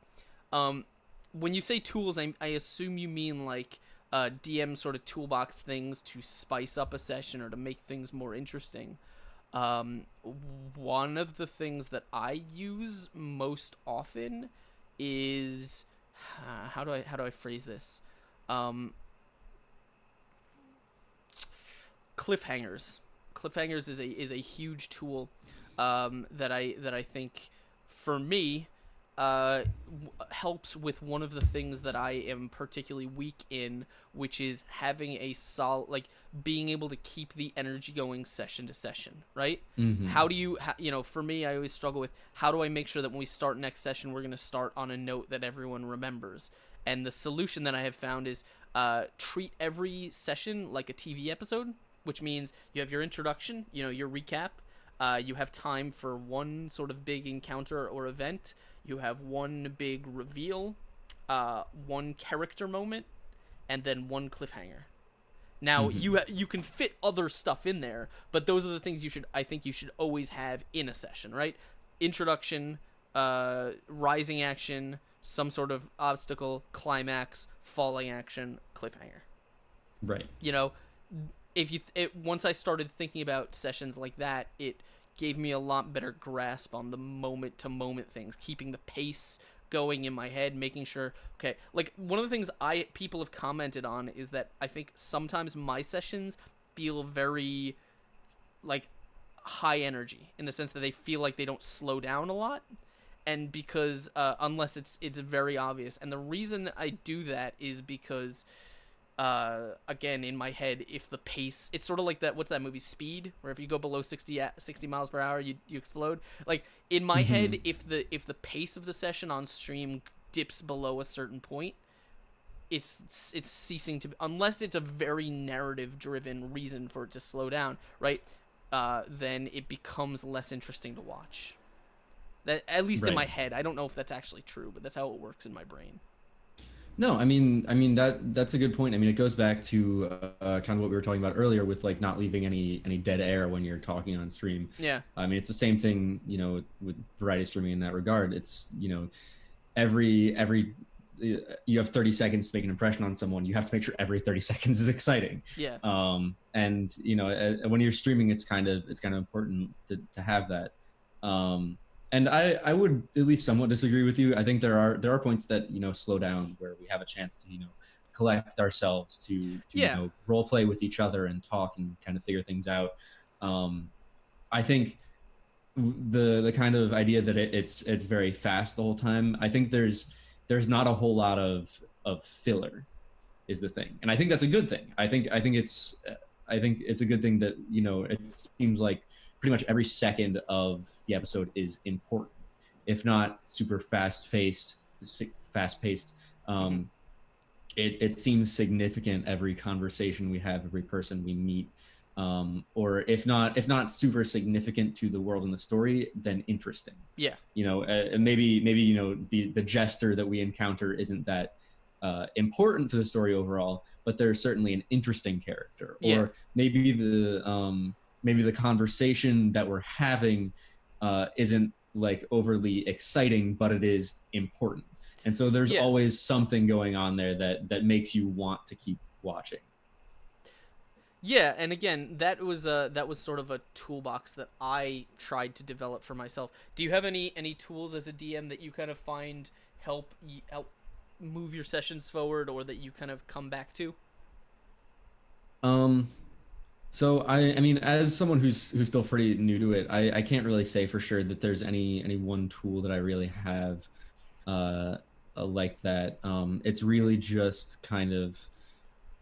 When you say tools, I assume you mean like DM sort of toolbox things to spice up a session or to make things more interesting. One of the things that I use most often is how do I phrase this? Cliffhangers. Cliffhangers is a huge tool that I think for me helps with one of the things that I am particularly weak in, which is having a being able to keep the energy going session to session, right? Mm-hmm. How do you, for me, I always struggle with how do I make sure that when we start next session, we're going to start on a note that everyone remembers. And the solution that I have found is treat every session like a TV episode, which means you have your introduction, your recap. You have time for one sort of big encounter or event. You have one big reveal, one character moment, and then one cliffhanger. Now, you can fit other stuff in there, but those are the things I think you should always have in a session, right? Introduction, rising action, some sort of obstacle, climax, falling action, cliffhanger. Right. Once I started thinking about sessions like that, it gave me a lot better grasp on the moment-to-moment things, keeping the pace going in my head, making sure, okay, like one of the things people have commented on is that I think sometimes my sessions feel very like high energy in the sense that they feel like they don't slow down a lot, and because unless it's very obvious, and the reason I do that is because again, in my head, if the pace, it's sort of like what's that movie, Speed, where if you go below 60 miles per hour, you explode. Like in my head, if the pace of the session on stream dips below a certain point, it's ceasing to, unless it's a very narrative driven reason for it to slow down, right? Then it becomes less interesting to watch. That, at least in my head. I don't know if that's actually true, but that's how it works in my brain. No, I mean that's a good point. I mean, it goes back to kind of what we were talking about earlier with like not leaving any dead air when you're talking on stream. Yeah. I mean, it's the same thing, with variety streaming in that regard. It's, every you have 30 seconds to make an impression on someone. You have to make sure every 30 seconds is exciting. Yeah. And when you're streaming, it's kind of important to have that. And I would at least somewhat disagree with you. I think there are points that, slow down where we have a chance to, collect ourselves to role play with each other and talk and kind of figure things out. I think the kind of idea that it's very fast the whole time, I think there's not a whole lot of filler is the thing. And I think that's a good thing. I think it's a good thing that, it seems like pretty much every second of the episode is important, if not super fast-paced. It seems significant every conversation we have, every person we meet, or if not super significant to the world and the story, then interesting. Yeah. Maybe the jester that we encounter isn't that important to the story overall, but there's certainly an interesting character, or maybe the conversation that we're having isn't like overly exciting, but it is important. And so there's always something going on there that makes you want to keep watching. Yeah, and again, that was sort of a toolbox that I tried to develop for myself. Do you have any tools as a DM that you kind of find help move your sessions forward, or that you kind of come back to? Um, so I mean, as someone who's still pretty new to it, I can't really say for sure that there's any one tool that I really have uh, like that. It's really just kind of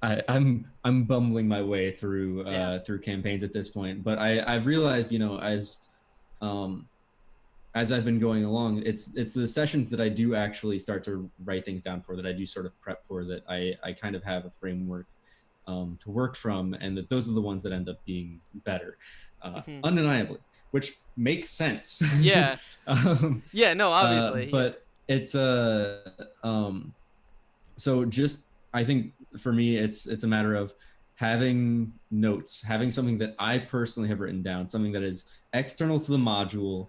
I'm bumbling my way Yeah. through campaigns at this point, but I've realized, you know, um, as I've been going along, it's the sessions that I do actually start to write things down for, that I do sort of prep for, that I kind of have a framework to work from, and that those are the ones that end up being better, Hmm. undeniably, which makes sense. Yeah. um, Yeah. No. Obviously. Yeah. but it's so just I think for me it's a matter of having notes, having something that I personally have written down, something that is external to the module,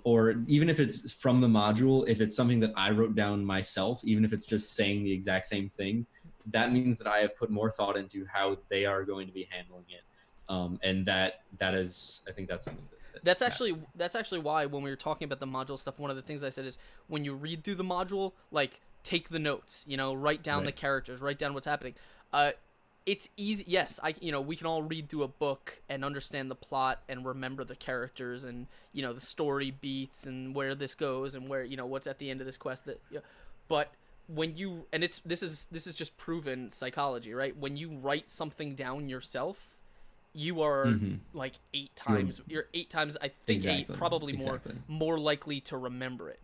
or even if it's from the module, if it's something that I wrote down myself, even if it's just saying the exact same thing, that means that I have put more thought into how they are going to be handling it, and that is, I think that's something That's that matters. actually why when we were talking about the module stuff, one of the things I said is when you read through the module, like take the notes, write down the Right. characters, write down what's happening. Uh, it's easy. Yes, we can all read through a book and understand the plot and remember the characters and the story beats and where this goes and where what's at the end of this quest. But when you and it's this is just proven psychology, right? When you write something down yourself, you are Mm-hmm. like eight You're times you're eight times, I think eight, exactly probably exactly. more likely to remember it,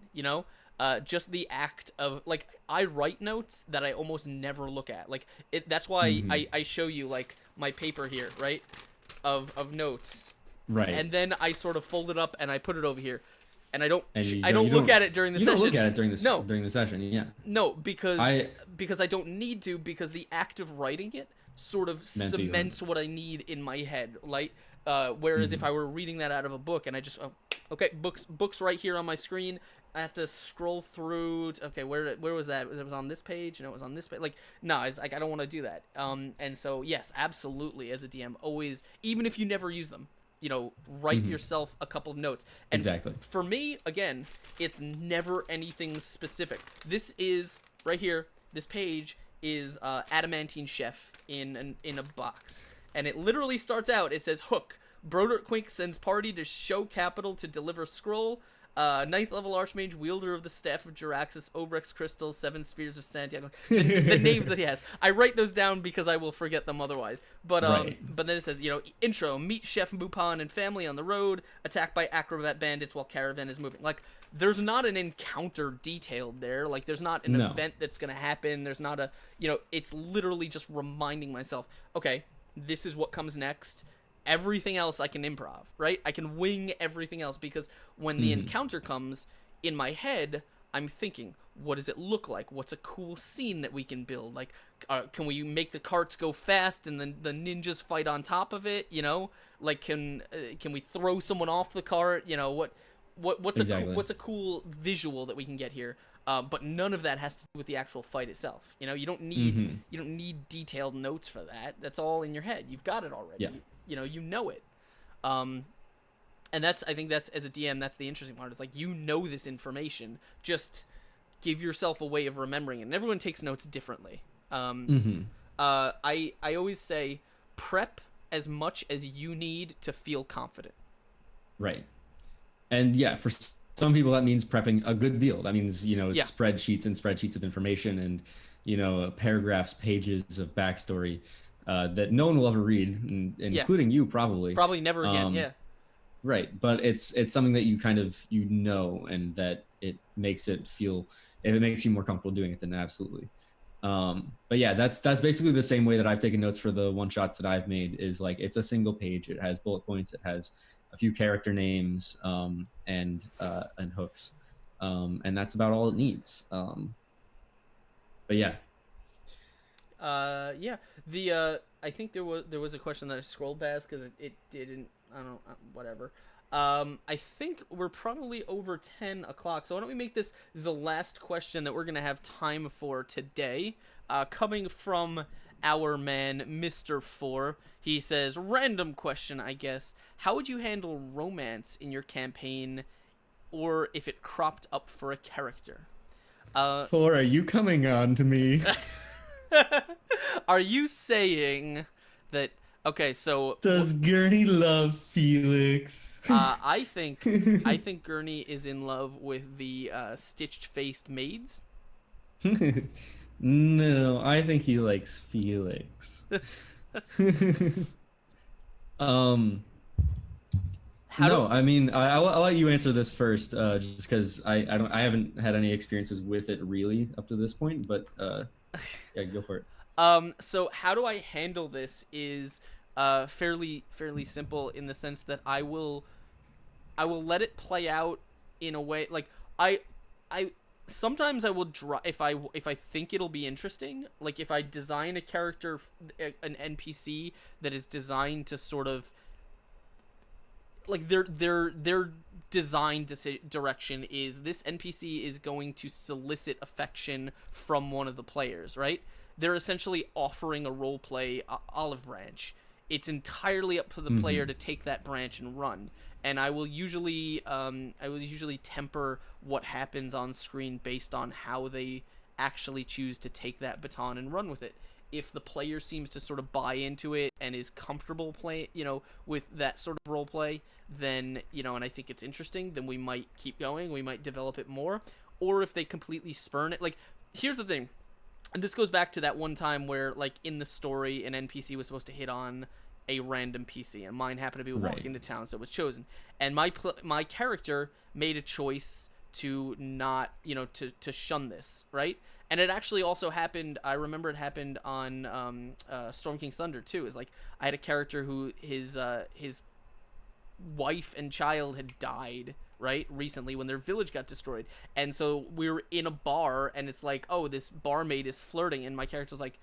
just the act of, like, I write notes that I almost never look at, like that's why Mm-hmm. I show you like my paper here, right, of notes, Right. and then I sort of fold it up and I put it over here, and I don't And you I don't don't look at it during the you don't look session. at it during this No, during the session. Yeah. no, because I I don't need to, because the act of writing it sort of meant that you don't. cements what I need in my head, right? Whereas if Mhm. I were reading that out of a book and I just okay, books right here on my screen, I have to scroll through. Okay, where was that? It was on this page, and it was on this page. Like, no, it's like I don't want to do that. And so yes, absolutely, as a DM, always, even if you never use them, write Mhm. yourself a couple of notes. And Exactly. for me, again, it's never anything specific. This is right here. This page is Adamantine Chef in a box, and it literally starts out. It says hook. Broderick Quink sends party to show capital to deliver scroll. Ninth level Archmage, wielder of the staff of Jaraxxus, Obrex Crystal, Seven Spears of Santiago. The names that he has, I write those down because I will forget them otherwise. Right. But then it says, intro: meet Chef Bupon and family on the road, attacked by acrobat bandits while caravan is moving. Like, there's not an encounter detailed there. Like, there's not an No. event that's gonna happen. There's not a, it's literally just reminding myself, okay, this is what comes next. Everything else I can improv, right? I can wing everything else, because when the Mhm. encounter comes in my head, I'm thinking, what does it look like? What's a cool scene that we can build? Like, can we make the carts go fast and then the ninjas fight on top of it? Like, can we throw someone off the cart? Exactly. What's a cool visual that we can get here? But none of that has to do with the actual fight itself. Mhm. You don't need detailed notes for that. That's all in your head. You've got it already. Yeah. You know it. Um, and I think that's, as a DM, that's the interesting part. It's like, this information. Just give yourself a way of remembering it. And everyone takes notes differently. Mhm. I always say, prep as much as you need to feel confident. Right. And yeah, for some people that means prepping a good deal. That means, Yeah. spreadsheets and spreadsheets of information, and paragraphs, pages of backstory that no one will ever read, Yeah. including you probably. Probably never again. Um, Yeah. Right, but it's something that you kind of and that it makes it feel, if it makes you more comfortable doing it, then absolutely. But yeah, that's basically the same way that I've taken notes for the one shots that I've made. Is like, it's a single page. It has bullet points. It has a few character names, and hooks, and that's about all it needs. But yeah. Yeah. I think there was a question that I scrolled past because it didn't. I don't know. Whatever. I think we're probably over 10 o'clock, so why don't we make this the last question that we're going to have time for today? Coming from our man, Mr. Four. He says, random question, I guess. How would you handle romance in your campaign, or if it cropped up for a character? Four, are you coming on to me? Are you saying that... Okay, so... Does Gurney love Felix? I think Gurney is in love with the stitched-faced maids. No, I think he likes Felix. I mean, I'll let you answer this first, just because I haven't had any experiences with it really up to this point, but yeah, go for it. So how do I handle this is fairly simple in the sense that I will let it play out in a way like I sometimes I will if I think it'll be interesting, like if I design a character, an NPC that is designed to sort of like their design direction is this NPC is going to solicit affection from one of the players, right? They're essentially offering a roleplay olive branch. It's entirely up to the player to take that branch and run. And I will usually temper what happens on screen based on how they actually choose to take that baton and run with it. If the player seems to sort of buy into it and is comfortable with that sort of role play, then, and I think it's interesting, then we might keep going, we might develop it more. Or if they completely spurn it, like, here's the thing, and this goes back to that one time where, like, in the story, an NPC was supposed to hit on a random PC, and mine happened to be walking into town, so it was chosen. And my character made a choice to not, to shun this, right? And it actually also happened, I remember it happened on Storm King's Thunder too. Is like I had a character who his wife and child had died, right, recently when their village got destroyed. And so we were in a bar, and it's like, oh, this barmaid is flirting, and my character's like,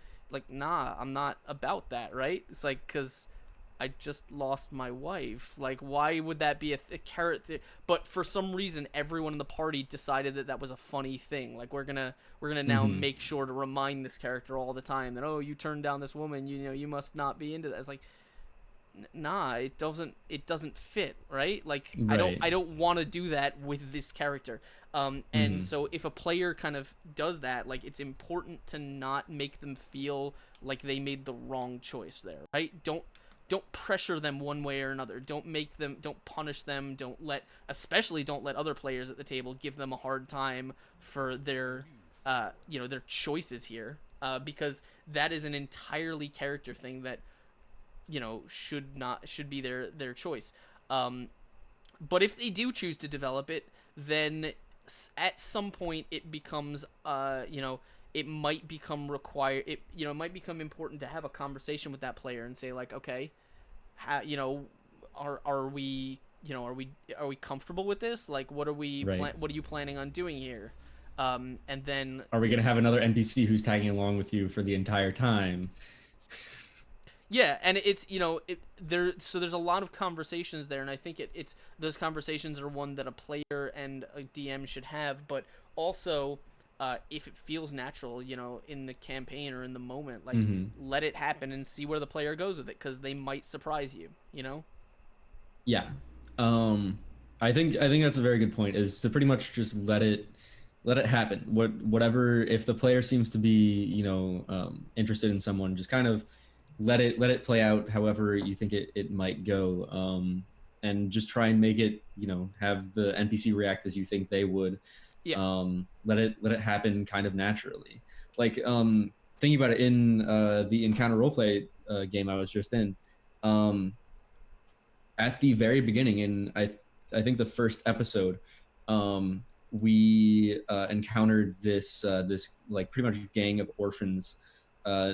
nah, I'm not about that, right? It's like, because I just lost my wife. Like, why would that be a carrot? But for some reason, everyone in the party decided that was a funny thing. Like, we're gonna now make sure to remind this character all the time that, oh, you turned down this woman, you must not be into that. It's like, nah, it doesn't fit, right? Like, right. I don't want to do that with this character. And so if a player kind of does that, like, it's important to not make them feel like they made the wrong choice there, right? Don't pressure them one way or another. Don't punish them. Especially don't let other players at the table give them a hard time for their their choices here, because that is an entirely character thing that should be their choice. But if they do choose to develop it, then at some point it becomes it might become required. It might become important to have a conversation with that player and say, like, okay, are we comfortable with this? Like, what are we what are you planning on doing here? And then are we gonna have another NPC who's tagging along with you for the entire time? Yeah, and it's so there's a lot of conversations there, and I think it's those conversations are one that a player and a DM should have, but also if it feels natural, in the campaign or in the moment, like let it happen and see where the player goes with it, because they might surprise you. Yeah, I think that's a very good point. Is to pretty much just let it happen. Whatever, if the player seems to be interested in someone, just kind of let it play out however you think it might go, and just try and make it have the NPC react as you think they would. Yeah. Let it happen kind of naturally. Like thinking about it in the Encounter roleplay game I was just in, at the very beginning, in I think the first episode, we encountered this like pretty much gang of orphans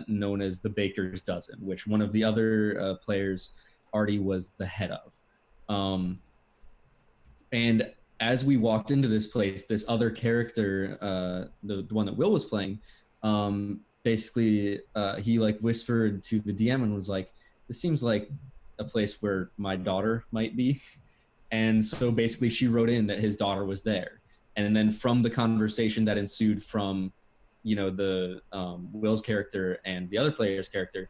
known as the Baker's Dozen, which one of the other players already was the head of. And as we walked into this place, this other character, the one that Will was playing, basically he like whispered to the DM and was like, "This seems like a place where my daughter might be." And so basically she wrote in that his daughter was there. And then from the conversation that ensued from, the Will's character and the other player's character,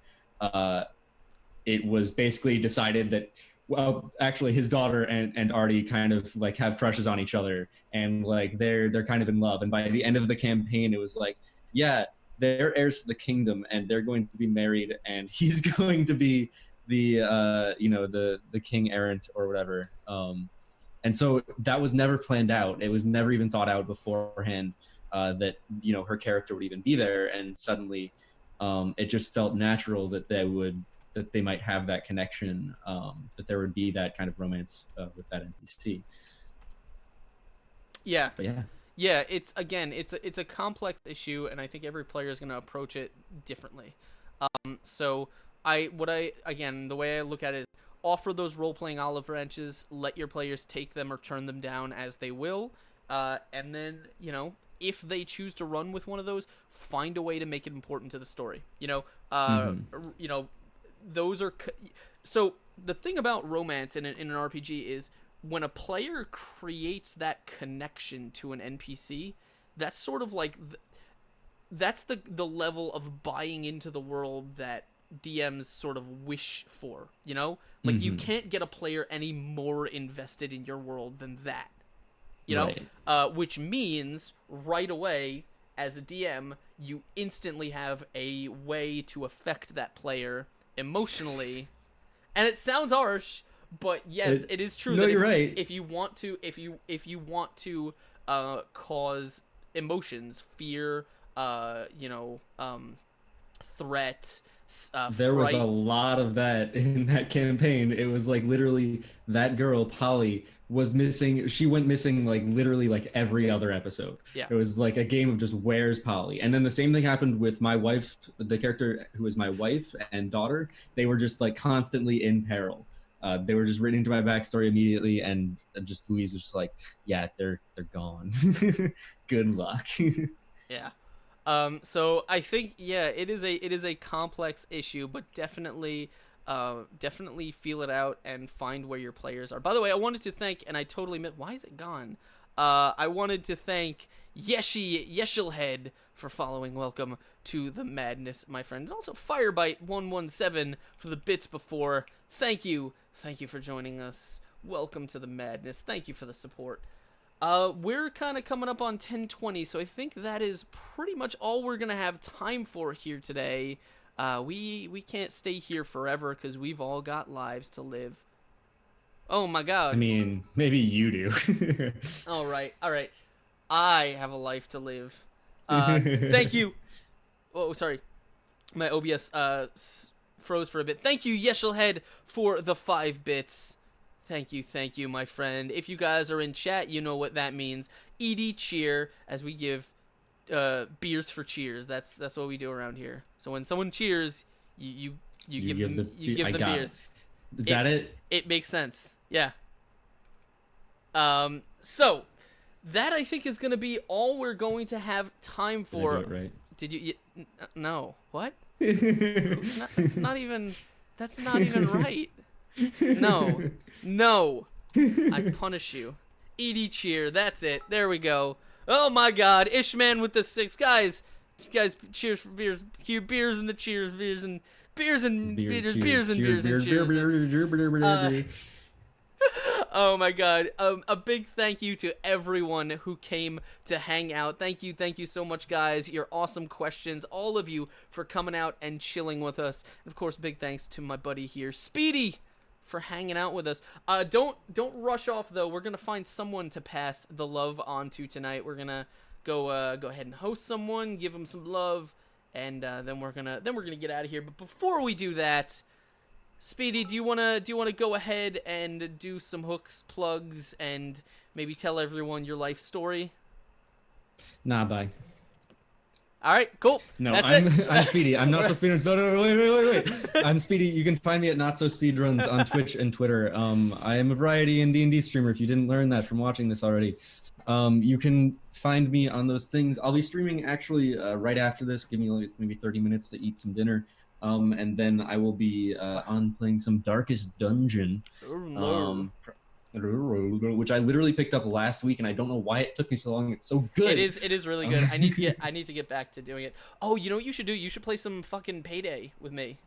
it was basically decided that, well, actually his daughter and Artie kind of like have crushes on each other, and like they're kind of in love. And by the end of the campaign, it was like, yeah, they're heirs to the kingdom and they're going to be married, and he's going to be the the king errant or whatever. And so that was never planned out. It was never even thought out beforehand that her character would even be there. And suddenly it just felt natural that they might have that connection, that there would be that kind of romance with that NPC. Yeah. But yeah. Yeah, it's a complex issue, and I think every player is going to approach it differently. So the way I look at it is offer those role-playing olive branches, let your players take them or turn them down as they will, and then, if they choose to run with one of those, find a way to make it important to the story. Those are... So the thing about romance in an RPG is when a player creates that connection to an NPC, that's sort of like... That's the level of buying into the world that DMs sort of wish for, Like, you can't get a player any more invested in your world than that, Right. Which means right away, as a DM, you instantly have a way to affect that player emotionally. And it sounds harsh, but yes, it is true. No, that you're right. If you want to cause emotions, fear, threat, there was fright. a lot of that in that campaign. It was like literally that girl Polly was missing. She went missing like literally like every other episode. Yeah. It was like a game of just where's Polly. And then the same thing happened with my wife, the character who was my wife and daughter. They were just like constantly in peril. They were just written into my backstory immediately, and just Louise was just like, yeah, they're gone. Good luck. Yeah. So I think, it is a complex issue, but definitely feel it out and find where your players are. By the way, I wanted to thank, and I totally meant, why is it gone? I wanted to thank Yeshelhead for following. Welcome to the madness, my friend. And also Firebite117 for the bits before. Thank you for joining us. Welcome to the madness. Thank you for the support. We're kind of coming up on 10:20, so I think that is pretty much all we're gonna have time for here today. We can't stay here forever because we've all got lives to live. Oh my god. I mean, maybe you do. All right. I have a life to live. Thank you. Oh, sorry. My OBS froze for a bit. Thank you, Yeshelhead, for the 5 bits. Thank you, my friend. If you guys are in chat, you know what that means. ED cheer, as we give beers for cheers. That's what we do around here. So when someone cheers, you give them beers. Is that it? It makes sense. Yeah. So that I think is going to be all we're going to have time for. Did I do it right? Did you no. What? That's not even right. No. I punish you. ED cheer. That's it. There we go. Oh my god. Ishman with the 6. Guys, cheers for beers. Beers and the cheers. Beers and cheers. Oh my god. A big thank you to everyone who came to hang out. Thank you so much, guys. Your awesome questions. All of you for coming out and chilling with us. And of course, big thanks to my buddy here, Speedy, for hanging out with us. Don't rush off though. We're gonna find someone to pass the love on to tonight. We're gonna go ahead and host someone, give them some love, and then we're gonna get out of here. But before we do that, Speedy, do you wanna go ahead and do some hooks, plugs, and maybe tell everyone your life story? Nah, bye. All right, cool. No, That's I'm Speedy. I'm not so speedruns. No, wait. I'm Speedy. You can find me at Not So Speedruns on Twitch and Twitter. I am a variety and D&D streamer. If you didn't learn that from watching this already, you can find me on those things. I'll be streaming actually right after this. Give me like maybe 30 minutes to eat some dinner, and then I will be on playing some Darkest Dungeon. which I literally picked up last week, and I don't know why it took me so long. It's so good. It is really good. I need to get back to doing it. Oh, you know what you should do? You should play some fucking Payday with me.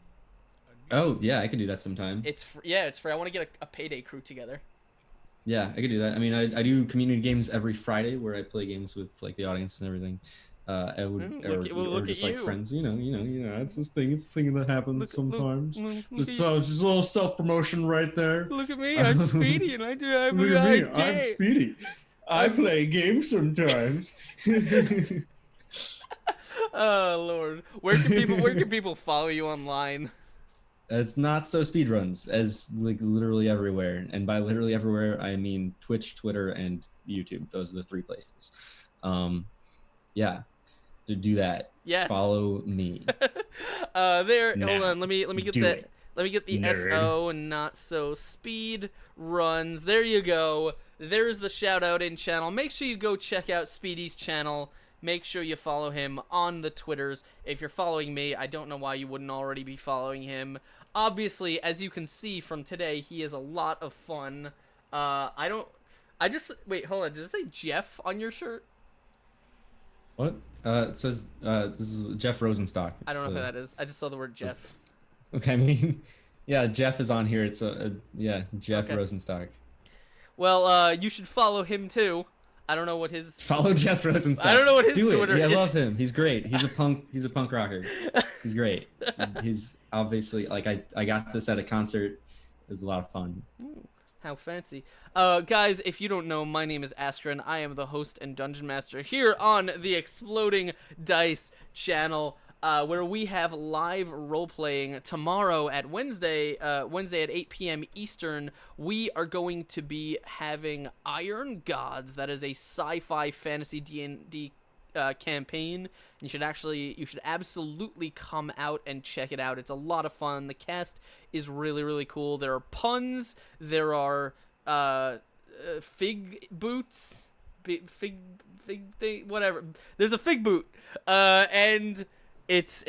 Oh yeah, I could do that sometime. It's free. I want to get a Payday crew together. Yeah, I could do that. I mean, I do community games every Friday where I play games with like the audience and everything. Or just like friends, you know, it's this thing. It's a thing that happens sometimes. Just a little self promotion right there. Look at me, I'm Speedy, and I do. Look at me, I'm Speedy. I play games sometimes. Oh Lord, where can people follow you online? It's not so speedruns as like literally everywhere, and by literally everywhere I mean Twitch, Twitter, and YouTube. Those are the 3 places. Yeah. To do that, yes. Follow me. There. Now, hold on. Let me get that. it. Let me get the Nerd. SO and not so speed runs. There you go. There's the shout out in channel. Make sure you go check out Speedy's channel. Make sure you follow him on the Twitters. If you're following me, I don't know why you wouldn't already be following him. Obviously, as you can see from today, he is a lot of fun. Wait, hold on. Does it say Jeff on your shirt? What? It says this is Jeff Rosenstock. I don't know who that is. I just saw the word Jeff. Okay, I mean, yeah, Jeff is on here. It's Jeff Okay. Rosenstock. Well, you should follow him too. I don't know what his. Follow Jeff Rosenstock. I don't know what his Do Twitter it. is. Yeah, I love him. He's great. He's a punk. He's a punk rocker. He's great. He's obviously like I got this at a concert. It was a lot of fun. How fancy. Guys, if you don't know, my name is Askren. I am the host and dungeon master here on the Exploding Dice channel, where we have live role-playing tomorrow at Wednesday at 8 p.m. Eastern. We are going to be having Iron Gods. That is a sci-fi fantasy D&D campaign. You should absolutely come out and check it out. It's a lot of fun. The cast is really, really cool. There are puns. There are fig boots, fig thing, whatever. There's a fig boot, and it's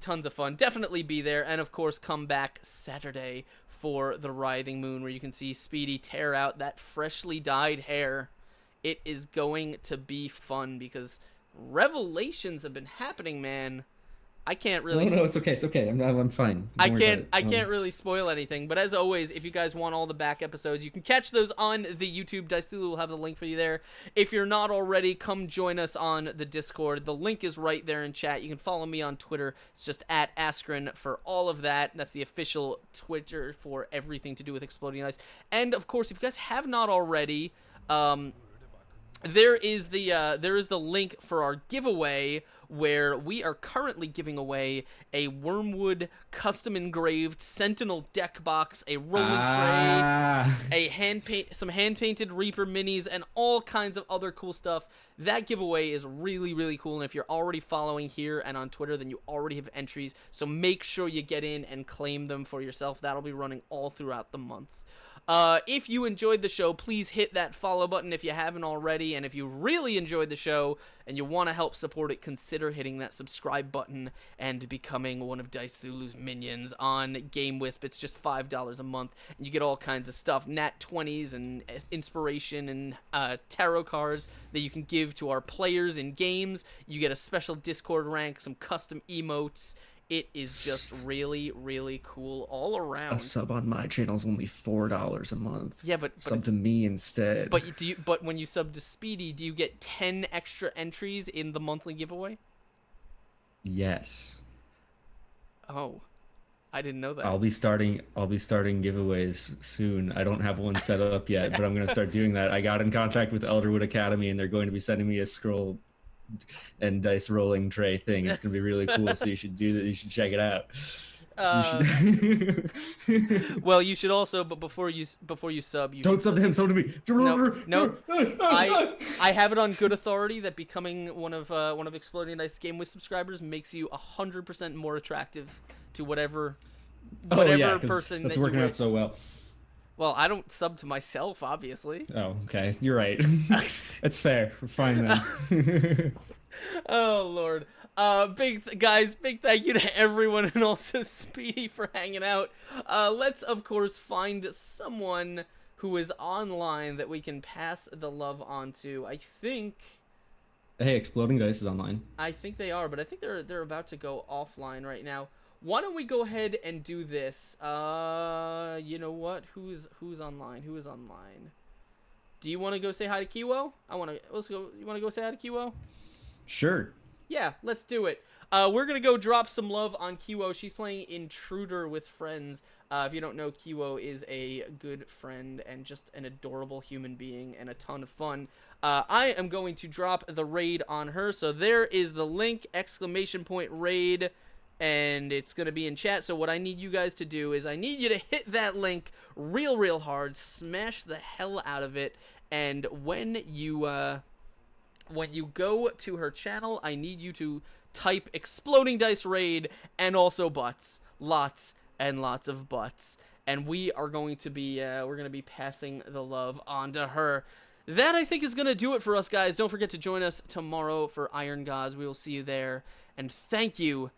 tons of fun. Definitely be there, and of course come back Saturday for the Writhing Moon, where you can see Speedy tear out that freshly dyed hair. It is going to be fun because revelations have been happening, man. I can't really. No, it's okay. It's okay. I'm fine. I can't really spoil anything. But as always, if you guys want all the back episodes, you can catch those on the YouTube. Dice Thulu will have the link for you there. If you're not already, come join us on the Discord. The link is right there in chat. You can follow me on Twitter. It's just at Askren for all of that. That's the official Twitter for everything to do with Exploding Dice. And of course, if you guys have not already, there is the link for our giveaway, where we are currently giving away a Wormwood custom engraved Sentinel deck box, a rolling tray, some hand painted Reaper minis, and all kinds of other cool stuff. That giveaway is really, really cool, and if you're already following here and on Twitter, then you already have entries, so make sure you get in and claim them for yourself. That'll be running all throughout the month. If you enjoyed the show, please hit that follow button if you haven't already, and if you really enjoyed the show and you want to help support it, consider hitting that subscribe button and becoming one of Dice Thulu's minions on GameWisp. It's just $5 a month, and you get all kinds of stuff, nat 20s and inspiration and tarot cards that you can give to our players in games. You get a special Discord rank, some custom emotes. It is just really, really cool all around. A sub on my channel is only $4 a month. Yeah, but sub to me instead. But when you sub to Speedy, do you get 10 extra entries in the monthly giveaway? Yes. Oh, I didn't know that. I'll be starting giveaways soon. I don't have one set up yet, but I'm gonna start doing that. I got in contact with Elderwood Academy, and they're going to be sending me a scroll and dice rolling tray thing. It's gonna be really cool, so you should do that. You should check it out. Well, you should also, but before you sub, you don't sub to him, sub to me. No. I have it on good authority that becoming one of Exploding Dice Game with subscribers makes you 100% more attractive to whatever person that's that working you out so well. Well, I don't sub to myself, obviously. Oh, okay. You're right. It's fair. We're fine then. Oh, Lord. Big thank you to everyone, and also Speedy for hanging out. Let's, of course, find someone who is online that we can pass the love on to. I think Exploding Dice is online. they are, but I think they're about to go offline right now. Why don't we go ahead and do this? You know what? Who's online? Who is online? Do you want to go say hi to Kiwo? Let's go. You want to go say hi to Kiwo? Sure. Yeah, let's do it. We're gonna go drop some love on Kiwo. She's playing Intruder with friends. If you don't know, Kiwo is a good friend and just an adorable human being and a ton of fun. I am going to drop the raid on her. So there is the link, ! Raid, and it's going to be in chat. So what I need you guys to do is I need you to hit that link real hard, smash the hell out of it, and when you go to her channel, I need you to type Exploding Dice Raid and also butts. Lots and lots of butts. And we are going to be passing the love on to her. That, I think, is going to do it for us, guys. Don't forget to join us tomorrow for Iron Gods. We will see you there. And thank you.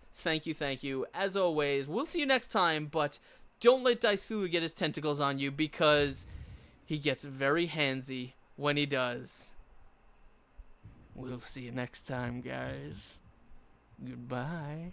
As always, we'll see you next time, but don't let Daisulu get his tentacles on you because he gets very handsy when he does. We'll see you next time, guys. Goodbye.